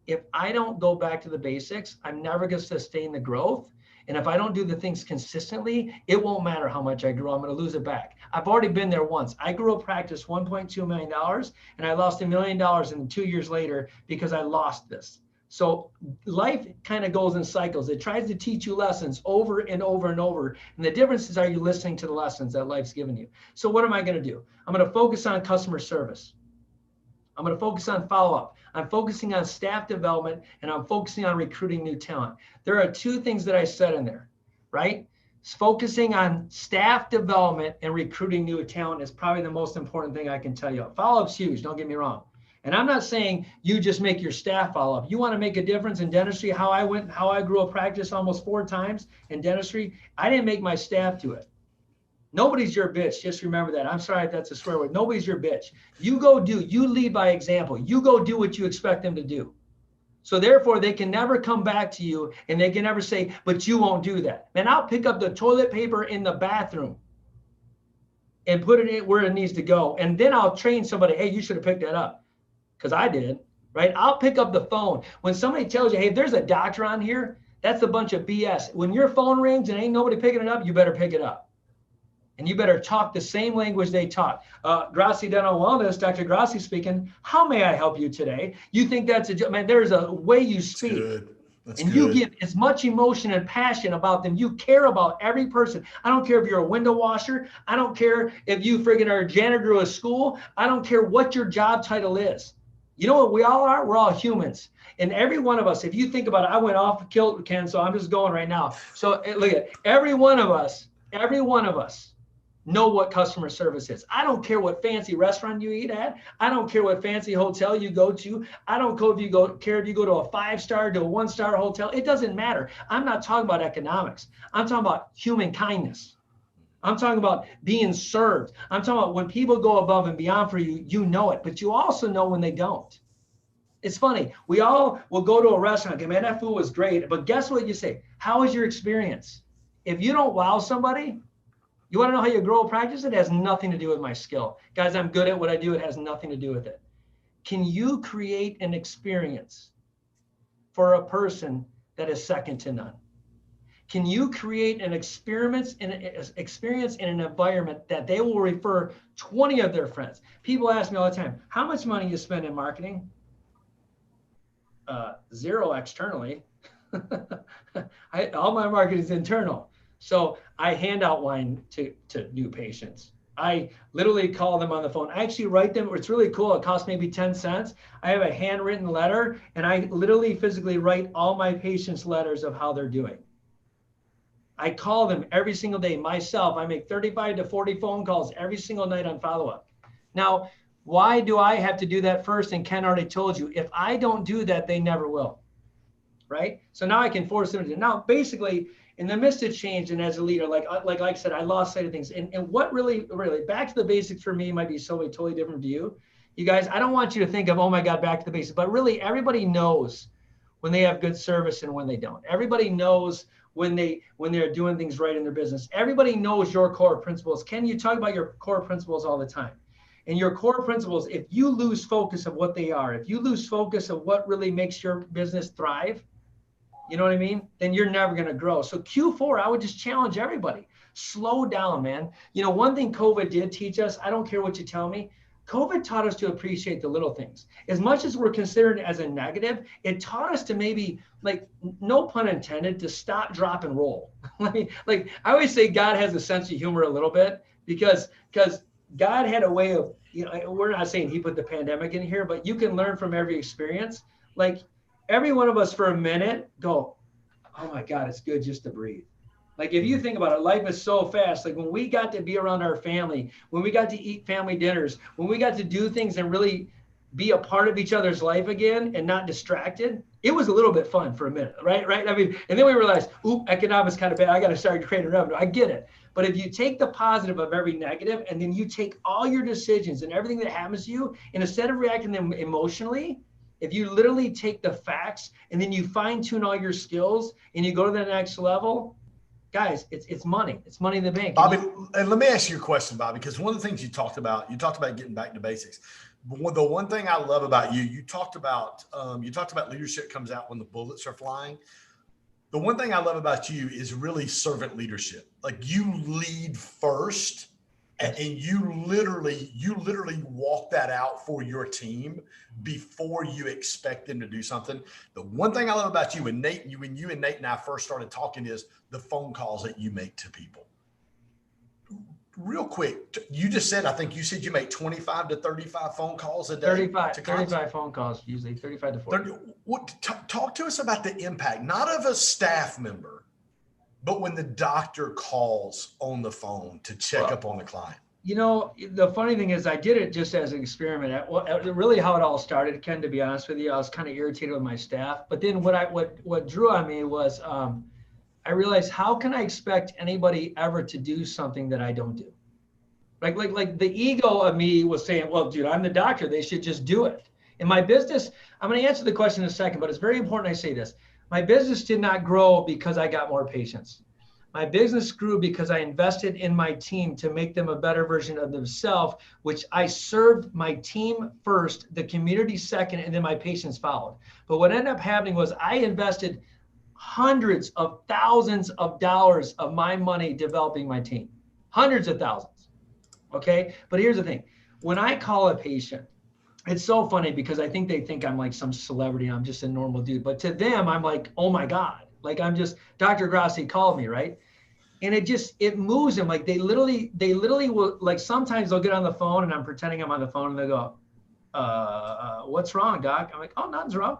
if I don't go back to the basics, I'm never going to sustain the growth. And if I don't do the things consistently, it won't matter how much I grow. I'm going to lose it back. I've already been there once. I grew a practice $1.2 million, and I lost $1 million in 2 years later because I lost this. So life kind of goes in cycles. It tries to teach you lessons over and over and over. And the difference is, are you listening to the lessons that life's given you? So what am I going to do? I'm going to focus on customer service. I'm going to focus on follow-up. I'm focusing on staff development, and I'm focusing on recruiting new talent. There are 2 things that I said in there, right? Focusing on staff development and recruiting new talent is probably the most important thing I can tell you. Follow-up's huge, don't get me wrong. And I'm not saying you just make your staff follow up. You want to make a difference in dentistry, how I grew a practice almost 4 times in dentistry. I didn't make my staff do it. Nobody's your bitch. Just remember that. I'm sorry if that's a swear word. Nobody's your bitch. You go do. You lead by example. You go do what you expect them to do. So therefore, they can never come back to you and they can never say, but you won't do that. Man, I'll pick up the toilet paper in the bathroom and put it in where it needs to go. And then I'll train somebody, hey, you should have picked that up. Because I did, right? I'll pick up the phone. When somebody tells you, hey, there's a doctor on here, that's a bunch of BS. When your phone rings and ain't nobody picking it up, you better pick it up. And you better talk the same language they talk. Grassi Dental Wellness, Dr. Grassi speaking. How may I help you today? You think that's a joke? Man, there's a way you speak. That's and good. You give as much emotion and passion about them. You care about every person. I don't care if you're a window washer. I don't care if you friggin' are a janitor to a school. I don't care what your job title is. You know what we all are? We're all humans. And every one of us, if you think about it, I went off, killed Ken, so I'm just going right now. So look at every one of us Every one of us know what customer service is. I don't care what fancy restaurant you eat at. I don't care what fancy hotel you go to. I don't care if you go to a 5-star to a 1-star hotel. It doesn't matter. I'm not talking about economics. I'm talking about human kindness. I'm talking about being served. I'm talking about when people go above and beyond for you, you know it, but you also know when they don't. It's funny. We all will go to a restaurant. Okay, man, that food was great. But guess what you say? How was your experience? If you don't wow somebody, you want to know how you grow a practice? It has nothing to do with my skill. Guys, I'm good at what I do. It has nothing to do with it. Can you create an experience for a person that is second to none? Can you create an experience in an environment that they will refer 20 of their friends? People ask me all the time, how much money you spend in marketing? Zero externally. All my marketing is internal. So I hand out wine to new patients. I literally call them on the phone. I actually write them. It's really cool. It costs maybe 10 cents. I have a handwritten letter, and I literally physically write all my patients' letters of how they're doing. I call them every single day myself. I make 35 to 40 phone calls every single night on follow-up. Now, why do I have to do that first? And Ken already told you, if I don't do that, they never will, right? So now I can force them to do. Now, basically, in the midst of change and as a leader, like I said, I lost sight of things. And what really, back to the basics for me might be totally different view. You guys, I don't want you to think of, oh my God, back to the basics, but really everybody knows when they have good service and when they don't. Everybody knows when they're doing things right in their business. Everybody knows your core principles. Ken, you talk about your core principles all the time. And your core principles, if you lose focus of what they are, if you lose focus of what really makes your business thrive, you know what I mean? Then you're never going to grow. So Q4, I would just challenge everybody. Slow down, man. You know, one thing COVID did teach us, I don't care what you tell me, COVID taught us to appreciate the little things. As much as we're considered as a negative, it taught us to maybe, like, no pun intended, to stop, drop, and roll. like I always say God has a sense of humor a little bit because God had a way of, you know, we're not saying he put the pandemic in here, but you can learn from every experience. Like, every one of us for a minute go, oh my God, it's good just to breathe. Like, if you think about it, life is so fast. Like, when we got to be around our family, when we got to eat family dinners, when we got to do things and really be a part of each other's life again and not distracted, it was a little bit fun for a minute, right? I mean, and then we realized, oop, economics kind of bad. I got to start creating revenue. I get it. But if you take the positive of every negative and then you take all your decisions and everything that happens to you, and instead of reacting them emotionally, if you literally take the facts and then you fine tune all your skills and you go to the next level, guys, it's money. It's money in the bank. Bobby, and let me ask you a question, Bobby, because one of the things you talked about getting back to basics. The one thing I love about you talked about leadership comes out when the bullets are flying. The one thing I love about you is really servant leadership. Like, you lead first, and you literally walk that out for your team before you expect them to do something. The one thing I love about you and Nate, when you and Nate and I first started talking, is the phone calls that you make to people. Real quick, you just said, I think you said you make 25 to 35 phone calls a day. 35 phone calls, usually 35 to 40. Talk to us about the impact, not of a staff member, but when the doctor calls on the phone to check up on the client. You know, the funny thing is I did it just as an experiment. Really how it all started, Ken, to be honest with you, I was kind of irritated with my staff. But then what drew on me was I realized, how can I expect anybody ever to do something that I don't do? Like the ego of me was saying, well, dude, I'm the doctor. They should just do it. In my business, I'm going to answer the question in a second, but it's very important I say this. My business did not grow because I got more patients. My business grew because I invested in my team to make them a better version of themselves, which I served my team first, the community second, and then my patients followed. But what ended up happening was I invested hundreds of thousands of dollars of my money developing my team. Hundreds of thousands. Okay. But here's the thing. When I call a patient, it's so funny because I think they think I'm like some celebrity. I'm just a normal dude. But to them, I'm like, oh my God. Like, I'm just, Dr. Grassi called me, right? And it moves them. Like, they literally will, like, sometimes they'll get on the phone and I'm pretending I'm on the phone and they go, what's wrong, doc? I'm like, oh, nothing's wrong.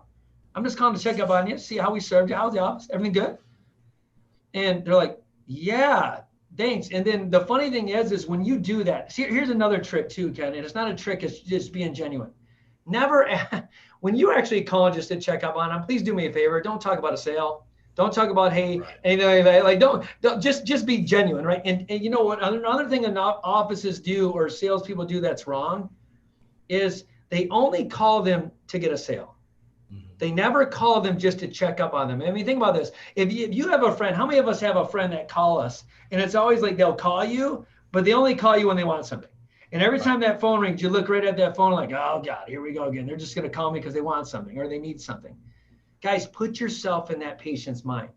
I'm just calling to check up on you, see how we served you. How's the office? Everything good? And they're like, yeah, Thanks. And then the funny thing is when you do that, see, here's another trick too, Ken, and it's not a trick, it's just being genuine. Never, when you actually call just to check up on them, please do me a favor. Don't talk about a sale. Don't talk about, hey, Right. anything like don't just be genuine, right? And you know what? Another thing offices do or salespeople do that's wrong is they only call them to get a sale. They never call them just to check up on them. I mean, think about this. If you have a friend, how many of us have a friend that call us and it's always like they'll call you, but they only call you when they want something. And every time that phone rings, you look right at that phone like, oh God, here we go again. They're just going to call me because they want something or they need something. Guys, put yourself in that patient's mind.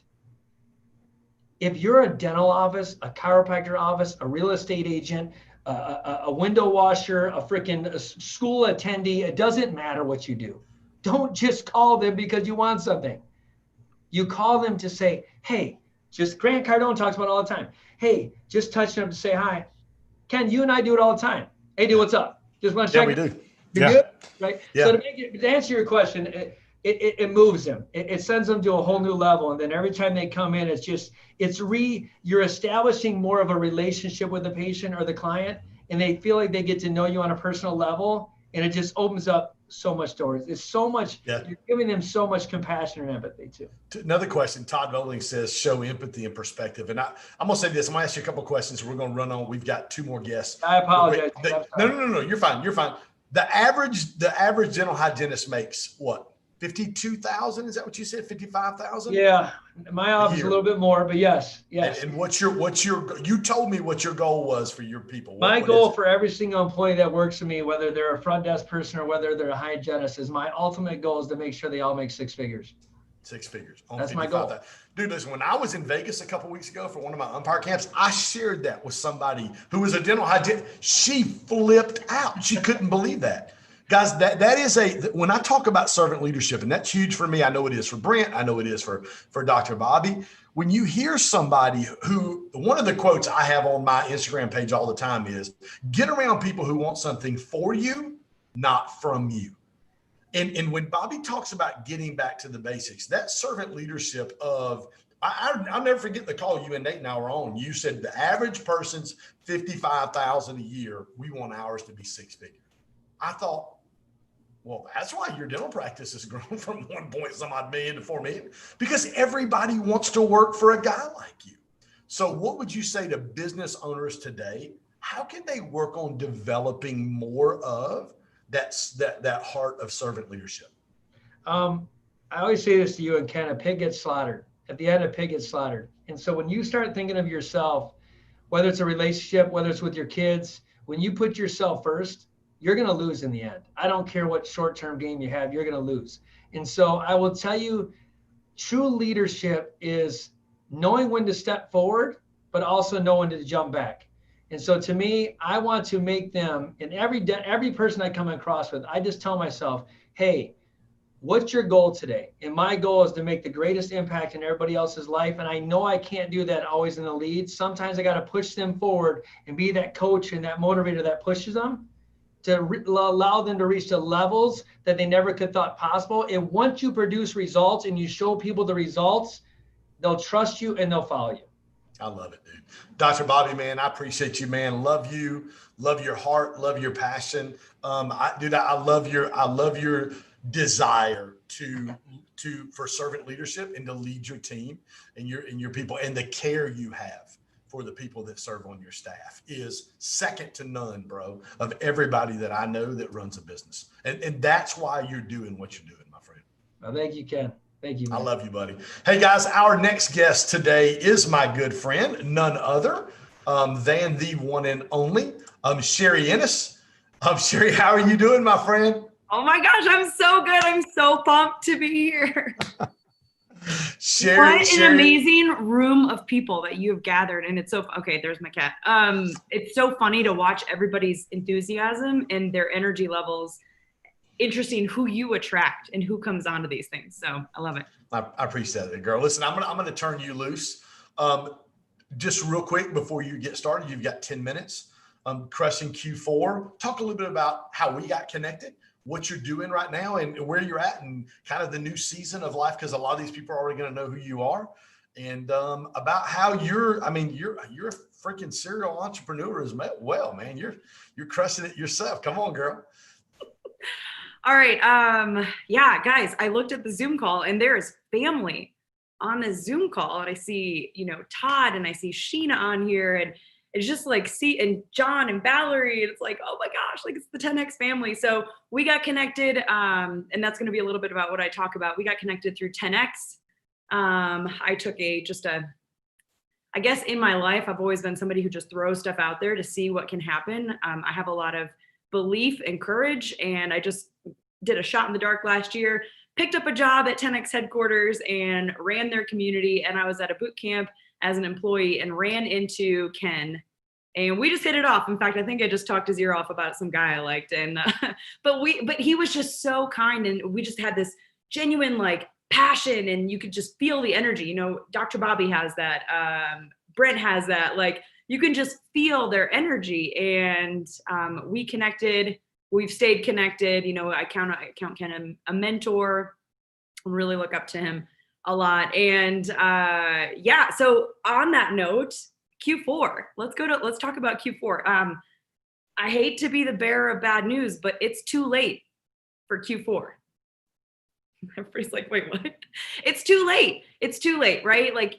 If you're a dental office, a chiropractor office, a real estate agent, a window washer, a freaking school attendee, it doesn't matter what you do. Don't just call them because you want something. You call them to say, hey, just Grant Cardone talks about it all the time. Hey, just touching them to say hi. Ken, you and I do it all the time. Hey, dude, what's up? Just want to check. Yeah, we do. You're good, right? Yeah. So to answer your question, it moves them. It sends them to a whole new level. And then every time they come in, you're establishing more of a relationship with the patient or the client, and they feel like they get to know you on a personal level, and it just opens up so much doors. It's so much, you're giving them so much compassion and empathy too. Another question, Todd Bowling says, show empathy and perspective. And I'm going to say this, I'm going to ask you a couple of questions. We're going to run on. We've got 2 more guests. I apologize. No. You're fine. You're fine. The average dental hygienist makes what? 52,000? Is that what you said? 55,000? Yeah. My office a little bit more, but yes. And what's your, you told me what your goal was for your people. My goal for every single employee that works for me, whether they're a front desk person or whether they're a hygienist, is my ultimate goal is to make sure they all make 6 figures. 6 figures. That's my goal. Dude, listen, when I was in Vegas a couple of weeks ago for one of my umpire camps, I shared that with somebody who was a dental hygienist. She flipped out. She couldn't believe that. Guys, that is when I talk about servant leadership, and that's huge for me. I know it is for Brent. I know it is for Dr. Bobby. When you hear somebody who, one of the quotes I have on my Instagram page all the time is, get around people who want something for you, not from you. And when Bobby talks about getting back to the basics, that servant leadership of, I'll never forget the call you and Nate and I were on. You said the average person's $55,000 a year. We want ours to be 6 figures. I thought, well, that's why your dental practice has grown from 1 point some odd million to 4 million, because everybody wants to work for a guy like you. So what would you say to business owners today? How can they work on developing more of that heart of servant leadership? I always say this to you and Ken, a pig gets slaughtered. At the end, a pig gets slaughtered. And so when you start thinking of yourself, whether it's a relationship, whether it's with your kids, when you put yourself first, you're going to lose in the end. I don't care what short-term game you have, you're going to lose. And so I will tell you, true leadership is knowing when to step forward, but also knowing to jump back. And so to me, I want to make them, and every person I come across with, I just tell myself, hey, what's your goal today? And my goal is to make the greatest impact in everybody else's life. And I know I can't do that always in the lead. Sometimes I got to push them forward and be that coach and that motivator that pushes them to allow them to reach the levels that they never could thought possible. And once you produce results and you show people the results, they'll trust you and they'll follow you. I love it, dude. Dr. Bobby, man, I appreciate you, man. Love you. Love your heart. Love your passion. I love your desire for servant leadership and to lead your team and your people, and the care you have for the people that serve on your staff is second to none, bro, of everybody that I know that runs a business. And that's why you're doing what you're doing, my friend. Well, thank you, Ken. Thank you, man. I love you, buddy. Hey, guys, our next guest today is my good friend, none other than the one and only Sherry Ennis. Sherry, how are you doing, my friend? Oh my gosh, I'm so good. I'm so pumped to be here. Sherry, what an amazing room of people that you have gathered. And it's so, okay, there's my cat. It's so funny to watch everybody's enthusiasm and their energy levels. Interesting who you attract and who comes onto these things. So I love it. I appreciate it, girl. Listen, I'm gonna turn you loose. Just real quick before you get started, you've got 10 minutes. Crushing Q4. Talk a little bit about how we got connected, what you're doing right now, and where you're at, and kind of the new season of life, because a lot of these people are already going to know who you are. and about how you're a freaking serial entrepreneur as well, man. You're crushing it yourself. Come on, girl. All right. Yeah, guys, I looked at the Zoom call and there is family on the Zoom call. And I see, Todd, and I see Sheena on here, and it's just like, and John and Valerie. And it's like, oh my gosh, like it's the 10X family. So we got connected. And that's going to be a little bit about what I talk about. We got connected through 10X. I took I guess in my life, I've always been somebody who just throws stuff out there to see what can happen. I have a lot of belief and courage, and I just did a shot in the dark last year, picked up a job at 10X headquarters and ran their community. And I was at a boot camp as an employee and ran into Ken, and we just hit it off. In fact, I think I just talked his ear off about some guy I liked. And, but he was just so kind, and we just had this genuine like passion, and you could just feel the energy. Dr. Bobby has that, Brent has that, like you can just feel their energy. And we connected, we've stayed connected. I count Ken a mentor, really look up to him a lot. And yeah, so on that note, Q4, let's talk about Q4. I hate to be the bearer of bad news, but it's too late for Q4. Everybody's like, wait, what? It's too late. It's too late, right? Like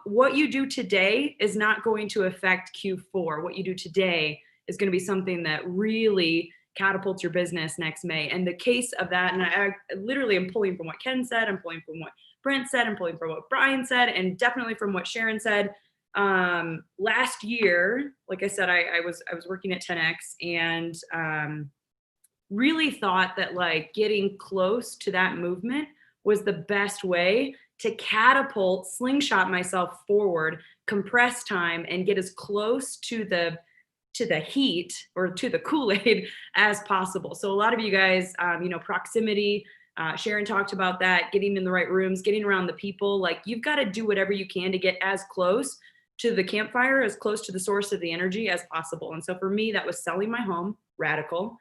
what you do today is not going to affect Q4. What you do today is going to be something that really catapults your business next May. And the case of that, and I literally am pulling from what Ken said, I'm pulling from what Brent said, I'm pulling from what Brian said, and definitely from what Sharon said. Last year, like I said, I was working at 10X, and really thought that like getting close to that movement was the best way to catapult, slingshot myself forward, compress time, and get as close to the heat or to the Kool-Aid as possible. So a lot of you guys, proximity, Sharon talked about that, getting in the right rooms, getting around the people. Like you've got to do whatever you can to get as close to the campfire, as close to the source of the energy as possible. And so for me, that was selling my home, radical,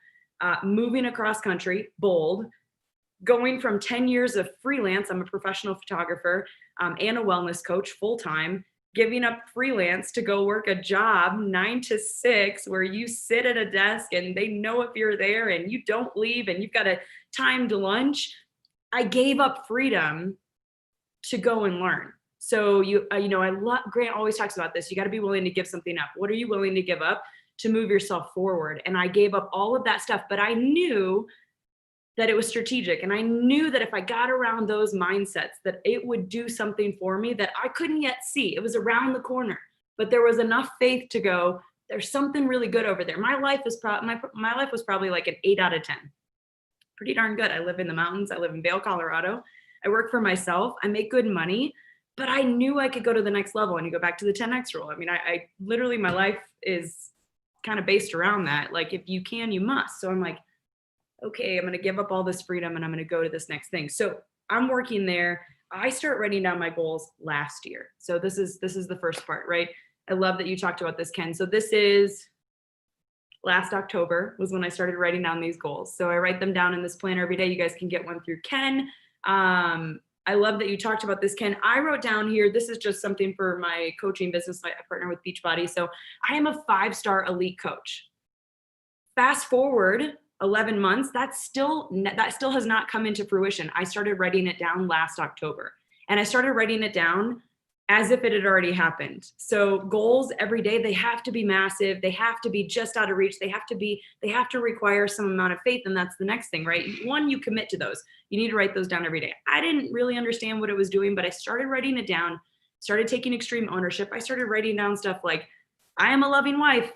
moving across country, bold, going from 10 years of freelance, I'm a professional photographer and a wellness coach full-time, giving up freelance to go work a job 9 to 6 where you sit at a desk and they know if you're there and you don't leave and you've got a timed lunch. I gave up freedom to go and learn. So Grant always talks about this. You got to be willing to give something up. What are you willing to give up to move yourself forward? And I gave up all of that stuff, but I knew that it was strategic. And I knew that if I got around those mindsets, that it would do something for me that I couldn't yet see. It was around the corner, but there was enough faith to go, there's something really good over there. My life was probably like an 8 out of 10. Pretty darn good. I live in the mountains. I live in Vail, Colorado. I work for myself. I make good money, but I knew I could go to the next level. And you go back to the 10X rule. I mean, I literally, my life is kind of based around that. Like if you can, you must. So I'm like, okay, I'm going to give up all this freedom and I'm going to go to this next thing. So I'm working there. I start writing down my goals last year. So this is the first part, right? I love that you talked about this, Ken. So this is last October was when I started writing down these goals. So I write them down in this planner every day. You guys can get one through Ken. I love that you talked about this, Ken. I wrote down here, this is just something for my coaching business. I partner with Beachbody. So I am a 5-star elite coach. Fast forward 11 months, that still has not come into fruition. I started writing it down last October, and I started writing it down as if it had already happened. So goals every day, they have to be massive. They have to be just out of reach. They have to require some amount of faith. And that's the next thing, right? One, you commit to those. You need to write those down every day. I didn't really understand what it was doing, but I started writing it down, started taking extreme ownership. I started writing down stuff like, I am a loving wife.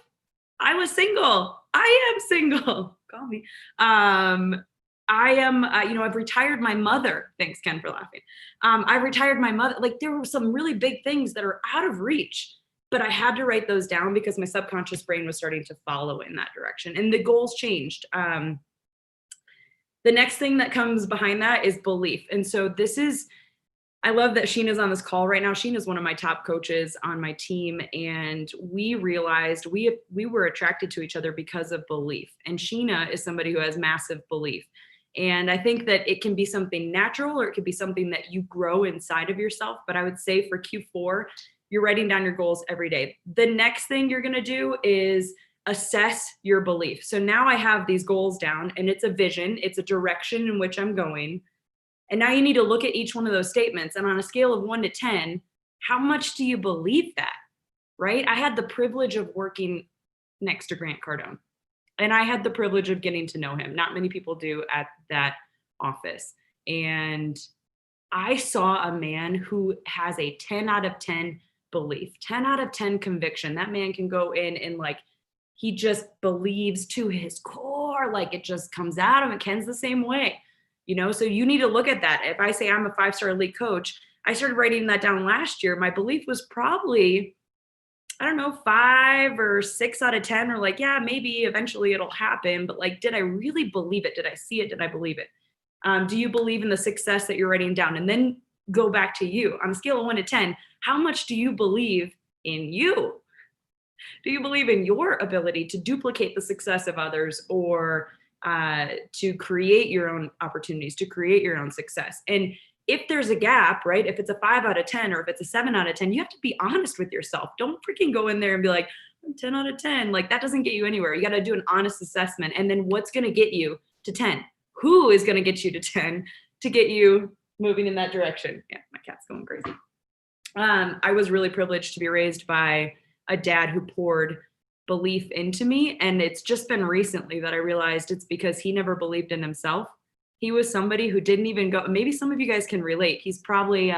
I was single. I am single. Call me. I am, I've retired my mother. Thanks, Ken, for laughing. I've retired my mother. Like there were some really big things that are out of reach, but I had to write those down because my subconscious brain was starting to follow in that direction, and the goals changed. The next thing that comes behind that is belief. And so I love that Sheena's on this call right now. Sheena's one of my top coaches on my team. And we realized we were attracted to each other because of belief. And Sheena is somebody who has massive belief. And I think that it can be something natural, or it could be something that you grow inside of yourself. But I would say for Q4, you're writing down your goals every day. The next thing you're going to do is assess your belief. So now I have these goals down, and it's a vision, it's a direction in which I'm going. And now you need to look at each one of those statements. And on a scale of 1 to 10, how much do you believe that? Right? I had the privilege of working next to Grant Cardone, and I had the privilege of getting to know him. Not many people do at that office. And I saw a man who has a 10 out of 10 belief, 10 out of 10 conviction. That man can go in and like, he just believes to his core, like it just comes out of him. Ken's the same way, you know? So you need to look at that. If I say I'm a 5-star elite coach, I started writing that down last year. My belief was probably, I don't know, 5 or 6 out of 10, or like, yeah, maybe eventually it'll happen. But like, did I really believe it? Did I see it? Did I believe it? Do you believe in the success that you're writing down? And then go back to you on a scale of 1 to 10. How much do you believe in you? Do you believe in your ability to duplicate the success of others, or to create your own opportunities, to create your own success? And if there's a gap, right? If it's a 5 out of 10, or if it's a 7 out of 10, you have to be honest with yourself. Don't freaking go in there and be like, I'm 10 out of 10. Like that doesn't get you anywhere. You got to do an honest assessment. And then what's going to get you to 10? Who is going to get you to 10 to get you moving in that direction? Yeah, my cat's going crazy. I was really privileged to be raised by a dad who poured belief into me. And it's just been recently that I realized it's because he never believed in himself. He was somebody who didn't even go, maybe some of you guys can relate. He's probably,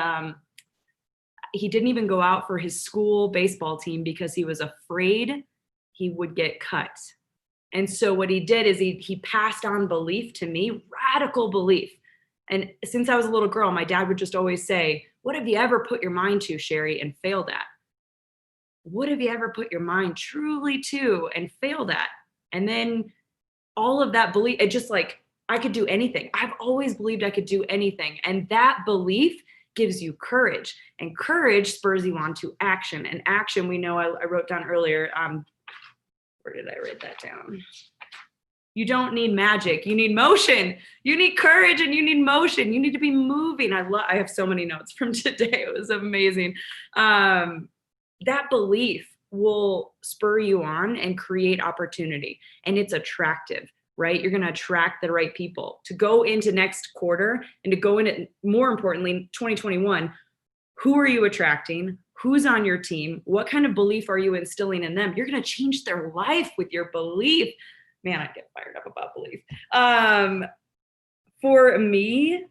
he didn't even go out for his school baseball team because he was afraid he would get cut. And so what he did is he passed on belief to me, radical belief. And since I was a little girl, my dad would just always say, what have you ever put your mind to, Sherry, and failed at? What have you ever put your mind truly to and failed at? And then all of that belief, it just like, I could do anything. I've always believed I could do anything. And that belief gives you courage, and courage spurs you on to action. And action, we know, I wrote down earlier, where did I write that down? You don't need magic. You need motion. You need courage, and you need motion. You need to be moving. I have so many notes from today. It was amazing. That belief will spur you on and create opportunity, and it's attractive, right? You're going to attract the right people to go into next quarter, and to go into, more importantly, 2021. Who are you attracting? Who's on your team? What kind of belief are you instilling in them? You're going to change their life with your belief. Man, I get fired up about belief. For me,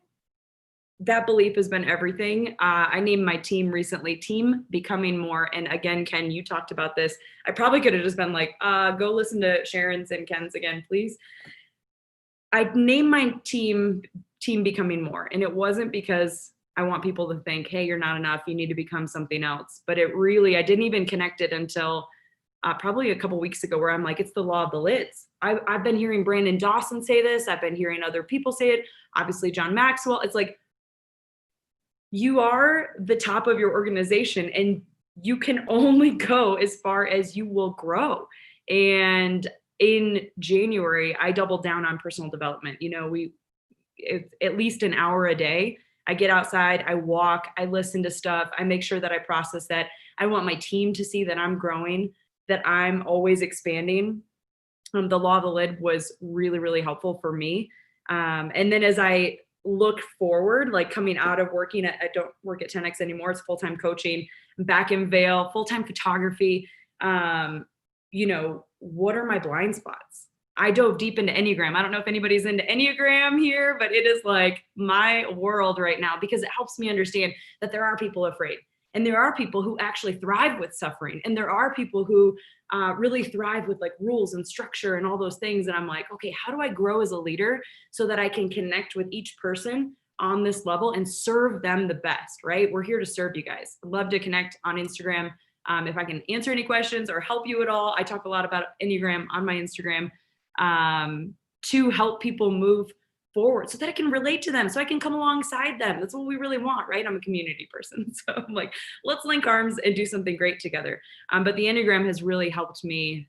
that belief has been everything. I named my team recently, Team Becoming More. And again, Ken, you talked about this. I probably could have just been like, go listen to Sharon's and Ken's again, please. I named my team Becoming More. And it wasn't because I want people to think, hey, you're not enough, you need to become something else. But it really, I didn't even connect it until probably a couple weeks ago, where I'm like, it's the law of the lids. I've been hearing Brandon Dawson say this. I've been hearing other people say it. Obviously, John Maxwell. It's like, you are the top of your organization, and you can only go as far as you will grow. And in January, I doubled down on personal development. You know, it's at least an hour a day. I get outside, I walk, I listen to stuff. I make sure that I process that. I want my team to see that I'm growing, that I'm always expanding. The law of the lid was really, really helpful for me. And then as I look forward, like coming out of working at, I don't work at 10X anymore. It's full-time coaching. I'm back in Vail, full-time photography. You know, what are my blind spots? I dove deep into Enneagram. I don't know if anybody's into Enneagram here, but it is like my world right now, because it helps me understand that there are people afraid, and there are people who actually thrive with suffering. And there are people who really thrive with like rules and structure and all those things. And I'm like, okay, how do I grow as a leader so that I can connect with each person on this level and serve them the best, right? We're here to serve you guys. I'd love to connect on Instagram. If I can answer any questions or help you at all, I talk a lot about Enneagram on my Instagram. To help people move forward so that I can relate to them, so I can come alongside them. That's what we really want, right? I'm a community person. So I'm like, let's link arms and do something great together. But the Enneagram has really helped me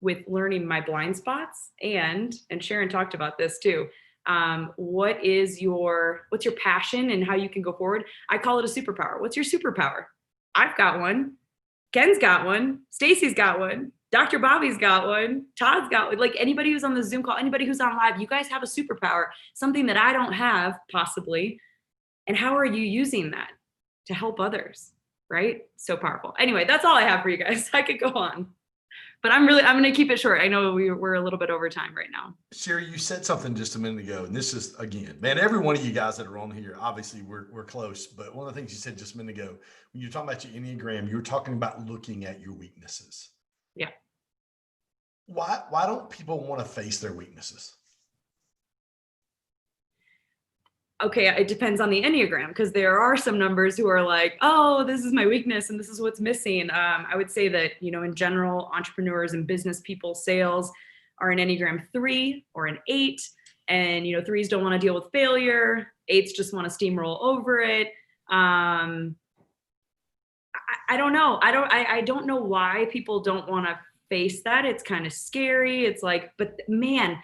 with learning my blind spots, and Sharon talked about this too. What's your passion and how you can go forward? I call it a superpower. What's your superpower? I've got one. Ken's got one. Stacy's got one. Dr. Bobby's got one. Todd's got one. Like anybody who's on the Zoom call, anybody who's on live, you guys have a superpower, something that I don't have possibly. And how are you using that to help others? Right? So powerful. Anyway, that's all I have for you guys. I could go on, but I'm going to keep it short. I know we're a little bit over time right now. Sherry, you said something just a minute ago, and this is, again, man, every one of you guys that are on here, obviously we're close, but one of the things you said just a minute ago, when you're talking about your Enneagram, you were talking about looking at your weaknesses. Yeah. Why don't people want to face their weaknesses? Okay, it depends on the Enneagram, because there are some numbers who are like, oh, this is my weakness and this is what's missing. I would say that, in general, entrepreneurs and business people, sales are an Enneagram 3 or an 8. And, 3s don't want to deal with failure. 8s just want to steamroll over it. I don't know. I don't know why people don't want to face that. It's kind of scary. It's like, but man,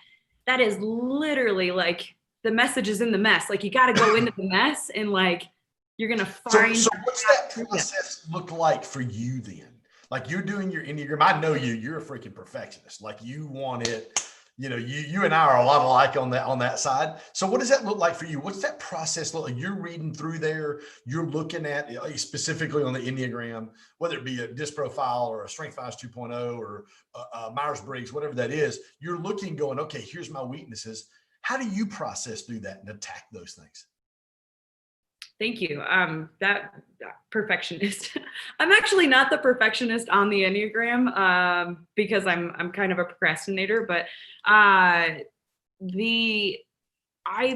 that is literally like, the message is in the mess. Like you got to go into the mess and like, you're going to find. So what's that process look like for you then? Like you're doing your Enneagram. I know you're a freaking perfectionist. Like you want it, you and I are a lot alike on that side. So what does that look like for you? What's that process look like? You're reading through there, you're looking at specifically on the Enneagram, whether it be a DISC profile or a Strength Finds 2.0 or Myers-Briggs, whatever that is, you're looking going, okay, here's my weaknesses. How do you process through that and attack those things? Thank you. That perfectionist. I'm actually not the perfectionist on the Enneagram because I'm kind of a procrastinator, but I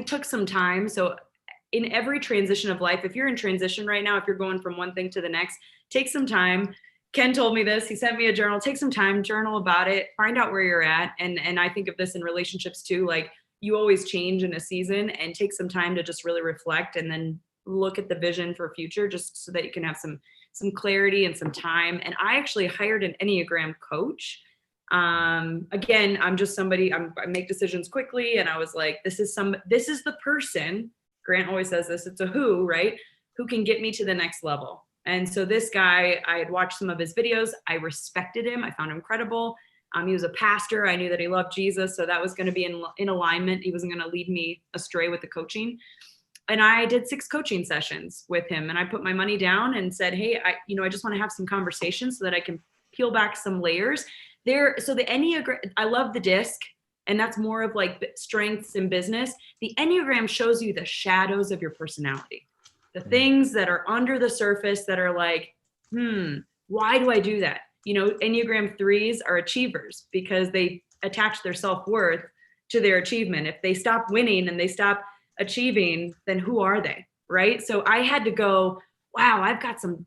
took some time. So in every transition of life, if you're in transition right now, if you're going from one thing to the next, take some time. Ken told me this. He sent me a journal. Take some time, journal about it, find out where you're at. And I think of this in relationships too. Like you always change in a season, and take some time to just really reflect and then look at the vision for future, just so that you can have some clarity and some time. And I actually hired an Enneagram coach. Again, I'm just somebody, I make decisions quickly. And I was like, this is the person, Grant always says this, it's a who, right? Who can get me to the next level. And so this guy, I had watched some of his videos. I respected him. I found him credible. He was a pastor. I knew that he loved Jesus. So that was going to be in alignment. He wasn't going to lead me astray with the coaching. And I did 6 coaching sessions with him, and I put my money down and said, hey, I just want to have some conversations so that I can peel back some layers there. So the Enneagram, I love the DISC, and that's more of like strengths in business. The Enneagram shows you the shadows of your personality, the things that are under the surface that are like, why do I do that? Enneagram 3s are achievers because they attach their self-worth to their achievement. If they stop winning and they stop achieving, then who are they? Right. So I had to go, wow, I've got some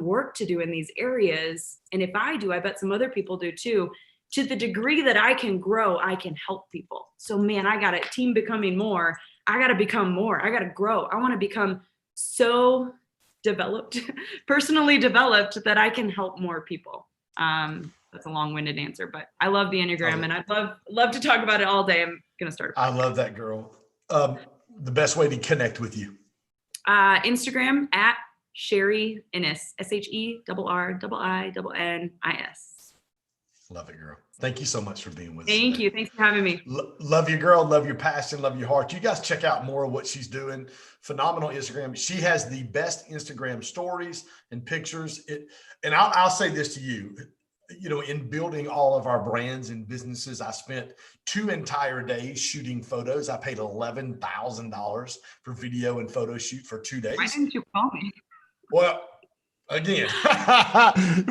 work to do in these areas. And if I do, I bet some other people do too. To the degree that I can grow, I can help people. So man, I got a team becoming more. I got to become more. I got to grow. I want to become so developed, personally developed, that I can help more people. That's a long-winded answer, but I love the Enneagram, and I'd love to talk about it all day. I'm going to start. I love that, girl. The best way to connect with you? Instagram at Sherry Innis, SHERRIINNIS. Love it, girl. Thank you so much for being with us. Thank you. Thanks for having me. Love you, girl. Love your passion. Love your heart. You guys check out more of what she's doing. Phenomenal Instagram. She has the best Instagram stories and pictures. And I'll say this to you, in building all of our brands and businesses, I spent 2 entire days shooting photos. I paid $11,000 for video and photo shoot for 2 days. Why didn't you call me? Well, again,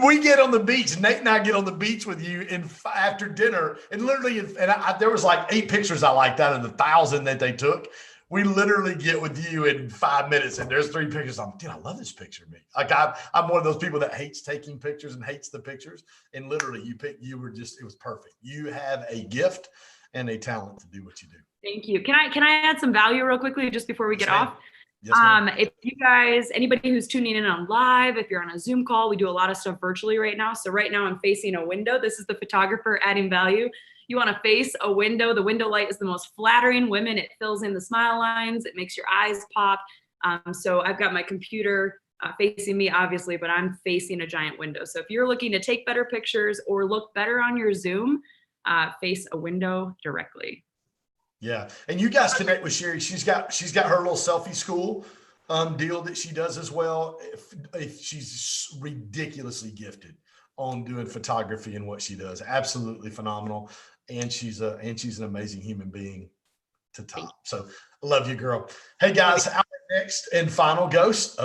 we get on the beach. Nate and I get on the beach with you after dinner, and literally, there was like 8 pictures I liked out of the 1,000 that they took. We literally get with you in 5 minutes, and there's 3 pictures. Dude, I love this picture of me. Like I'm one of those people that hates taking pictures and hates the pictures. And literally, it was perfect. You have a gift and a talent to do what you do. Thank you. Can I add some value real quickly just before we get off? Yes, ma'am. If you guys, anybody who's tuning in on live, if you're on a Zoom call, we do a lot of stuff virtually right now. So right now I'm facing a window. This is the photographer adding value. You want to face a window. The window light is the most flattering. Women, it fills in the smile lines. It makes your eyes pop. So I've got my computer facing me, obviously, but I'm facing a giant window. So if you're looking to take better pictures or look better on your Zoom, face a window directly. Yeah, and you guys connect with Sherry. She's got her little selfie school deal that she does as well. She's ridiculously gifted on doing photography and what she does. Absolutely phenomenal, and she's an amazing human being to top. So I love you, girl. Hey guys, our next and final host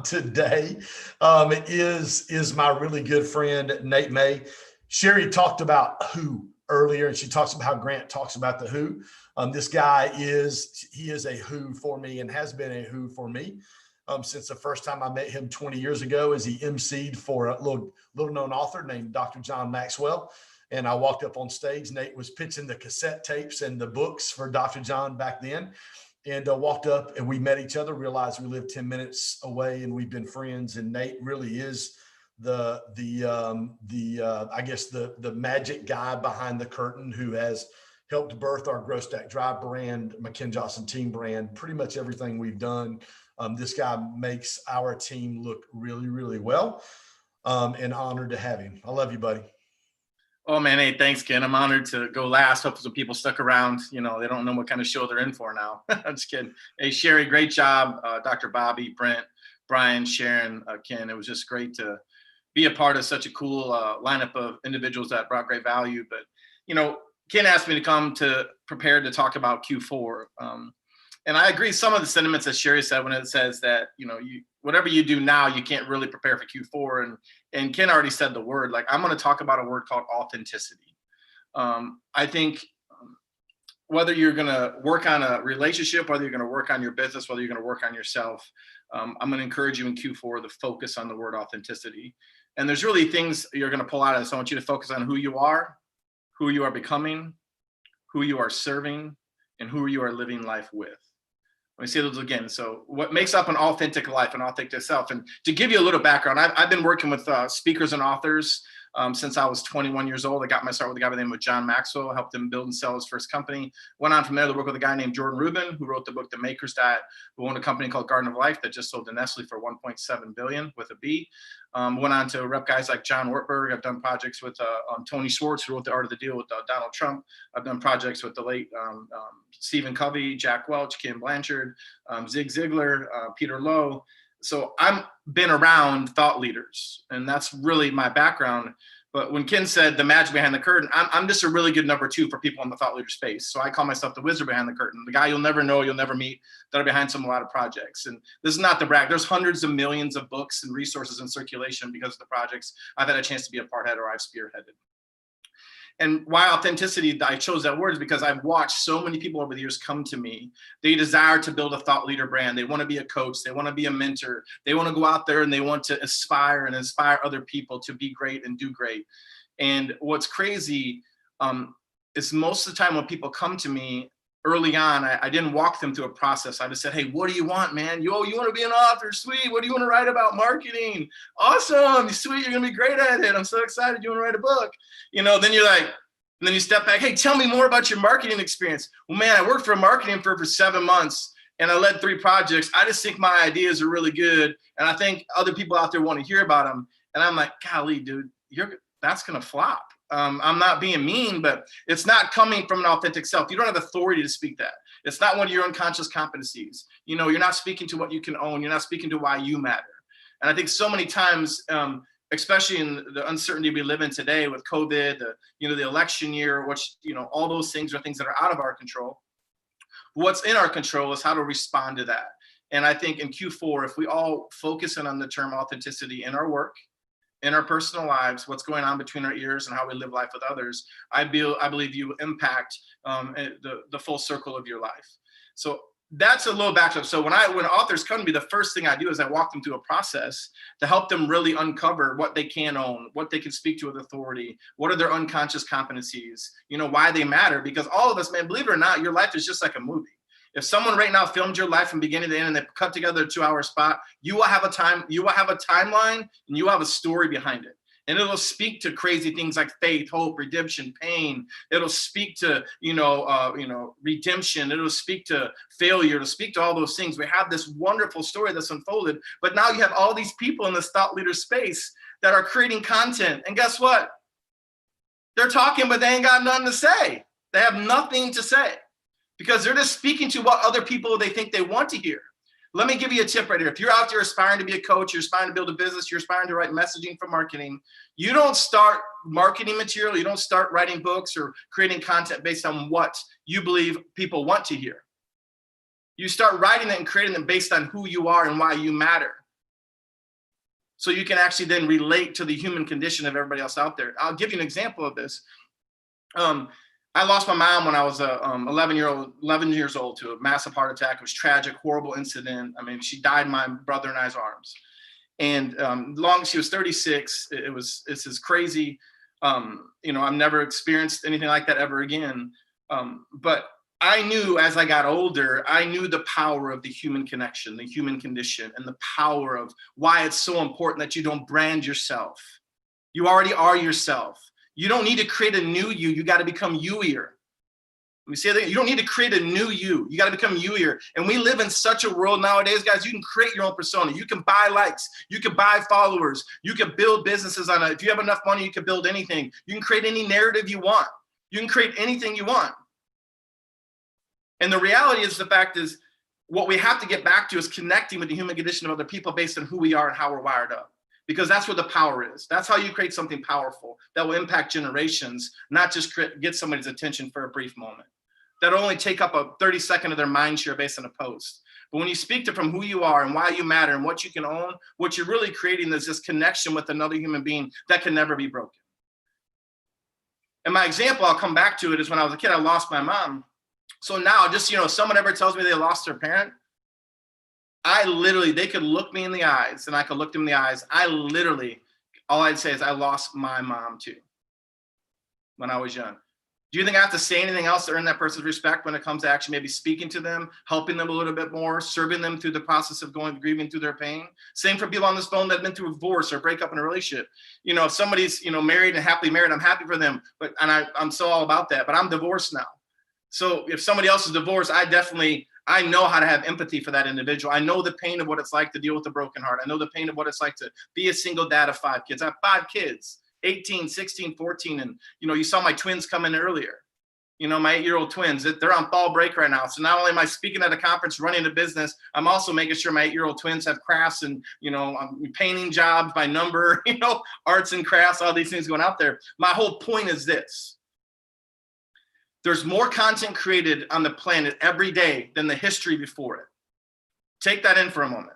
today is my really good friend Nate May. Sherry talked about who earlier, and she talks about how Grant talks about the who. This guy is a who for me, and has been a who for me since the first time I met him 20 years ago, as he emceed for a little known author named Dr. John Maxwell. And I walked up on stage. Nate was pitching the cassette tapes and the books for Dr. John back then, and walked up and we met each other, realized we lived 10 minutes away, and we've been friends. And Nate really is the magic guy behind the curtain, who has helped birth our Grow Stack Drive brand, McKen Johnson team brand, pretty much everything we've done. This guy makes our team look really, really well, and honored to have him. I love you, buddy. Oh man, hey, thanks, Ken. I'm honored to go last. Hopefully some people stuck around. You know, they don't know what kind of show they're in for now. I'm just kidding. Hey, Sherry, great job. Dr. Bobby, Brent, Brian, Sharon, Ken. It was just great to be a part of such a cool lineup of individuals that brought great value. But, you know, Ken asked me to come to prepare to talk about Q4. And I agree some of the sentiments that Sherry said when it says that, you know, whatever you do now, you can't really prepare for Q4. And Ken already said the word. Like, I'm going to talk about a word called authenticity. I think whether you're going to work on a relationship, whether you're going to work on your business, whether you're going to work on yourself, I'm going to encourage you in Q4 to focus on the word authenticity. And there's really things you're going to pull out of this. I want you to focus on who you are becoming, who you are serving, and who you are living life with. Let me say those again. So what makes up an authentic life, an authentic self? And to give you a little background, I've been working with speakers and authors since I was 21 years old. I got my start with a guy by the name of John Maxwell, helped him build and sell his first company. Went on from there to work with a guy named Jordan Rubin, who wrote the book, The Maker's Diet, who owned a company called Garden of Life that just sold to Nestle for $1.7 billion with a B. Went on to rep guys like John Ortberg. I've done projects with Tony Schwartz, who wrote The Art of the Deal with Donald Trump. I've done projects with the late Stephen Covey, Jack Welch, Kim Blanchard, Zig Ziglar, Peter Lowe. So I've been around thought leaders, and that's really my background. But when Ken said the magic behind the curtain, I'm just a really good number two for people in the thought leader space. So I call myself the wizard behind the curtain, the guy you'll never know, you'll never meet, that are behind a lot of projects. And this is not the brag. There's hundreds of millions of books and resources in circulation because of the projects I've had a chance to be a part of or I've spearheaded. And why authenticity, I chose that word, is because I've watched so many people over the years come to me. They desire to build a thought leader brand. They want to be a coach. They want to be a mentor. They want to go out there and they want to aspire and inspire other people to be great and do great. And what's crazy is most of the time when people come to me early on, I didn't walk them through a process. I just said, hey, what do you want, man? You want to be an author? Sweet. What do you want to write about? Marketing. Awesome. Sweet. You're going to be great at it. I'm so excited. You want to write a book? You know, then you're like, and then you step back. Hey, tell me more about your marketing experience. Well, man, I worked for a marketing firm for 7 months and I led 3 projects. I just think my ideas are really good. And I think other people out there want to hear about them. And I'm like, golly, dude, that's going to flop. I'm not being mean, but it's not coming from an authentic self. You don't have authority to speak that. It's not one of your unconscious competencies. You know, you're not speaking to what you can own. You're not speaking to why you matter. And I think so many times, especially in the uncertainty we live in today with COVID, the election year, which, all those things are things that are out of our control. What's in our control is how to respond to that. And I think in Q4, if we all focus in on the term authenticity in our work, in our personal lives, what's going on between our ears and how we live life with others, I believe you will impact the full circle of your life. So that's a little backdrop. So when authors come to me, the first thing I do is I walk them through a process to help them really uncover what they can own, what they can speak to with authority, what are their unconscious competencies, why they matter. Because all of us, man, believe it or not, your life is just like a movie. If someone right now filmed your life from beginning to end and they cut together a 2-hour spot, you will have a timeline, and you will have a story behind it. And it'll speak to crazy things like faith, hope, redemption, pain. It'll speak to, redemption. It'll speak to failure. It'll speak to all those things. We have this wonderful story that's unfolded, but now you have all these people in this thought leader space that are creating content. And guess what? They're talking, but they ain't got nothing to say. They have nothing to say because they're just speaking to what other people they think they want to hear. Let me give you a tip right here. If you're out there aspiring to be a coach, you're aspiring to build a business, you're aspiring to write messaging for marketing, you don't start marketing material, you don't start writing books or creating content based on what you believe people want to hear. You start writing it and creating them based on who you are and why you matter. So you can actually then relate to the human condition of everybody else out there. I'll give you an example of this. I lost my mom when I was 11 years old to a massive heart attack. It was tragic, horrible incident. I mean, she died in my brother and I's arms. And she was 36. It's just crazy. I've never experienced anything like that ever again. But I knew as I got older, I knew the power of the human connection, the human condition, and the power of why it's so important that you don't brand yourself. You already are yourself. You don't need to create a new you. You got to become you-ier. Let me say that. You don't need to create a new you. You got to become you-ier. And we live in such a world nowadays, guys, you can create your own persona. You can buy likes. You can buy followers. You can build businesses on it. If you have enough money, you can build anything. You can create any narrative you want. You can create anything you want. And the reality is, the fact is, what we have to get back to is connecting with the human condition of other people based on who we are and how we're wired up. Because that's where the power is. That's how you create something powerful that will impact generations, not just get somebody's attention for a brief moment. That'll only take up a 30-second of their mind share based on a post. But when you speak to from who you are and why you matter and what you can own, what you're really creating is this connection with another human being that can never be broken. And my example, I'll come back to it, is when I was a kid, I lost my mom. So now, just, someone ever tells me they lost their parent, they could look me in the eyes and I could look them in the eyes. All I'd say is I lost my mom too when I was young. Do you think I have to say anything else to earn that person's respect when it comes to actually maybe speaking to them, helping them a little bit more, serving them through the process of grieving through their pain? Same for people on this phone that have been through a divorce or breakup in a relationship. If somebody's, married and happily married, I'm happy for them, I'm so all about that, but I'm divorced now. So if somebody else is divorced, I know how to have empathy for that individual. I know the pain of what it's like to deal with a broken heart. I know the pain of what it's like to be a single dad of 5 kids. I have 5 kids, 18, 16, 14. And, you saw my twins come in earlier. My 8-year-old twins, they're on fall break right now. So not only am I speaking at a conference, running a business, I'm also making sure my 8-year-old twins have crafts and, I'm painting jobs by number, arts and crafts, all these things going out there. My whole point is this. There's more content created on the planet every day than the history before it. Take that in for a moment.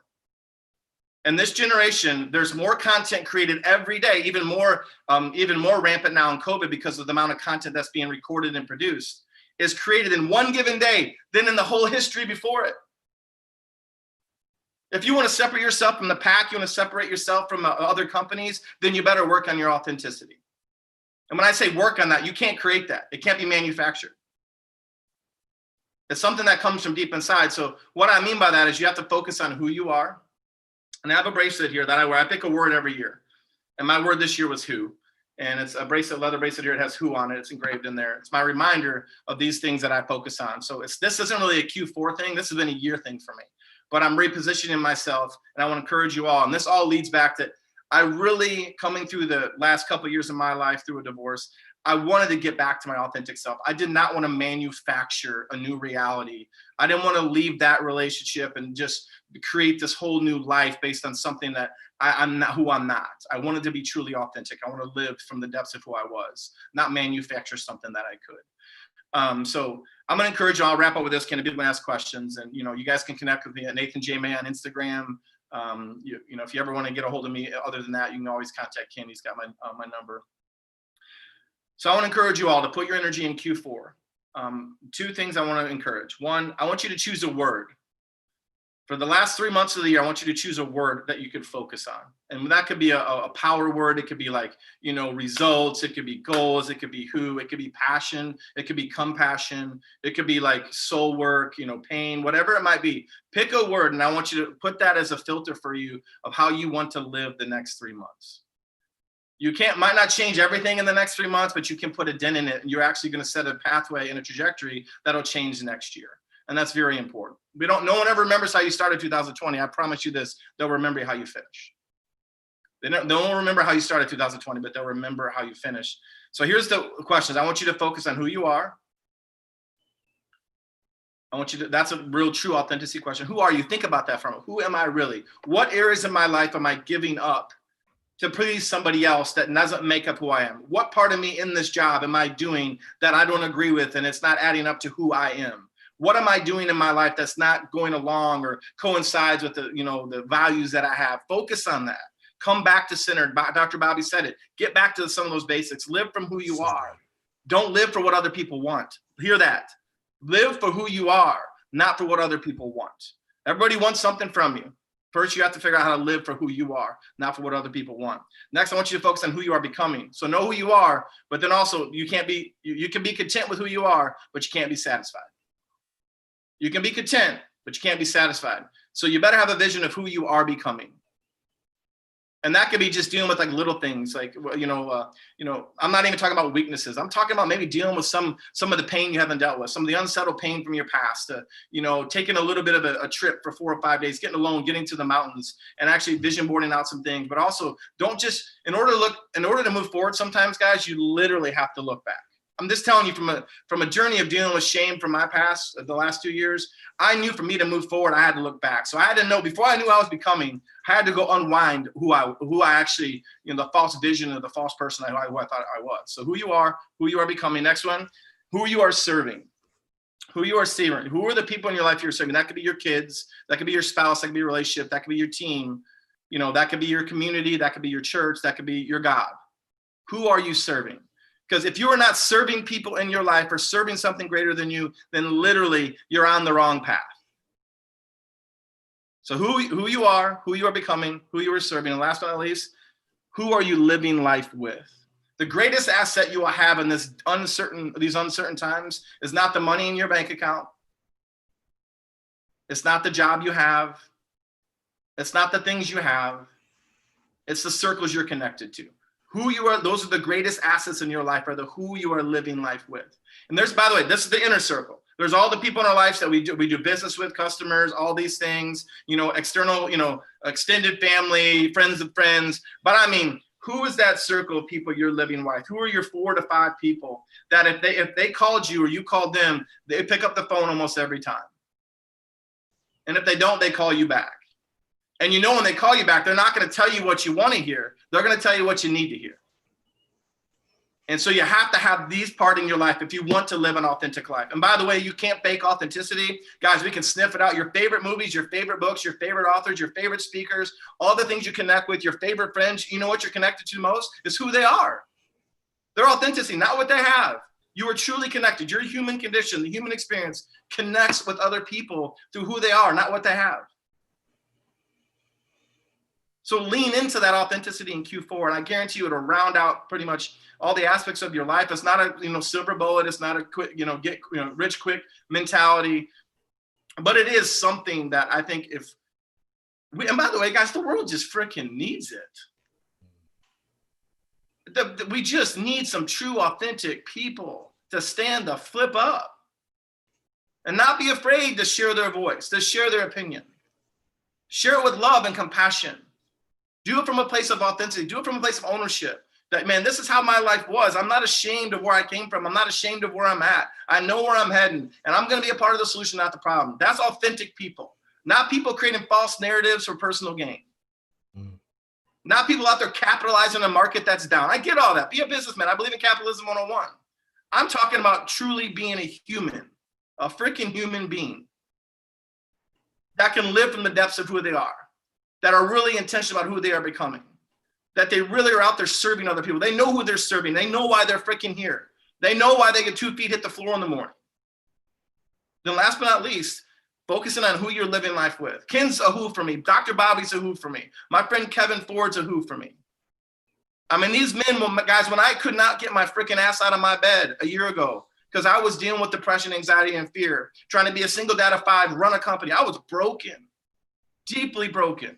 And this generation, there's more content created every day, even more rampant now in COVID because of the amount of content that's being recorded and produced, is created in one given day than in the whole history before it. If you want to separate yourself from the pack, you want to separate yourself from other companies, then you better work on your authenticity. And when I say work on that, you can't create that. It can't be manufactured. It's something that comes from deep inside. So what I mean by that is you have to focus on who you are. And I have a bracelet here that I wear. I pick a word every year. And my word this year was who. And it's a leather bracelet here. It has who on it. It's engraved in there. It's my reminder of these things that I focus on. So this isn't really a Q4 thing. This has been a year thing for me. But I'm repositioning myself. And I want to encourage you all. And this all leads back to I really, coming through the last couple of years of my life through a divorce, I wanted to get back to my authentic self. I did not want to manufacture a new reality. I didn't want to leave that relationship and just create this whole new life based on something that I'm not who I'm not. I wanted to be truly authentic. I want to live from the depths of who I was, not manufacture something that I could. So I'm going to encourage you. I'll wrap up with this. Can people ask questions? And, you guys can connect with me at Nathan J. May on Instagram. If you ever want to get a hold of me other than that, you can always contact Ken. He's got my number. So I want to encourage you all to put your energy in Q4. 2 things I want to encourage. 1, I want you to choose a word. For the last 3 months of the year, I want you to choose a word that you could focus on. And that could be a power word. It could be like, results. It could be goals. It could be who. It could be passion. It could be compassion. It could be like soul work, pain, whatever it might be. Pick a word, and I want you to put that as a filter for you of how you want to live the next 3 months. You might not change everything in the next 3 months, but you can put a dent in it, and you're actually going to set a pathway and a trajectory that'll change next year. And that's very important. No one ever remembers how you started 2020. I promise you this, they'll remember how you finish. They won't remember how you started 2020, but they'll remember how you finish. So here's the questions. I want you to focus on who you are. That's a real true authenticity question. Who are you? Think about that from it. Who am I really? What areas of my life am I giving up to please somebody else that doesn't make up who I am? What part of me in this job am I doing that I don't agree with and it's not adding up to who I am? What am I doing in my life that's not going along or coincides with the values that I have? Focus on that. Come back to center. Dr. Bobby said it. Get back to some of those basics. Live from who you are. Don't live for what other people want. Hear that. Live for who you are, not for what other people want. Everybody wants something from you. First, you have to figure out how to live for who you are, not for what other people want. Next, I want you to focus on who you are becoming. So know who you are, but then also you can be content with who you are, but you can't be satisfied. You can be content, but you can't be satisfied. So you better have a vision of who you are becoming. And that could be just dealing with like little things like, I'm not even talking about weaknesses. I'm talking about maybe dealing with some of the pain you haven't dealt with, some of the unsettled pain from your past, taking a little bit of a trip for 4 or 5 days, getting alone, getting to the mountains and actually vision boarding out some things. But also don't just, in order to move forward, sometimes guys, you literally have to look back. I'm just telling you from a journey of dealing with shame from my past, the last 2 years, I knew for me to move forward, I had to look back. So I had to know before I knew I was becoming, I had to go unwind who I actually, the false vision of the false person who I thought I was. So who you are becoming. Next one, who you are serving. Who you are serving. Who are the people in your life you're serving? That could be your kids. That could be your spouse. That could be your relationship. That could be your team. That could be your community. That could be your church. That could be your God. Who are you serving? Because if you are not serving people in your life or serving something greater than you, then literally you're on the wrong path. So who you are becoming, who you are serving, and last but not least, who are you living life with? The greatest asset you will have in these uncertain times is not the money in your bank account. It's not the job you have. It's not the things you have. It's the circles you're connected to. Who you are, those are the greatest assets in your life, are the who you are living life with. And there's, by the way, this is the inner circle. There's all the people in our lives that we do business with, customers, all these things, external, extended family, friends of friends. But I mean, who is that circle of people you're living with? Who are your 4 to 5 people that if they called you or you called them, they pick up the phone almost every time? And if they don't, they call you back. And when they call you back, they're not going to tell you what you want to hear. They're going to tell you what you need to hear. And so you have to have these part in your life if you want to live an authentic life. And by the way, you can't fake authenticity. Guys, we can sniff it out. Your favorite movies, your favorite books, your favorite authors, your favorite speakers, all the things you connect with, your favorite friends, what you're connected to most is who they are. Their authenticity, not what they have. You are truly connected. Your human condition, the human experience connects with other people through who they are, not what they have. So lean into that authenticity in Q4, and I guarantee you it'll round out pretty much all the aspects of your life. It's not a silver bullet. It's not a quick get rich quick mentality, but it is something that I think and by the way, guys, the world just freaking needs it. We just need some true, authentic people to stand the flip up and not be afraid to share their voice, to share their opinion, share it with love and compassion. Do it from a place of authenticity. Do it from a place of ownership. That, man, this is how my life was. I'm not ashamed of where I came from. I'm not ashamed of where I'm at. I know where I'm heading, and I'm going to be a part of the solution, not the problem. That's authentic people, not people creating false narratives for personal gain. Not people out there capitalizing on a market that's down. I get all that. Be a businessman. I believe in capitalism 101. I'm talking about truly being a human, a freaking human being that can live from the depths of who they are, that are really intentional about who they are becoming, that they really are out there serving other people. They know who they're serving. They know why they're freaking here. They know why they get 2 feet hit the floor in the morning. Then last but not least, Focusing on who you're living life with. Ken's a who for me. Dr. Bobby's a who for me. My friend Kevin Ford's a who for me. I mean, these men, guys, when I could not get my freaking ass out of my bed a year ago, because I was dealing with depression, anxiety, and fear, trying to be a single dad of 5, run a company. I was broken, deeply broken.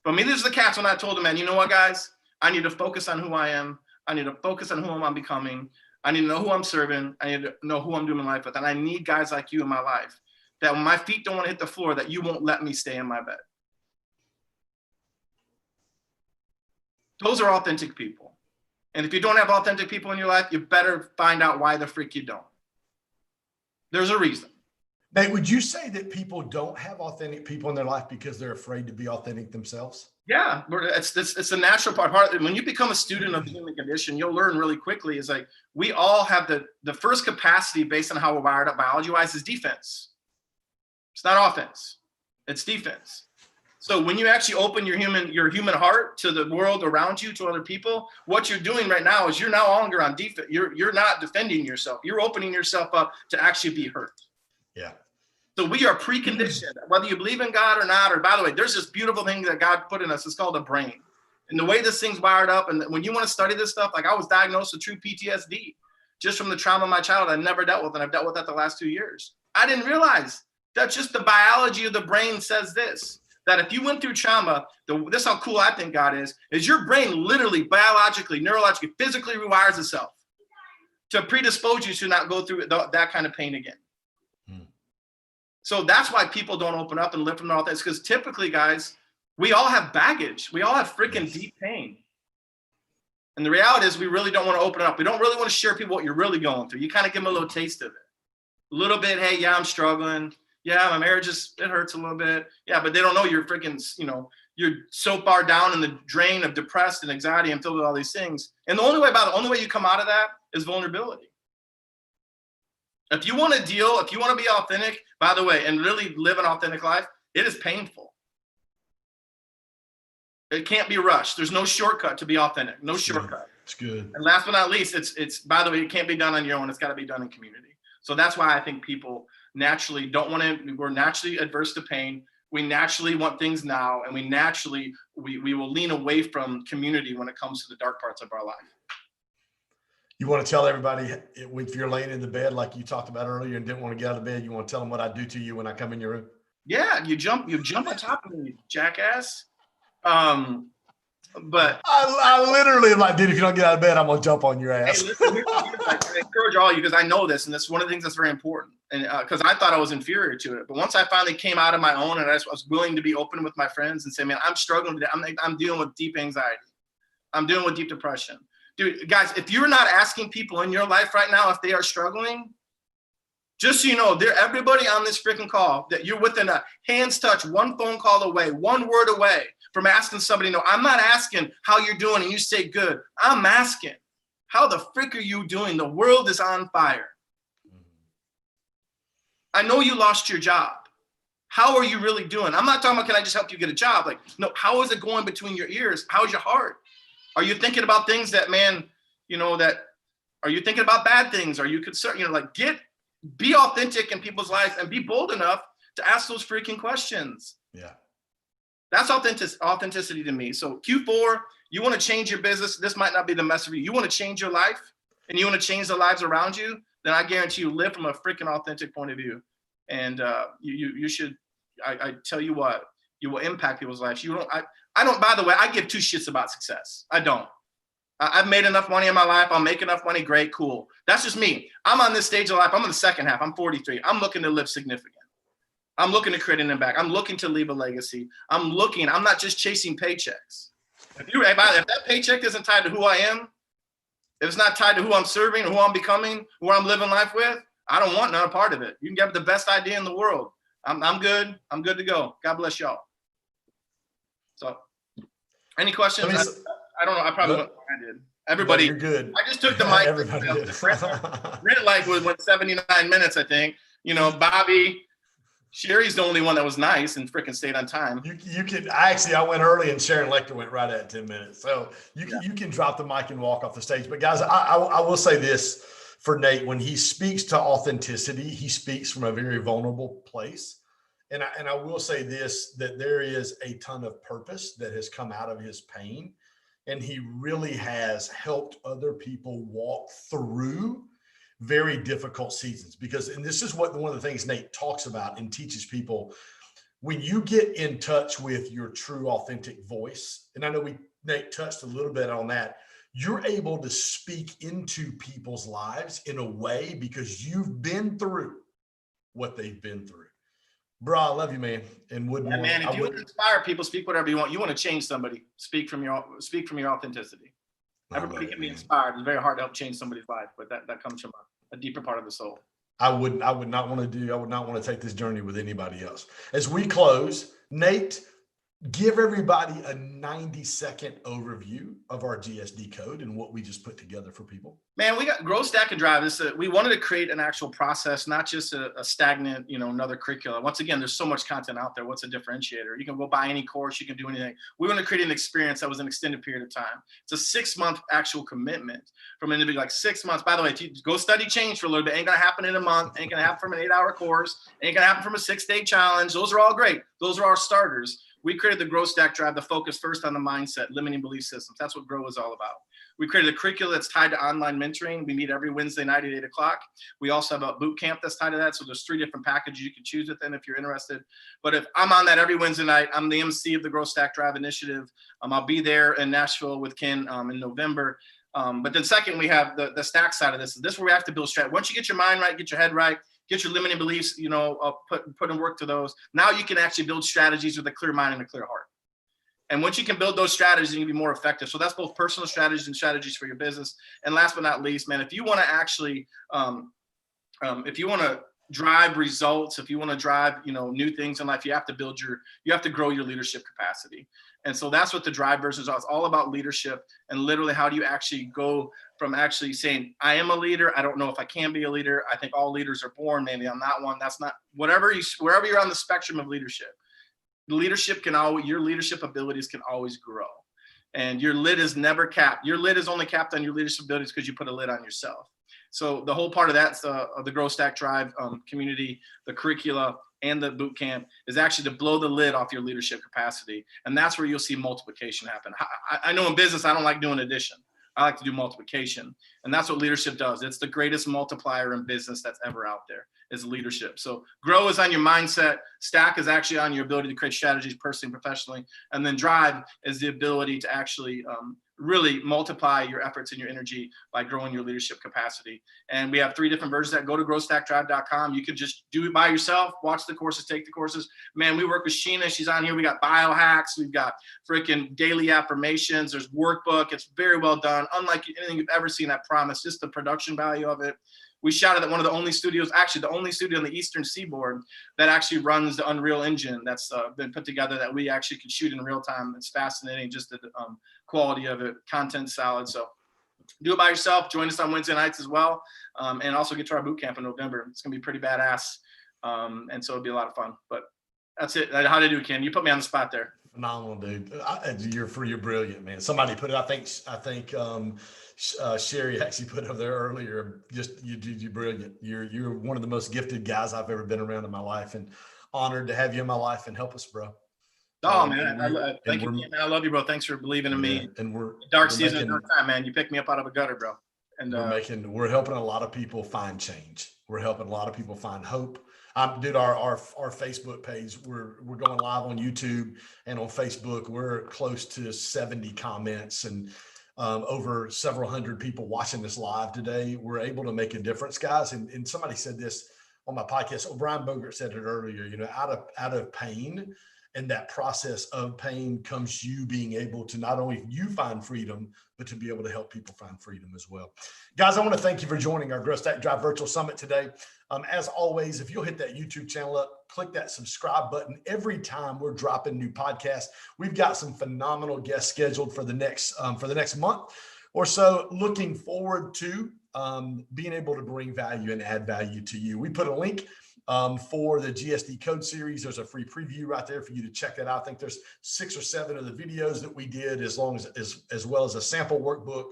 But me, this is the cats when I told them, man, you know what, guys? I need to focus on who I am. I need to focus on who I'm becoming. I need to know who I'm serving. I need to know who I'm doing my life with. And I need guys like you in my life that when my feet don't want to hit the floor, that you won't let me stay in my bed. Those are authentic people. And if you don't have authentic people in your life, you better find out why the freak you don't. There's a reason. Nate, would you say that people don't have authentic people in their life because they're afraid to be authentic themselves? Yeah, it's a natural part. When you become a student of the human condition, you'll learn really quickly is like, we all have the first capacity based on how we're wired up biology-wise is defense. It's not offense, it's defense. So when you actually open your human heart to the world around you, to other people, what you're doing right now is you're no longer on defense. You're not defending yourself. You're opening yourself up to actually be hurt. Yeah. So we are preconditioned, whether you believe in God or not, or by the way, there's this beautiful thing that God put in us. It's called a brain. And the way this thing's wired up, and when you want to study this stuff, like I was diagnosed with true PTSD just from the trauma of my childhood I never dealt with, and I've dealt with that the last 2 years. I didn't realize that just the biology of the brain says this, that if you went through trauma, this is how cool I think God is your brain literally, biologically, neurologically, physically rewires itself to predispose you to not go through that kind of pain again. So that's why people don't open up and live from their authentic, because typically, guys, we all have baggage. We all have freaking deep pain. And the reality is we really don't want to open up. We don't really want to share people what you're really going through. You kind of give them a little taste of it. A little bit, hey, yeah, I'm struggling. Yeah, my marriage it hurts a little bit. Yeah, but they don't know you're freaking, you're so far down in the drain of depressed and anxiety and filled with all these things. And the only way you come out of that is vulnerability. If you want to if you want to be authentic, by the way, and really live an authentic life, it is painful. It can't be rushed. There's no shortcut to be authentic. No shortcut. It's good. And last but not least, it's by the way, it can't be done on your own. It's got to be done in community. So that's why I think people naturally don't want to. We're naturally adverse to pain. We naturally want things now, and we naturally we will lean away from community when it comes to the dark parts of our life. You want to tell everybody, if you're laying in the bed like you talked about earlier and didn't want to get out of bed, you want to tell them what I do to you when I come in your room? Yeah, you jump on top of me, jackass. But I literally am like, dude, if you don't get out of bed, I'm gonna jump on your ass. Hey, listen, I encourage all you, because I know this, and that's one of the things that's very important. And because I thought I was inferior to it, but once I finally came out of my own and I was willing to be open with my friends and say, man, I'm struggling today. I'm dealing with deep anxiety. I'm dealing with deep depression. Dude, guys, if you're not asking people in your life right now if they are struggling, just so you know, everybody on this freaking call, that you're within a hands touch, one phone call away, one word away from asking somebody, no, I'm not asking how you're doing and you say good. I'm asking, how the frick are you doing? The world is on fire. I know you lost your job. How are you really doing? I'm not talking about, can I just help you get a job? Like, no, how is it going between your ears? How's your heart? Are you thinking about things that, man, are you thinking about bad things? Are you concerned? Be authentic in people's lives and be bold enough to ask those freaking questions. Yeah. That's authenticity to me. So Q4, you want to change your business. This might not be the message for you. You want to change your life and you want to change the lives around you, then I guarantee you live from a freaking authentic point of view. And you should, I tell you what, you will impact people's lives. I don't, by the way, I give 2 shits about success. I don't. I've made enough money in my life. I'll make enough money. Great, cool. That's just me. I'm on this stage of life. I'm in the second half. I'm 43. I'm looking to live significant. I'm looking to create an impact. I'm looking to leave a legacy. I'm not just chasing paychecks. If that paycheck isn't tied to who I am, if it's not tied to who I'm serving, who I'm becoming, who I'm living life with, I don't want none part of it. You can get the best idea in the world. I'm good. I'm good to go. God bless y'all. So, any questions? I don't know. I probably went I did. Everybody, you're good. I just took the mic. Everybody did. Rent like went 79 minutes, I think. Bobby, Sherry's the only one that was nice and freaking stayed on time. You can I went early and Sharon Lecter went right at 10 minutes. So you can drop the mic and walk off the stage. But guys, I will say this. for Nate, when he speaks to authenticity, he speaks from a very vulnerable place. And I will say this, that there is a ton of purpose that has come out of his pain. And he really has helped other people walk through very difficult seasons. Because, and this is what one of the things Nate talks about and teaches people, when you get in touch with your true authentic voice, and I know Nate touched a little bit on that, you're able to speak into people's lives in a way because you've been through what they've been through. Bro, I love you, man. And wouldn't want, man, if you want to inspire people, speak whatever you want. You want to change somebody, speak from your authenticity. Everybody can be inspired. It's very hard to help change somebody's life, but that comes from a deeper part of the soul. I would not want to take this journey with anybody else. As we close, Nate, give everybody a 90-second overview of our GSD code and what we just put together for people. Man, we got Grow, Stack, and Drive. We wanted to create an actual process, not just a stagnant, another curriculum. Once again, there's so much content out there. What's a differentiator? You can go buy any course. You can do anything. We want to create an experience that was an extended period of time. It's a 6-month actual commitment from an individual, like 6 months. By the way, go study change for a little bit. Ain't going to happen in a month. Ain't going to happen from an 8-hour course. Ain't going to happen from a 6-day challenge. Those are all great. Those are our starters. We created the Grow, Stack, Drive to focus first on the mindset, limiting belief systems. That's what Grow is all about. We created a curriculum that's tied to online mentoring. We meet every Wednesday night at 8 o'clock. We also have a boot camp that's tied to that. So there's 3 different packages you can choose within if you're interested. But if I'm on that every Wednesday night, I'm the MC of the Grow, Stack, Drive initiative. I'll be there in Nashville with Ken in November. But then second, we have the stack side of this. This is where we have to build strategy. Once you get your mind right, get your head right, get your limiting beliefs, put in work to those. Now you can actually build strategies with a clear mind and a clear heart. And once you can build those strategies, you can be more effective. So that's both personal strategies and strategies for your business. And last but not least, man, if you want to actually, if you want to drive results, if you want to drive, new things in life, you have to grow your leadership capacity. And so that's what the Drive versus all. It's all about leadership and literally how do you actually go from actually saying, I am a leader. I don't know if I can be a leader. I think all leaders are born. Maybe I'm not one. That's not wherever you're on the spectrum of leadership. Your leadership abilities can always grow, and your lid is never capped. Your lid is only capped on your leadership abilities because you put a lid on yourself. So the whole part of that, the Grow, Stack, Drive community, the curricula, and the boot camp is actually to blow the lid off your leadership capacity. And that's where you'll see multiplication happen. I know in business, I don't like doing addition. I like to do multiplication. And that's what leadership does. It's the greatest multiplier in business that's ever out there, is leadership. So Grow is on your mindset. Stack is actually on your ability to create strategies personally and professionally. And then Drive is the ability to actually really multiply your efforts and your energy by growing your leadership capacity. And we have 3 different versions that go to growstackdrive.com. You can just do it by yourself, watch the courses, take the courses. Man, we work with Sheena. She's on here. We got biohacks. We've got freaking daily affirmations. There's workbook. It's very well done. Unlike anything you've ever seen, I promise. Just the production value of it. We shot it at one of the only studios, actually the only studio on the Eastern Seaboard that actually runs the Unreal Engine that's been put together that we actually can shoot in real time. It's fascinating, just the quality of it, content solid. So do it by yourself. Join us on Wednesday nights as well. And also get to our boot camp in November. It's going to be pretty badass. And so it'll be a lot of fun. But that's it. How did I do, Ken? You put me on the spot there. Phenomenal, dude. You're brilliant, man. Somebody put it, I think Sherry actually put it up there earlier. Just you're brilliant. You're one of the most gifted guys I've ever been around in my life, and honored to have you in my life and help us, bro. Oh man, thank you, man. I love you, bro. Thanks for believing in me. And we're dark season, dark time, man. You picked me up out of a gutter, bro. And we're helping a lot of people find change. We're helping a lot of people find hope. Dude, our Facebook page, we're going live on YouTube and on Facebook. We're close to 70 comments and over several hundred people watching this live today. We're able to make a difference, guys. And somebody said this on my podcast. Oh, Brian Bogert said it earlier. Out of pain and that process of pain comes you being able to not only you find freedom, but to be able to help people find freedom as well. Guys, I want to thank you for joining our Grow, Stack, Drive Virtual Summit today. As always, if you'll hit that YouTube channel up, click that subscribe button. Every time we're dropping new podcasts, we've got some phenomenal guests scheduled for the next month or so. Looking forward to being able to bring value and add value to you. We put a link for the GSD code series. There's a free preview right there for you to check that out. I think there's 6 or 7 of the videos that we did, as well as a sample workbook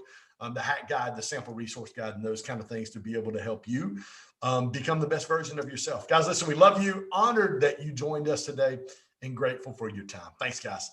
the hack guide, the sample resource guide, and those kind of things to be able to help you become the best version of yourself. Guys, listen, we love you. Honored that you joined us today and grateful for your time. Thanks, guys.